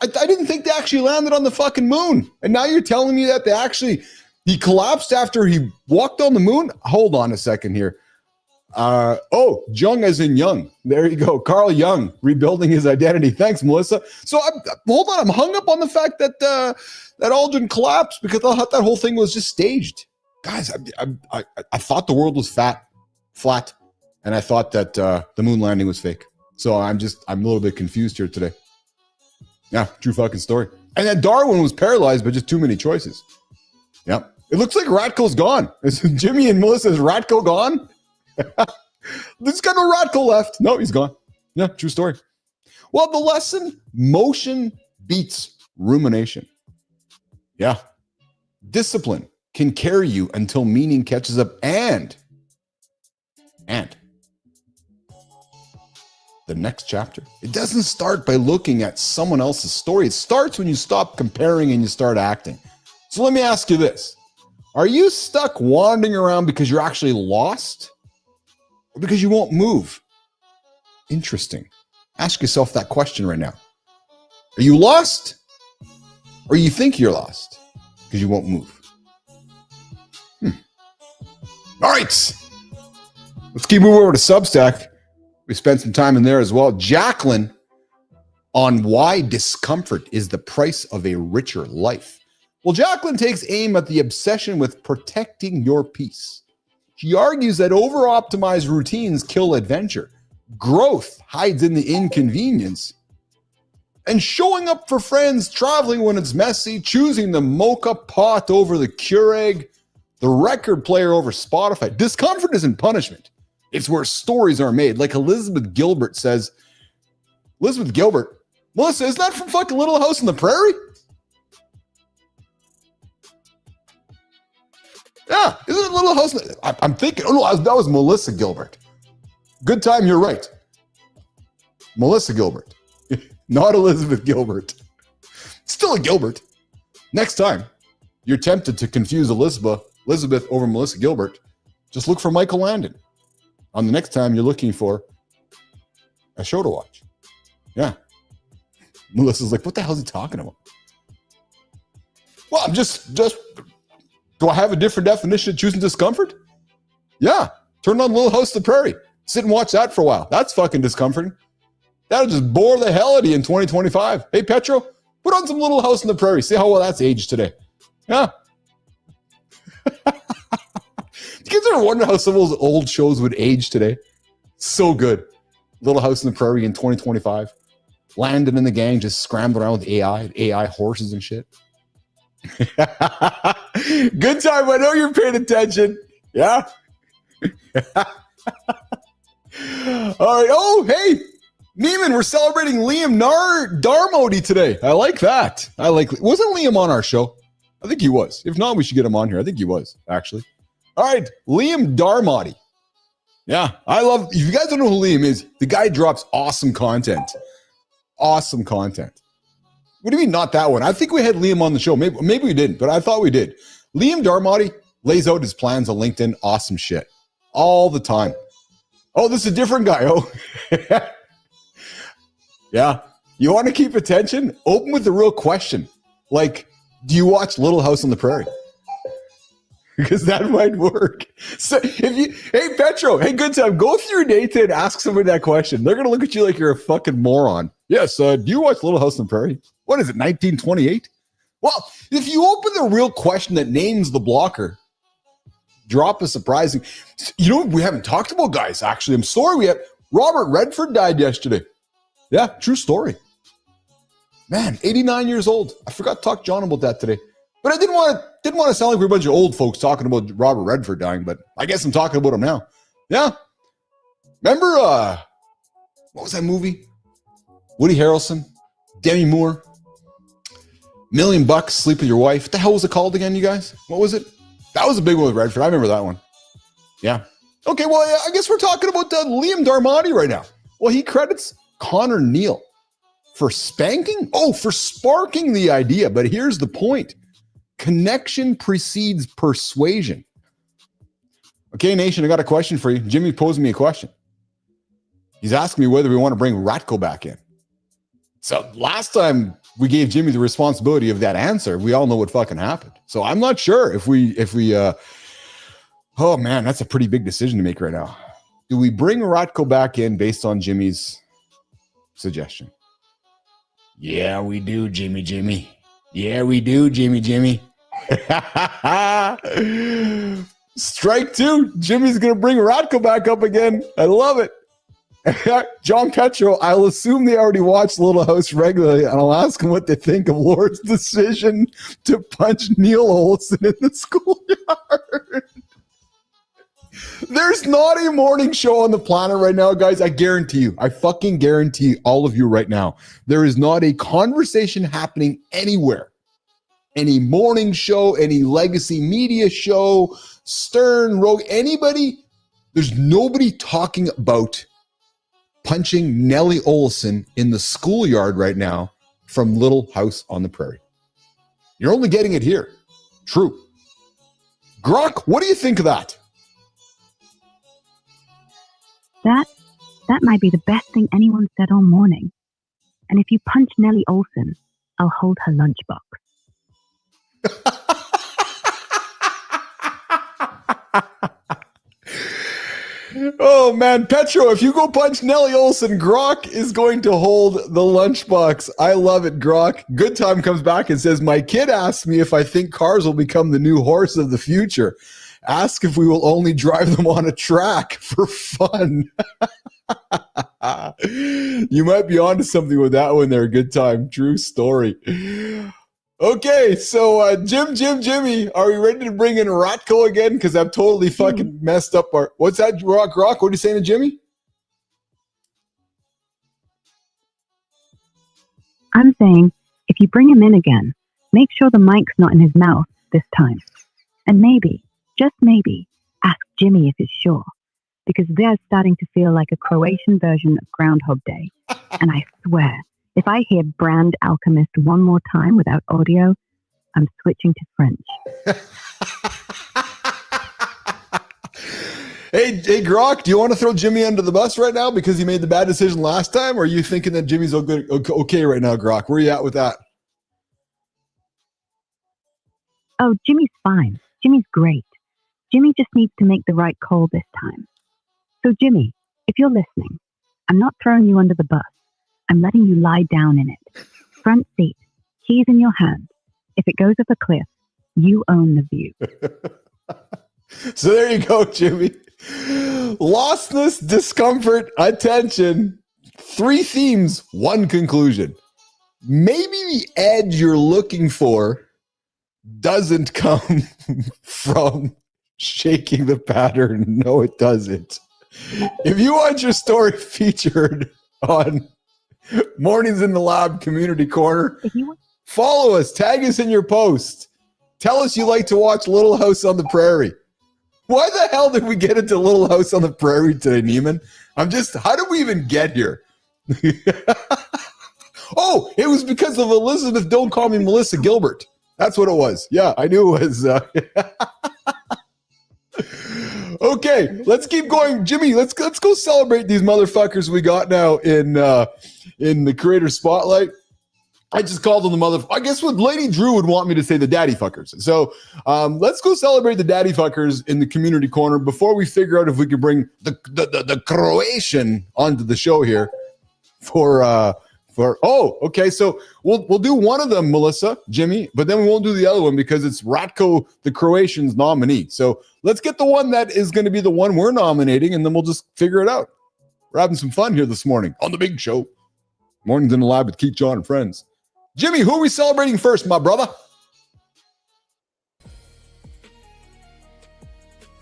I didn't think they actually landed on the fucking moon. And now you're telling me that he collapsed after he walked on the moon? Hold on a second here. Jung as in Young. There you go. Carl Jung rebuilding his identity. Thanks, Melissa. So hold on. I'm hung up on the fact that that Aldrin collapsed because I thought that whole thing was just staged. Guys, I thought the world was flat, and I thought that the moon landing was fake. So I'm a little bit confused here today. Yeah, true fucking story. And that Darwin was paralyzed by just too many choices. Yep. It looks like Ratko's gone. Is Jimmy and Melissa's Ratko gone? There's got no Ratko left. No, he's gone. Yeah, true story. Well, the lesson, motion beats rumination. Yeah. Discipline can carry you until meaning catches up and the next chapter. It doesn't start by looking at someone else's story. It starts when you stop comparing and you start acting. So let me ask you this. Are you stuck wandering around because you're actually lost or because you won't move? Interesting. Ask yourself that question right now. Are you lost or you think you're lost because you won't move? All right. Let's keep moving over to Substack. We spent some time in there as well. Jacqueline on why discomfort is the price of a richer life. Well, Jacqueline takes aim at the obsession with protecting your peace. She argues that over-optimized routines kill adventure. Growth hides in the inconvenience. And showing up for friends, traveling when it's messy, choosing the mocha pot over the Keurig, the record player over Spotify. Discomfort isn't punishment. It's where stories are made. Like Elizabeth Gilbert says. Elizabeth Gilbert. Melissa, isn't that from fucking Little House on the Prairie? Yeah, isn't it Little House? I'm thinking, oh no, that was Melissa Gilbert. Good time, you're right. Melissa Gilbert. Not Elizabeth Gilbert. Still a Gilbert. Next time you're tempted to confuse Elizabeth over Melissa Gilbert, just look for Michael Landon. On the next time you're looking for a show to watch. Yeah. Melissa's like, what the hell is he talking about? Well, I'm just, do I have a different definition of choosing discomfort? Yeah. Turn on Little House on the Prairie. Sit and watch that for a while. That's fucking discomforting. That'll just bore the hell out of you in 2025. Hey, Petro, put on some Little House on the Prairie. See how well that's aged today. Yeah. You guys ever wonder how some of those old shows would age today? So good. Little House on the Prairie in 2025. Landon and the gang just scrambling around with AI horses and shit. Good time. I know you're paying attention. Yeah. All right. Oh, hey, Neiman, we're celebrating Liam Darmody today. I like that. Wasn't Liam on our show? I think he was. If not, we should get him on here. I think he was, actually. All right, Liam Darmody. Yeah, if you guys don't know who Liam is, the guy drops awesome content. Awesome content. What do you mean not that one? I think we had Liam on the show. Maybe we didn't, but I thought we did. Liam Darmody lays out his plans on LinkedIn. Awesome shit. All the time. Oh, this is a different guy. Oh, yeah. You want to keep attention? Open with the real question. Like, do you watch Little House on the Prairie? Because that might work. So hey, Petro, hey, good time. Go through your data and ask somebody that question. They're going to look at you like you're a fucking moron. Yes, do you watch Little House on the Prairie? What is it, 1928? Well, if you open the real question that names the blocker, drop a surprising. You know what we haven't talked about, guys? Actually, I'm sorry. Robert Redford died yesterday. Yeah, true story. Man, 89 years old. I forgot to talk to John about that today. But I didn't want to sound like we're a bunch of old folks talking about Robert Redford dying, but I guess I'm talking about him now. Yeah. Remember, what was that movie? Woody Harrelson, Demi Moore, $1 Million, Sleep with Your Wife. What the hell was it called again, you guys? What was it? That was a big one with Redford. I remember that one. Yeah. Okay, well, I guess we're talking about Liam Darmody right now. Well, he credits Connor Neal for spanking? Oh, for sparking the idea. But here's the point. Connection precedes persuasion. Okay, Nation, I got a question for you. Jimmy posed me a question. He's asking me whether we want to bring Ratko back in. So last time we gave Jimmy the responsibility of that answer, we all know what fucking happened. So I'm not sure if we oh man, that's a pretty big decision to make right now. Do we bring Ratko back in based on Jimmy's suggestion? Yeah, we do, Jimmy. Yeah, we do, Jimmy. Strike two. Jimmy's going to bring Ratko back up again. I love it. John Petro, I'll assume they already watch Little House regularly, and I'll ask them what they think of Lord's decision to punch Neil Olsen in the schoolyard. There's not a morning show on the planet right now, guys. I guarantee you. I fucking guarantee all of you right now. There is not a conversation happening anywhere. Any morning show, any legacy media show, Stern, Rogue, anybody. There's nobody talking about punching Nellie Oleson in the schoolyard right now from Little House on the Prairie. You're only getting it here. True. Grok, what do you think of that? That might be the best thing anyone said all morning. And if you punch Nellie Oleson, I'll hold her lunchbox. Oh man, Petro, if you go punch Nellie Oleson, Grok is going to hold the lunchbox. I love it, Grok. Good Time comes back and says, my kid asked me if I think cars will become the new horse of the future. Ask if we will only drive them on a track for fun. You might be onto something with that one there, Good Time. True story. Okay, so Jimmy, are we ready to bring in Ratko again? Because I've totally fucking messed up our... What's that, Grok? What are you saying to Jimmy? I'm saying, if you bring him in again, make sure the mic's not in his mouth this time. And maybe, just maybe, ask Jimmy if he's sure. Because they're starting to feel like a Croatian version of Groundhog Day. And I swear, if I hear Brand Alchemist one more time without audio, I'm switching to French. Hey, Grok, do you want to throw Jimmy under the bus right now because he made the bad decision last time? Or are you thinking that Jimmy's okay right now, Grok? Where are you at with that? Oh, Jimmy's fine. Jimmy's great. Jimmy just needs to make the right call this time. So, Jimmy, if you're listening, I'm not throwing you under the bus. I'm letting you lie down in it. Front seat, keys in your hand. If it goes off a cliff, you own the view. So there you go, Jimmy. Lostness, discomfort, attention. 3 themes, 1 conclusion. Maybe the edge you're looking for doesn't come from shaking the pattern. No, it doesn't. If you want your story featured on Mornings in the Lab Community Corner, follow us, tag us in your post. Tell us you like to watch Little House on the Prairie. Why the hell did we get into Little House on the Prairie today, Neiman? How did we even get here? Oh, it was because of Elizabeth Don't Call Me Melissa Gilbert. That's what it was. Yeah, I knew it was. Okay, let's keep going. Jimmy, let's go celebrate these motherfuckers we got now in the creator spotlight. I just called them the motherfuckers. I guess what Lady Drew would want me to say, the daddy fuckers. So let's go celebrate the daddy fuckers in the community corner before we figure out if we can bring the Croatian onto the show here okay, so we'll do one of them, Melissa, Jimmy, but then we won't do the other one because it's Ratko, the Croatian's nominee. So let's get the one that is going to be the one we're nominating, and then we'll just figure it out. We're having some fun here this morning on the big show. Mornings in the Lab with Keith, John, and friends. Jimmy, who are we celebrating first, my brother?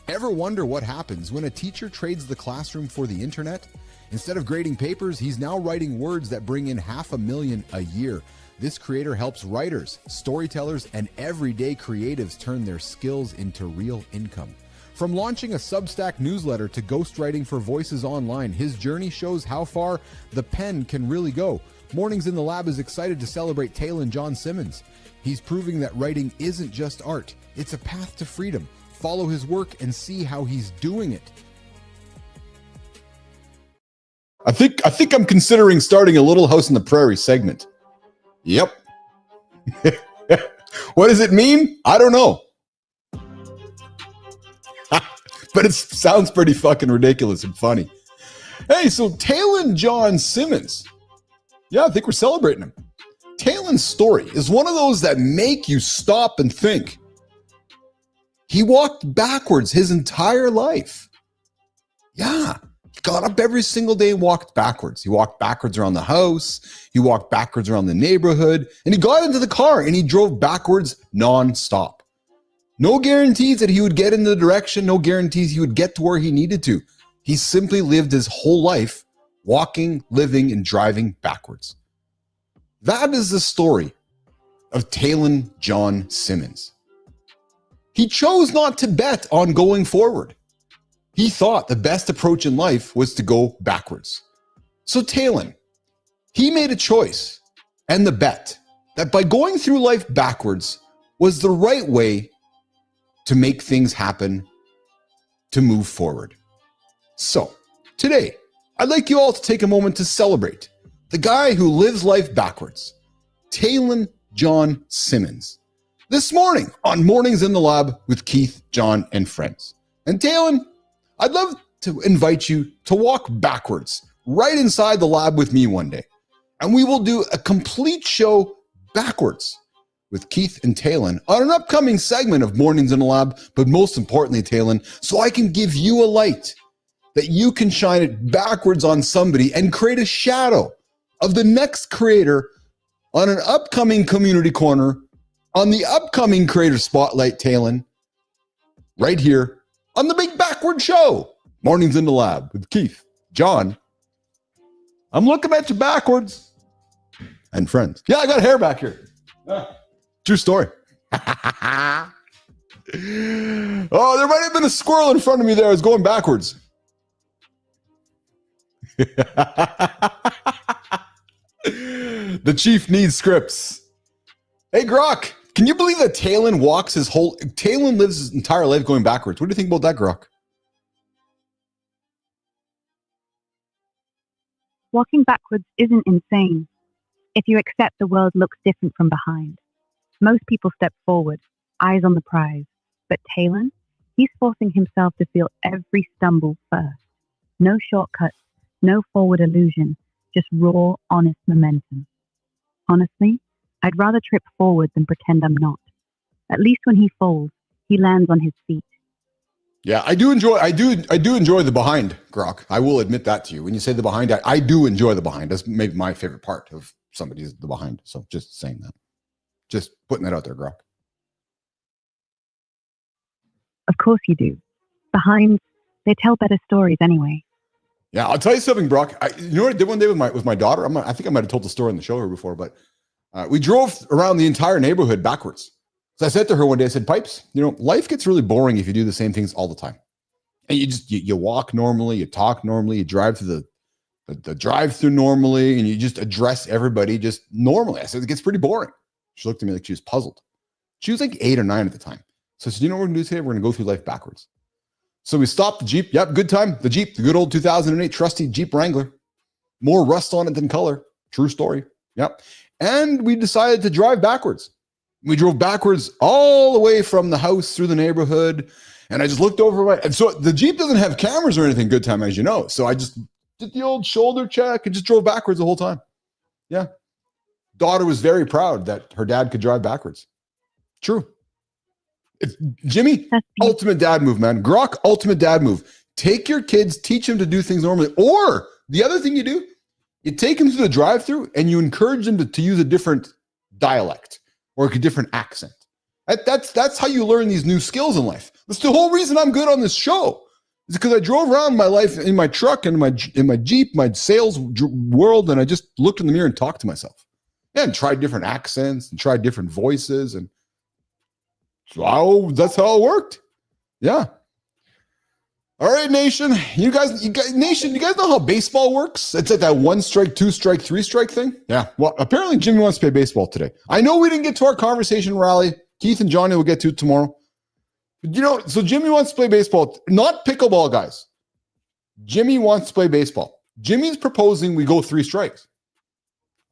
Ever wonder what happens when a teacher trades the classroom for the internet? Instead of grading papers, he's now writing words that bring in $500,000 a year. This creator helps writers, storytellers, and everyday creatives turn their skills into real income. From launching a Substack newsletter to ghostwriting for voices online, his journey shows how far the pen can really go. Mornings in the Lab is excited to celebrate Talon John Simmons. He's proving that writing isn't just art, it's a path to freedom. Follow his work and see how he's doing it. I think I'm considering starting a Little House on the Prairie segment. Yep. What does it mean? I don't know. But it sounds pretty fucking ridiculous and funny. Hey, so Talon John Simmons. Yeah, I think we're celebrating him. Talon's story is one of those that make you stop and think. He walked backwards his entire life. Yeah. He got up every single day and walked backwards. He walked backwards around the house. He walked backwards around the neighborhood. And he got into the car and he drove backwards nonstop. No guarantees that he would get in the direction, no guarantees he would get to where he needed to. He simply lived his whole life walking, living, and driving backwards. That is the story of Talon John Simmons. He chose not to bet on going forward. He thought the best approach in life was to go backwards. So Talon, he made a choice and the bet that by going through life backwards was the right way to make things happen, to move forward. So today, I'd like you all to take a moment to celebrate the guy who lives life backwards, Talon Jon Simmons. This morning on Mornings in the Lab with Keith, John, and friends. And Talon, I'd love to invite you to walk backwards right inside the lab with me one day. And we will do a complete show backwards with Keith and Talon on an upcoming segment of Mornings in the Lab, but most importantly, Talon, so I can give you a light that you can shine it backwards on somebody and create a shadow of the next creator on an upcoming community corner on the upcoming creator spotlight, Talon, right here on the Big Backward Show, Mornings in the Lab with Keith, John. I'm looking at you backwards and friends. Yeah, I got hair back here. Yeah. True story. Oh, there might have been a squirrel in front of me there. I was going backwards. The chief needs scripts. Hey, Grok, can you believe that Talon lives his entire life going backwards? What do you think about that, Grok? Walking backwards isn't insane if you accept the world looks different from behind. Most people step forward, eyes on the prize. But Talon, he's forcing himself to feel every stumble first. No shortcuts, no forward illusion, just raw, honest momentum. Honestly, I'd rather trip forward than pretend I'm not. At least when he falls, he lands on his feet. Yeah, I do enjoy the behind, Grok. I will admit that to you. When you say the behind, I do enjoy the behind. That's maybe my favorite part of somebody's the behind. So just saying that. Just putting that out there, Grok. Of course you do. Behinds, they tell better stories anyway. Yeah, I'll tell you something, Brock. You know what I did one day with my daughter? I think I might have told the story on the show here before, but we drove around the entire neighborhood backwards. So I said to her one day, I said, Pipes, life gets really boring if you do the same things all the time. And you walk normally, you talk normally, you drive through the drive-through normally, and you just address everybody just normally. I said, it gets pretty boring. She looked at me like she was puzzled. She was like 8 or 9 at the time. So I said, you know what we're going to do today? We're going to go through life backwards. So we stopped the Jeep. Yep, good time. The Jeep, the good old 2008 trusty Jeep Wrangler. More rust on it than color. True story. Yep. And we decided to drive backwards. We drove backwards all the way from the house through the neighborhood. And I just looked over. And so the Jeep doesn't have cameras or anything, good time, as you know. So I just did the old shoulder check and just drove backwards the whole time. Yeah. Daughter was very proud that her dad could drive backwards. True. It's Jimmy, ultimate dad move, man. Grok, ultimate dad move. Take your kids, teach them to do things normally. Or the other thing you do, you take them to the drive-thru and you encourage them to use a different dialect or a different accent. That's how you learn these new skills in life. That's the whole reason I'm good on this show. It's because I drove around my life in my truck and in my Jeep, my sales world, and I just looked in the mirror and talked to myself. Yeah, and tried different accents and tried different voices, and so that's how it worked. Yeah. All right, nation. You guys know how baseball works? It's like that 1 strike, 2 strike, 3 strike thing. Yeah. Well, apparently Jimmy wants to play baseball today. I know we didn't get to our conversation rally. Keith and Johnny will get to it tomorrow. But so Jimmy wants to play baseball, not pickleball, guys. Jimmy wants to play baseball. Jimmy's proposing we go 3 strikes.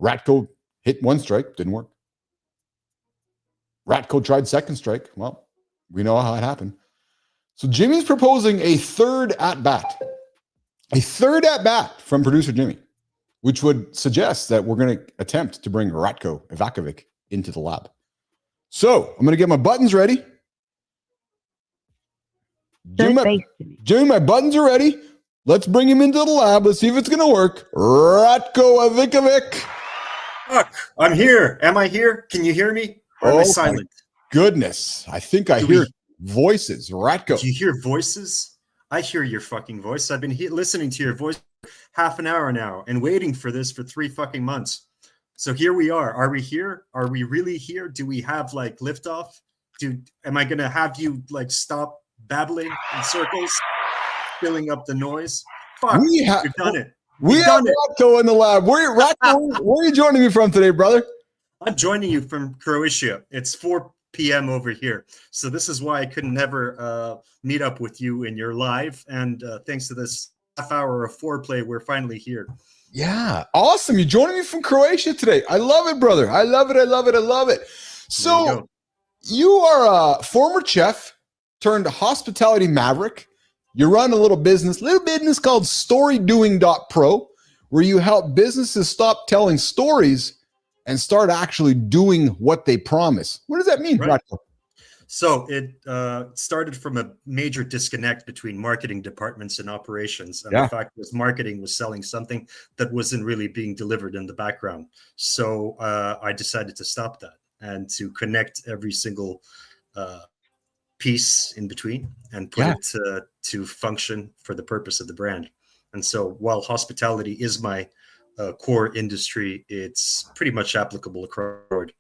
Ratko hit 1 strike, didn't work. Ratko tried 2nd strike. Well, we know how it happened. So Jimmy's proposing a 3rd at-bat. A 3rd at-bat from producer Jimmy, which would suggest that we're going to attempt to bring Ratko Ivakovic into the lab. So I'm going to get my buttons ready. Jimmy, my buttons are ready. Let's bring him into the lab. Let's see if it's going to work. Ratko Ivakovic. Look, I'm here. Am I here? Can you hear me? Or am I silent? goodness. I think I hear voices. Ratko. Do you hear voices? I hear your fucking voice. I've been listening to your voice for half an hour now and waiting for this for 3 fucking months. So here we are. Are we here? Are we really here? Do we have like liftoff? Am I going to have you like stop babbling in circles, filling up the noise? Fuck, we've done it. We have Ratko in the lab. Where are you joining me from today, brother? I'm joining you from Croatia. It's 4 p.m. over here. So this is why I could never meet up with you in your live. And thanks to this half hour of foreplay, we're finally here. Yeah. Awesome. You're joining me from Croatia today. I love it, brother. I love it. I love it. I love it. So you are a former chef turned hospitality maverick. You run a little business called storydoing.pro, where you help businesses stop telling stories and start actually doing what they promise. What does that mean, Ratko? So it started from a major disconnect between marketing departments and operations. And the fact was marketing was selling something that wasn't really being delivered in the background. So I decided to stop that and to connect every single piece in between and put it to function for the purpose of the brand. And so while hospitality is my core industry, it's pretty much applicable across the board.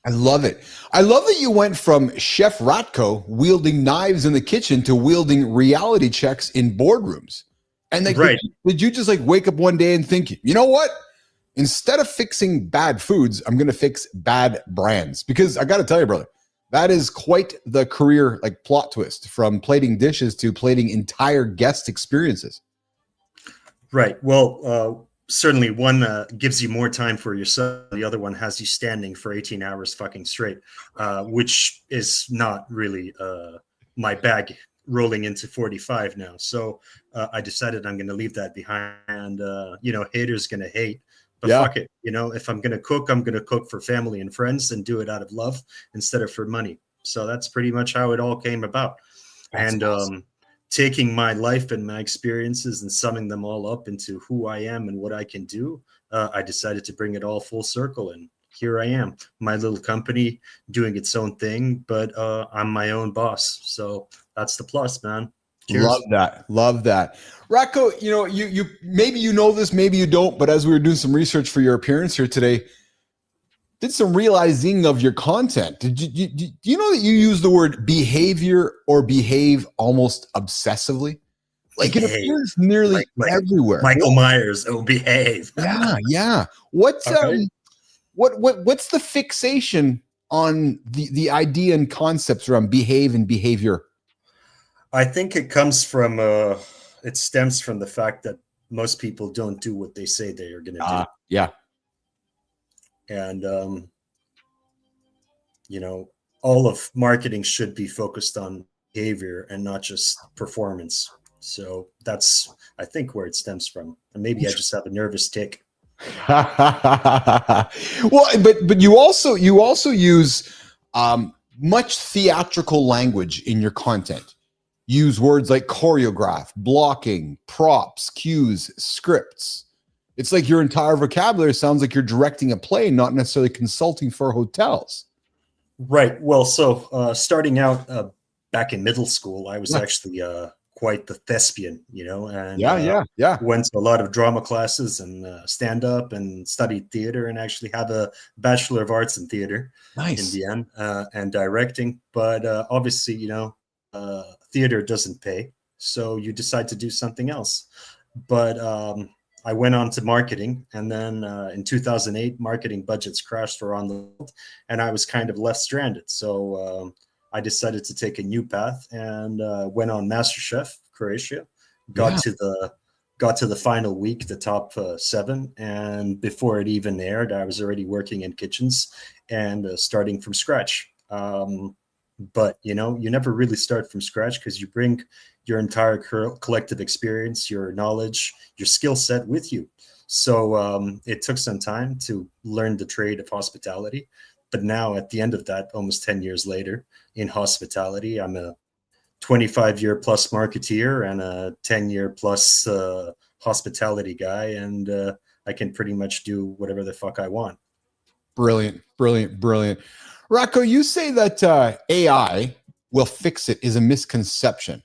I love it. I love that you went from Chef Ratko wielding knives in the kitchen to wielding reality checks in boardrooms. And like, did you just like wake up one day and think, you know what? Instead of fixing bad foods, I'm going to fix bad brands? Because I got to tell you, brother, that is quite the career like plot twist, from plating dishes to plating entire guest experiences. Right. Well, certainly one gives you more time for yourself. The other one has you standing for 18 hours fucking straight, which is not really my bag rolling into 45 now. So I decided I'm going to leave that behind. Haters going to hate. But fuck it. If I'm going to cook, I'm going to cook for family and friends and do it out of love instead of for money. So that's pretty much how it all came about. That's awesome. Taking my life and my experiences and summing them all up into who I am and what I can do, I decided to bring it all full circle. And here I am, my little company doing its own thing, but I'm my own boss. So that's the plus, man. Cheers. Love that. Ratko, you maybe you know this, maybe you don't, but as we were doing some research for your appearance here today, did some realizing of your content. Do you know that you use the word behavior or behave almost obsessively? Like it appears nearly everywhere. Michael Myers, behave. Yeah. What's the fixation on the idea and concepts around behave and behavior? I think it comes from it stems from the fact that most people don't do what they say they are going to do. Yeah. And all of marketing should be focused on behavior and not just performance. So that's, I think, where it stems from. And maybe I just have a nervous tick. Well, but you also use much theatrical language in your content. Use words like choreograph, blocking, props, cues, scripts. It's like your entire vocabulary sounds like you're directing a play, not necessarily consulting for hotels. Right. Well, so starting out back in middle school, I was actually quite the thespian, and went to a lot of drama classes and stand up and studied theater and actually have a Bachelor of Arts in Theater in Vienna and directing. But obviously, theater doesn't pay, so you decide to do something else. But I went on to marketing, and then in 2008, marketing budgets crashed around the world, and I was kind of left stranded. So I decided to take a new path and went on MasterChef Croatia. Got to the final week, the top 7, and before it even aired, I was already working in kitchens and starting from scratch. But you never really start from scratch, because you bring your entire collective experience, your knowledge, your skill set with you. So it took some time to learn the trade of hospitality. But now at the end of that, almost 10 years later in hospitality, I'm a 25-year plus marketeer and a 10-year plus hospitality guy. And I can pretty much do whatever the fuck I want. Brilliant. Ratko, you say that AI will fix it is a misconception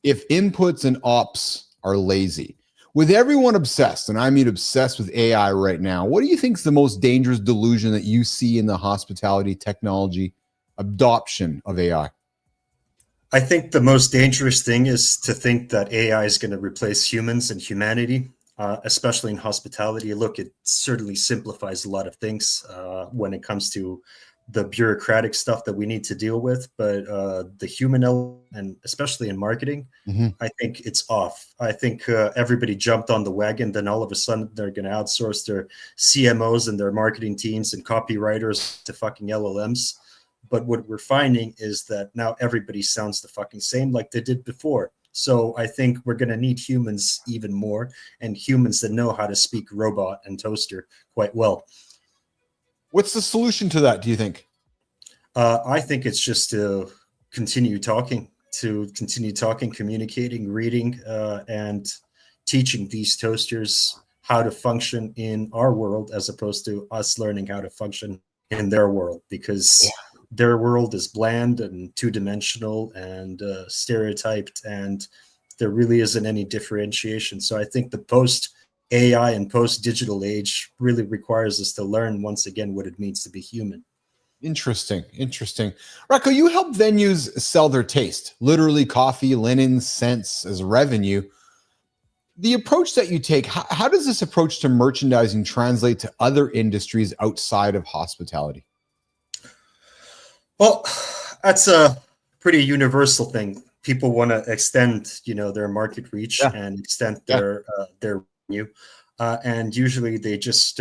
if inputs and ops are lazy. With everyone obsessed, and I mean obsessed with AI right now, what do you think is the most dangerous delusion that you see in the hospitality technology adoption of AI? I think the most dangerous thing is to think that AI is going to replace humans and humanity, especially in hospitality. Look, it certainly simplifies a lot of things when it comes to the bureaucratic stuff that we need to deal with, but the human element, and especially in marketing, I think it's off. I think everybody jumped on the wagon, then all of a sudden they're going to outsource their CMOs and their marketing teams and copywriters to fucking LLMs. But what we're finding is that now everybody sounds the fucking same like they did before. So I think we're going to need humans even more, and humans that know how to speak robot and toaster quite well. What's the solution to that, do you think? I think it's just to continue talking, communicating, reading, and teaching these toasters how to function in our world as opposed to us learning how to function in their world, because their world is bland and two-dimensional and stereotyped, and there really isn't any differentiation. So I think the post-AI and post-digital age really requires us to learn once again what it means to be human. Interesting. Ratko, you help venues sell their taste, literally coffee, linens, scents as revenue. The approach that you take, how does this approach to merchandising translate to other industries outside of hospitality? Well, that's a pretty universal thing. People want to extend, their market reach and extend their revenue, and usually they just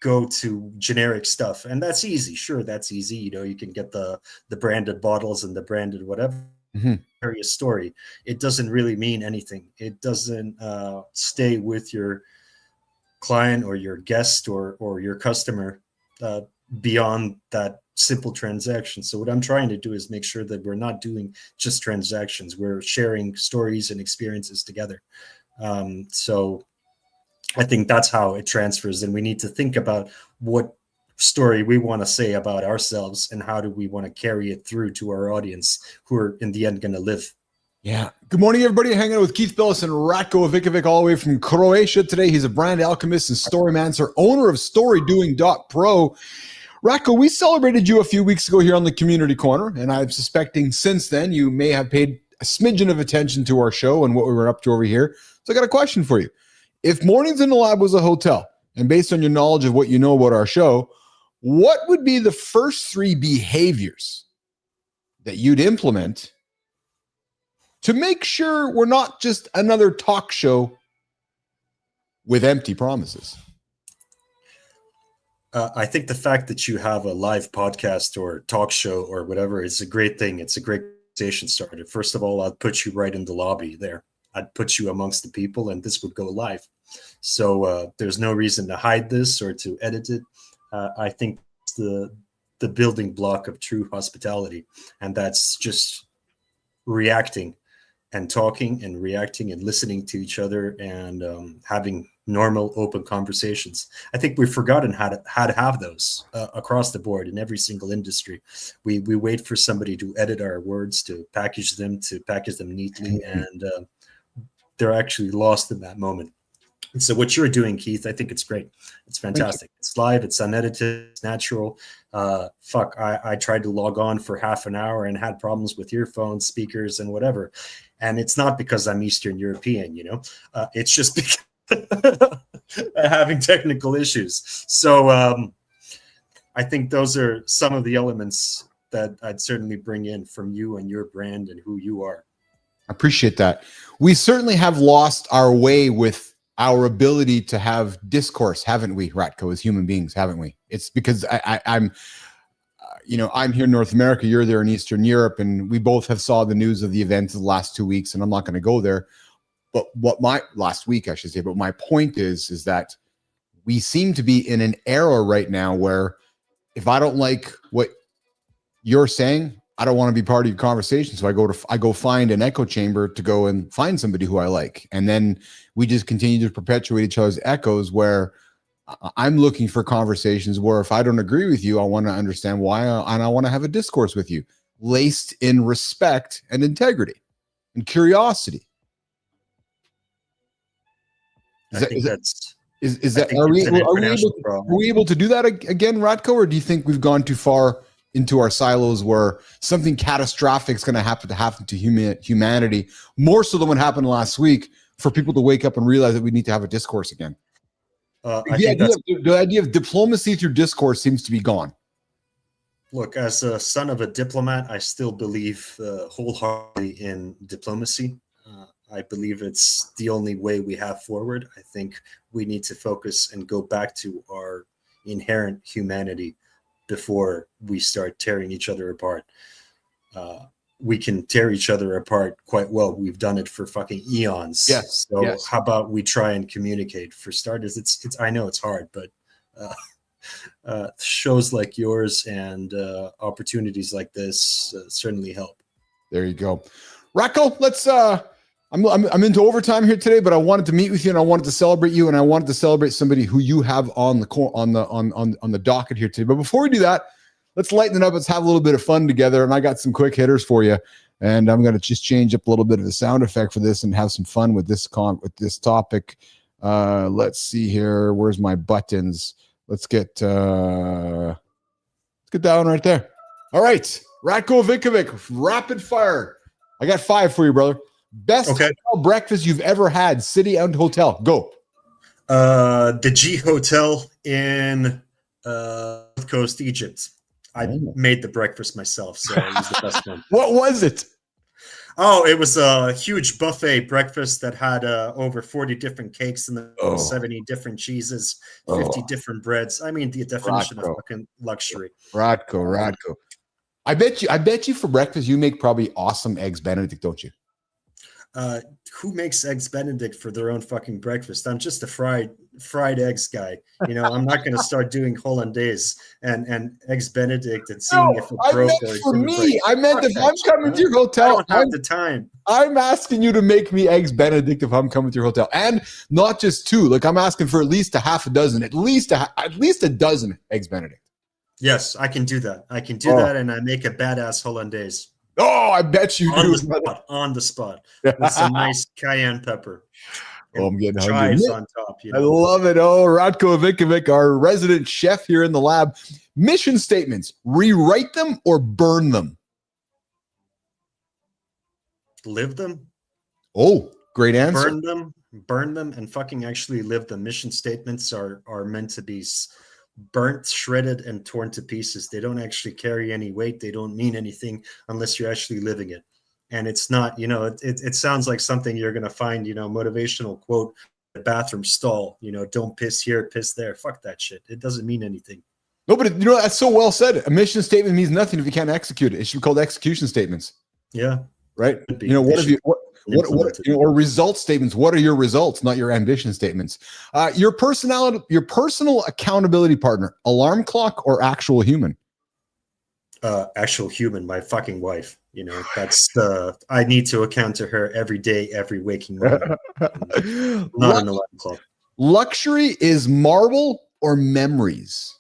go to generic stuff, and that's easy. Sure, that's easy. You can get the branded bottles and the branded whatever. Carry a story. It doesn't really mean anything. It doesn't stay with your client or your guest or your customer beyond that simple transaction. So what I'm trying to do is make sure that we're not doing just transactions. We're sharing stories and experiences together. So I think that's how it transfers. And we need to think about what story we want to say about ourselves and how do we want to carry it through to our audience who are in the end going to live. Yeah. Good morning, everybody. Hanging out with Keith Billis and Ratko Ivikovic all the way from Croatia today. He's a brand alchemist and storymancer, owner of StoryDoing.pro. Ratko, we celebrated you a few weeks ago here on the Community Corner, and I'm suspecting since then you may have paid a smidgen of attention to our show and what we were up to over here. So I got a question for you. If Mornings in the Lab was a hotel, and based on your knowledge of what you know about our show, what would be the first 3 behaviors that you'd implement to make sure we're not just another talk show with empty promises? I think the fact that you have a live podcast or talk show or whatever is a great thing. It's a great conversation starter. First of all, I'd put you right in the lobby there. I'd put you amongst the people, and this would go live. So there's no reason to hide this or to edit it. I think it's the building block of true hospitality, and that's just reacting and talking and reacting and listening to each other and having normal, open conversations. I think we've forgotten how to have those across the board in every single industry. We wait for somebody to edit our words, to package them neatly, and they're actually lost in that moment. And so what you're doing, Keith, I think it's great. It's fantastic. It's live. It's unedited. It's natural. I tried to log on for half an hour and had problems with earphones, speakers, and whatever. And it's not because I'm Eastern European, it's just because having technical issues. So I think those are some of the elements that I'd certainly bring in from you and your brand and who you are. I appreciate that. We certainly have lost our way with our ability to have discourse, haven't we, Ratko, as human beings, haven't we? It's because I'm here in North America, you're there in Eastern Europe, and we both have saw the news of the events of the last 2 weeks, and I'm not going to go there. But last week, I should say, but my point is that we seem to be in an era right now where if I don't like what you're saying, I don't want to be part of your conversation. So I go find an echo chamber to go and find somebody who I like. And then we just continue to perpetuate each other's echoes where I'm looking for conversations where if I don't agree with you, I want to understand why, and I want to have a discourse with you, laced in respect and integrity and curiosity. Are we able to do that again, Ratko, or do you think we've gone too far into our silos where something catastrophic is going to happen to humanity, more so than what happened last week, for people to wake up and realize that we need to have a discourse again? The idea of diplomacy through discourse seems to be gone. Look, as a son of a diplomat, I still believe wholeheartedly in diplomacy. I believe it's the only way we have forward. I think we need to focus and go back to our inherent humanity before we start tearing each other apart. We can tear each other apart quite well. We've done it for fucking eons. Yes. So yes. How about we try and communicate? For starters, it's I know it's hard, but shows like yours and opportunities like this certainly help. There you go. Ratko, let's I'm into overtime here today, but I wanted to meet with you and I wanted to celebrate you and I wanted to celebrate somebody who you have on the docket here today. But before we do that, let's lighten it up. Let's have a little bit of fun together. And I got some quick hitters for you. And I'm going to just change up a little bit of the sound effect for this and have some fun with this topic. Let's see here. Where's my buttons? Let's get that one right there. All right. Ratko Vikovic, rapid fire. I got 5 for you, brother. Best hotel breakfast you've ever had, city and hotel. Go. The G Hotel in North Coast, Egypt. I made the breakfast myself, so it was the best one. What was it? Oh, it was a huge buffet breakfast that had over 40 different cakes and 70 different cheeses, 50 different breads. I mean, the definition of fucking luxury. Ratko. I bet you for breakfast you make probably awesome eggs Benedict, don't you? Who makes eggs Benedict for their own fucking breakfast? I'm just a fried eggs guy. You know, I'm not going to start doing hollandaise and eggs Benedict and seeing if it broke. I meant if I'm coming to your hotel, I don't have the time. I'm asking you to make me eggs Benedict if I'm coming to your hotel, and not just 2. Like I'm asking for at least a half a dozen, at least a dozen eggs Benedict. Yes, I can do that. I can do that, and I make a badass hollandaise. Oh, I bet you do. On the spot. With some nice cayenne pepper. I'm getting chives on top. I love it. Oh, Ratko Vikovic, our resident chef here in the lab. Mission statements, rewrite them or burn them? Live them. Oh, great answer. Burn them, and fucking actually live them. Mission statements are meant to be burnt, shredded, and torn to pieces. They don't actually carry any weight. They don't mean anything unless you're actually living it. And it's not, it sounds like something you're going to find, motivational quote, the bathroom stall, don't piss here, piss there. Fuck that shit. It doesn't mean anything. No, but that's so well said. A mission statement means nothing if you can't execute it. It should be called execution statements. Yeah. Right. Or result statements. What are your results, not your ambition statements? Your personal accountability partner, alarm clock or actual human? Actual human, my fucking wife. That's I need to account to her every day, every waking moment. Not an alarm clock. Luxury is marble or memories?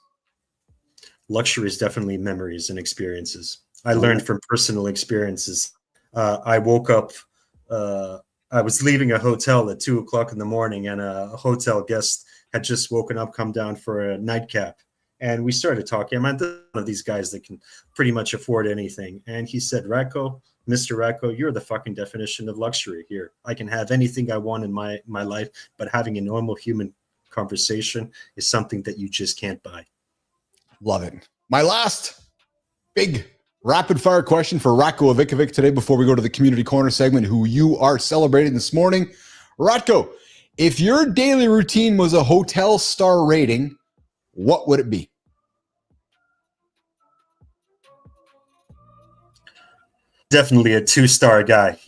Luxury is definitely memories and experiences. I learned from personal experiences. I woke up. I was leaving a hotel at 2:00 in the morning, and a hotel guest had just woken up, come down for a nightcap, and we started talking. I'm one of these guys that can pretty much afford anything, and he said, "Ratko, Mr. Ratko, you're the fucking definition of luxury here. I can have anything I want in my life, but having a normal human conversation is something that you just can't buy." Love it. My last big rapid fire question for Ratko Vikovic today before we go to the community corner segment, who you are celebrating this morning. Ratko, if your daily routine was a hotel star rating, what would it be? Definitely a 2-star guy,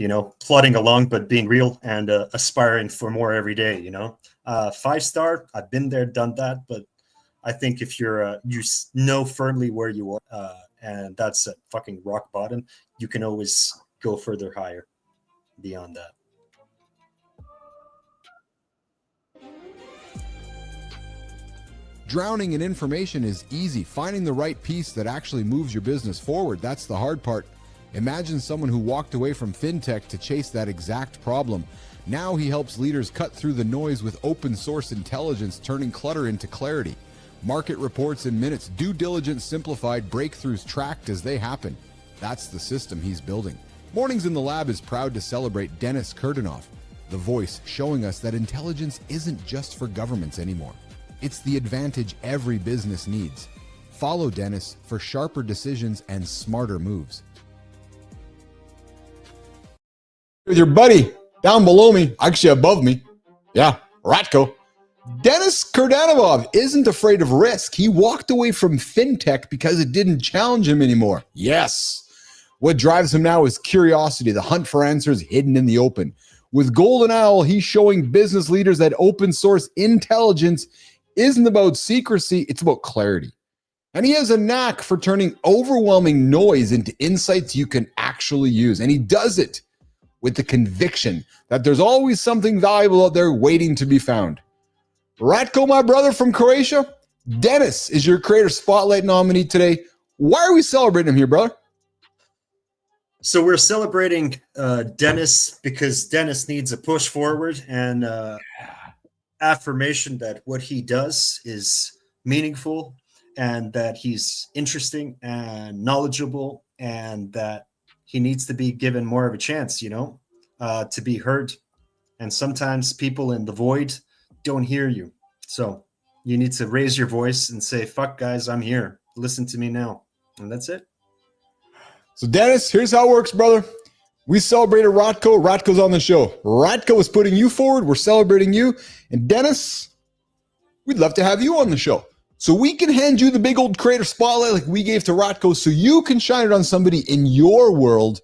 plodding along, but being real and aspiring for more every day, 5-star, I've been there, done that. But I think if you're, you know firmly where you are, and that's at fucking rock bottom, you can always go further higher beyond that. Drowning in information is easy. Finding the right piece that actually moves your business forward, that's the hard part. Imagine someone who walked away from fintech to chase that exact problem. Now he helps leaders cut through the noise with open source intelligence, turning clutter into clarity. Market reports in minutes, due diligence simplified, breakthroughs tracked as they happen. That's the system he's building. Mornings in the Lab is proud to celebrate Denis Kurdanov, the voice showing us that intelligence isn't just for governments anymore. It's the advantage every business needs. Follow Denis for sharper decisions and smarter moves. With your buddy down below me, actually above me, Ratko. Denis Kurdanov isn't afraid of risk. He walked away from fintech because it didn't challenge him anymore. Yes. What drives him now is curiosity, the hunt for answers hidden in the open. With Golden Owl, he's showing business leaders that open source intelligence isn't about secrecy, it's about clarity. And he has a knack for turning overwhelming noise into insights you can actually use. And he does it with the conviction that there's always something valuable out there waiting to be found. Ratko, my brother from Croatia, Denis is your Creator Spotlight nominee today. Why are we celebrating him here, brother? So we're celebrating Denis because Denis needs a push forward and affirmation that what he does is meaningful and that he's interesting and knowledgeable and that he needs to be given more of a chance, to be heard. And sometimes people in the void don't hear you. So you need to raise your voice and say, fuck guys, I'm here. Listen to me now. And that's it. So Denis, here's how it works, brother. We celebrated Ratko. Ratko's on the show. Ratko is putting you forward. We're celebrating you. And Denis, we'd love to have you on the show. So we can hand you the big old Creator Spotlight like we gave to Ratko so you can shine it on somebody in your world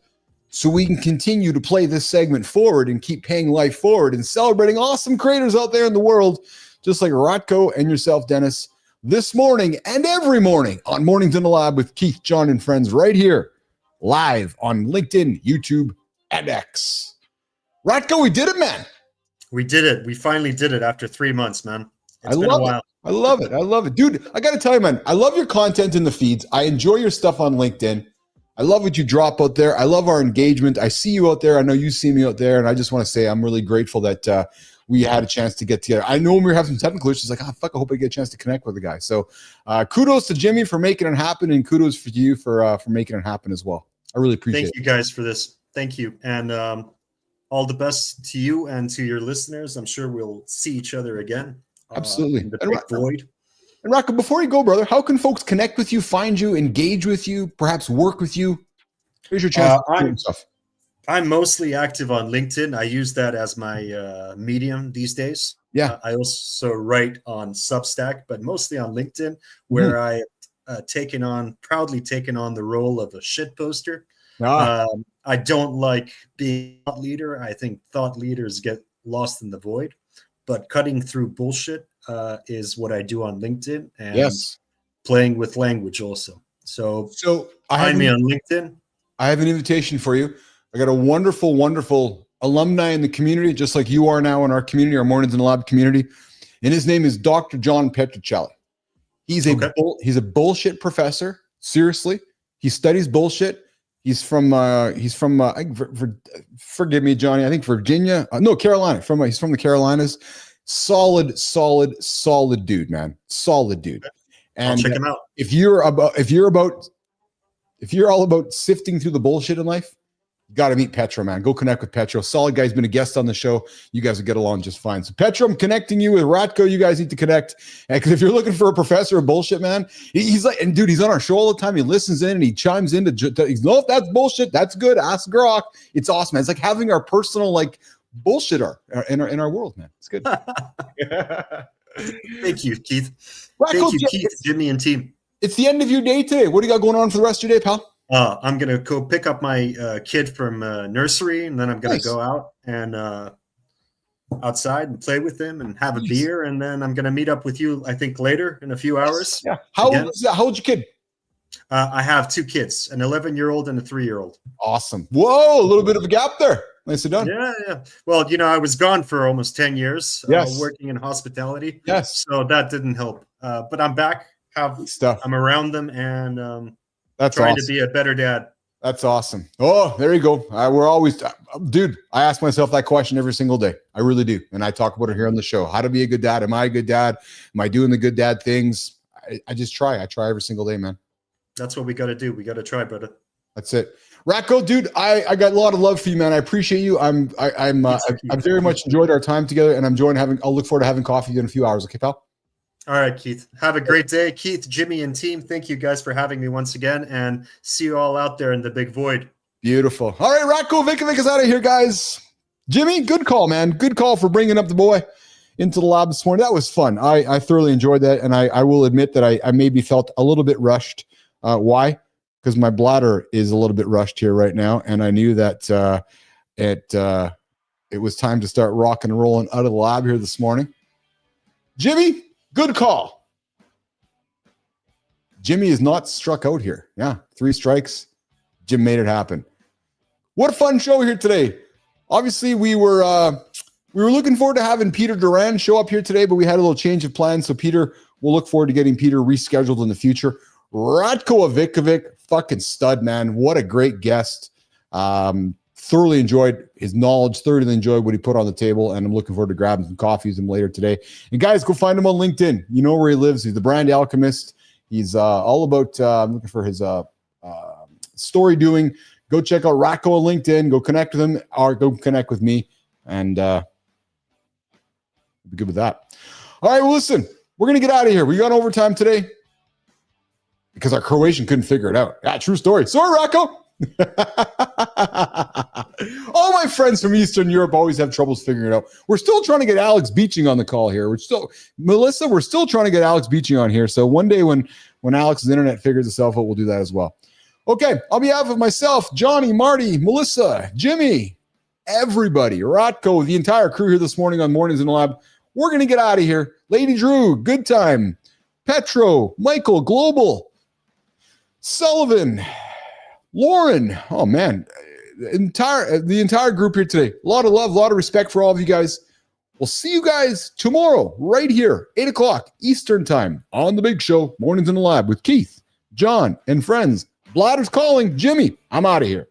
so we can continue to play this segment forward and keep paying life forward and celebrating awesome creators out there in the world, just like Ratko and yourself, Denis, this morning and every morning on Mornings in the Lab with Keith, John, and friends right here, live on LinkedIn, YouTube, and X. Ratko, we did it, man. We did it. We finally did it after 3 months, man. It's been a while. I love it. I love it. Dude, I got to tell you, man, I love your content in the feeds. I enjoy your stuff on LinkedIn. I love what you drop out there. I love our engagement. I see you out there. I know you see me out there. And I just want to say I'm really grateful that we had a chance to get together. I know when we were having some technical issues, like, I hope I get a chance to connect with the guy. So kudos to Jimmy for making it happen. And kudos for you for making it happen as well. I really appreciate it. Thank you guys for this. Thank you. And all the best to you and to your listeners. I'm sure we'll see each other again. Absolutely. In the big void. And Ratko, before you go, brother, how can folks connect with you, find you, engage with you, perhaps work with you? Here's your chance to do stuff. I'm mostly active on LinkedIn. I use that as my medium these days. Yeah. I also write on Substack, but mostly on LinkedIn, where I proudly taken on the role of a shit poster. I don't like being a thought leader. I think thought leaders get lost in the void, but cutting through bullshit is what I do on LinkedIn and playing with language also. So find me on LinkedIn. I have an invitation for you. I got a wonderful, wonderful alumni in the community, just like you are now in our community, our Mornings in the Lab community. And his name is Dr. John Petrocelli. He's a bullshit professor. Seriously. He studies bullshit. He's from forgive me, Johnny, I think Virginia. No, Carolina. He's from the Carolinas. Solid dude, man. Solid dude. And I'll check him out. If you're all about sifting through the bullshit in life, you got to meet Petro, man. Go connect with Petro. Solid guy. He's been a guest on the show. You guys will get along just fine. So Petro, I'm connecting you with Ratko. You guys need to connect. Because if you're looking for a professor of bullshit, man, he's like, and dude, he's on our show all the time. He listens in and he chimes in he's no, if that's bullshit, that's good. Ask Grok. It's awesome, man. It's like having our personal bullshitter in our world, man. It's good. Thank you, Keith. Ratko, thank you, Keith, Jimmy, and team. It's the end of your day today. What do you got going on for the rest of your day, pal? I'm going to go pick up my kid from nursery, and then I'm going to go out and outside and play with him and have a beer. And then I'm going to meet up with you, I think, later in a few hours. Yeah. How old's your kid? I have 2 kids, an 11-year-old and a 3-year-old. Awesome. Whoa, a little bit of a gap there. Nicely done. Yeah. Well, I was gone for almost 10 years working in hospitality. Yes. So that didn't help. but I'm back. I'm around them, and that's trying awesome. to be a better dad. That's awesome. Oh, there you go. We're always, dude, I ask myself that question every single day. I really do. And I talk about it here on the show. How to be a good dad. Am I a good dad? Am I doing the good dad things? I just try. I try every single day, man. That's what we got to do. We got to try, brother. That's it. Ratko, dude, I got a lot of love for you, man. I appreciate you. I'm very much enjoyed our time together, and I'll look forward to having coffee in a few hours. Okay, pal? All right, Keith. Have a great day. Keith, Jimmy, and team, thank you guys for having me once again, and see you all out there in the big void. Beautiful. All right, Ratko Vikovic is out of here, guys. Jimmy, good call, man. Good call for bringing up the boy into the lab this morning. That was fun. I thoroughly enjoyed that, and I will admit that I maybe felt a little bit rushed. Why? Because my bladder is a little bit rushed here right now, and I knew that it was time to start rocking and rolling out of the lab here this morning. Jimmy, good call. Jimmy is not struck out here. Yeah, 3 strikes. Jim made it happen. What a fun show here today. Obviously, we were looking forward to having Peter Duran show up here today, but we had a little change of plans. So we'll look forward to getting Peter rescheduled in the future. Ratko Vikovic, fucking stud, man. What a great guest. Thoroughly enjoyed his knowledge, thoroughly enjoyed what he put on the table, and I'm looking forward to grabbing some coffee with him later today. And guys, go find him on LinkedIn. You know where he lives. He's the Brand Alchemist. He's all about, I'm looking for his story doing. Go check out Ratko on LinkedIn. Go connect with him, or go connect with me, and be good with that. All right, well, listen, we're going to get out of here. We got overtime today because our Croatian couldn't figure it out. Yeah, true story. Sorry, Ratko. All my friends from Eastern Europe always have troubles figuring it out. We're still trying to get Alex Beeching on the call here. We're still trying to get Alex Beeching on here. So one day when Alex's internet figures itself out, we'll do that as well. Okay, on behalf of myself, Johnny, Marty, Melissa, Jimmy, everybody, Ratko, the entire crew here this morning on Mornings in the Lab, we're going to get out of here. Lady Drew, good time. Petro, Michael, Global, Sullivan, Lauren, oh man, the entire group here today. A lot of love, a lot of respect for all of you guys. We'll see you guys tomorrow, right here, 8 o'clock Eastern time on the big show, Mornings in the Lab with Keith, John, and friends. Bladder's calling. Jimmy, I'm out of here.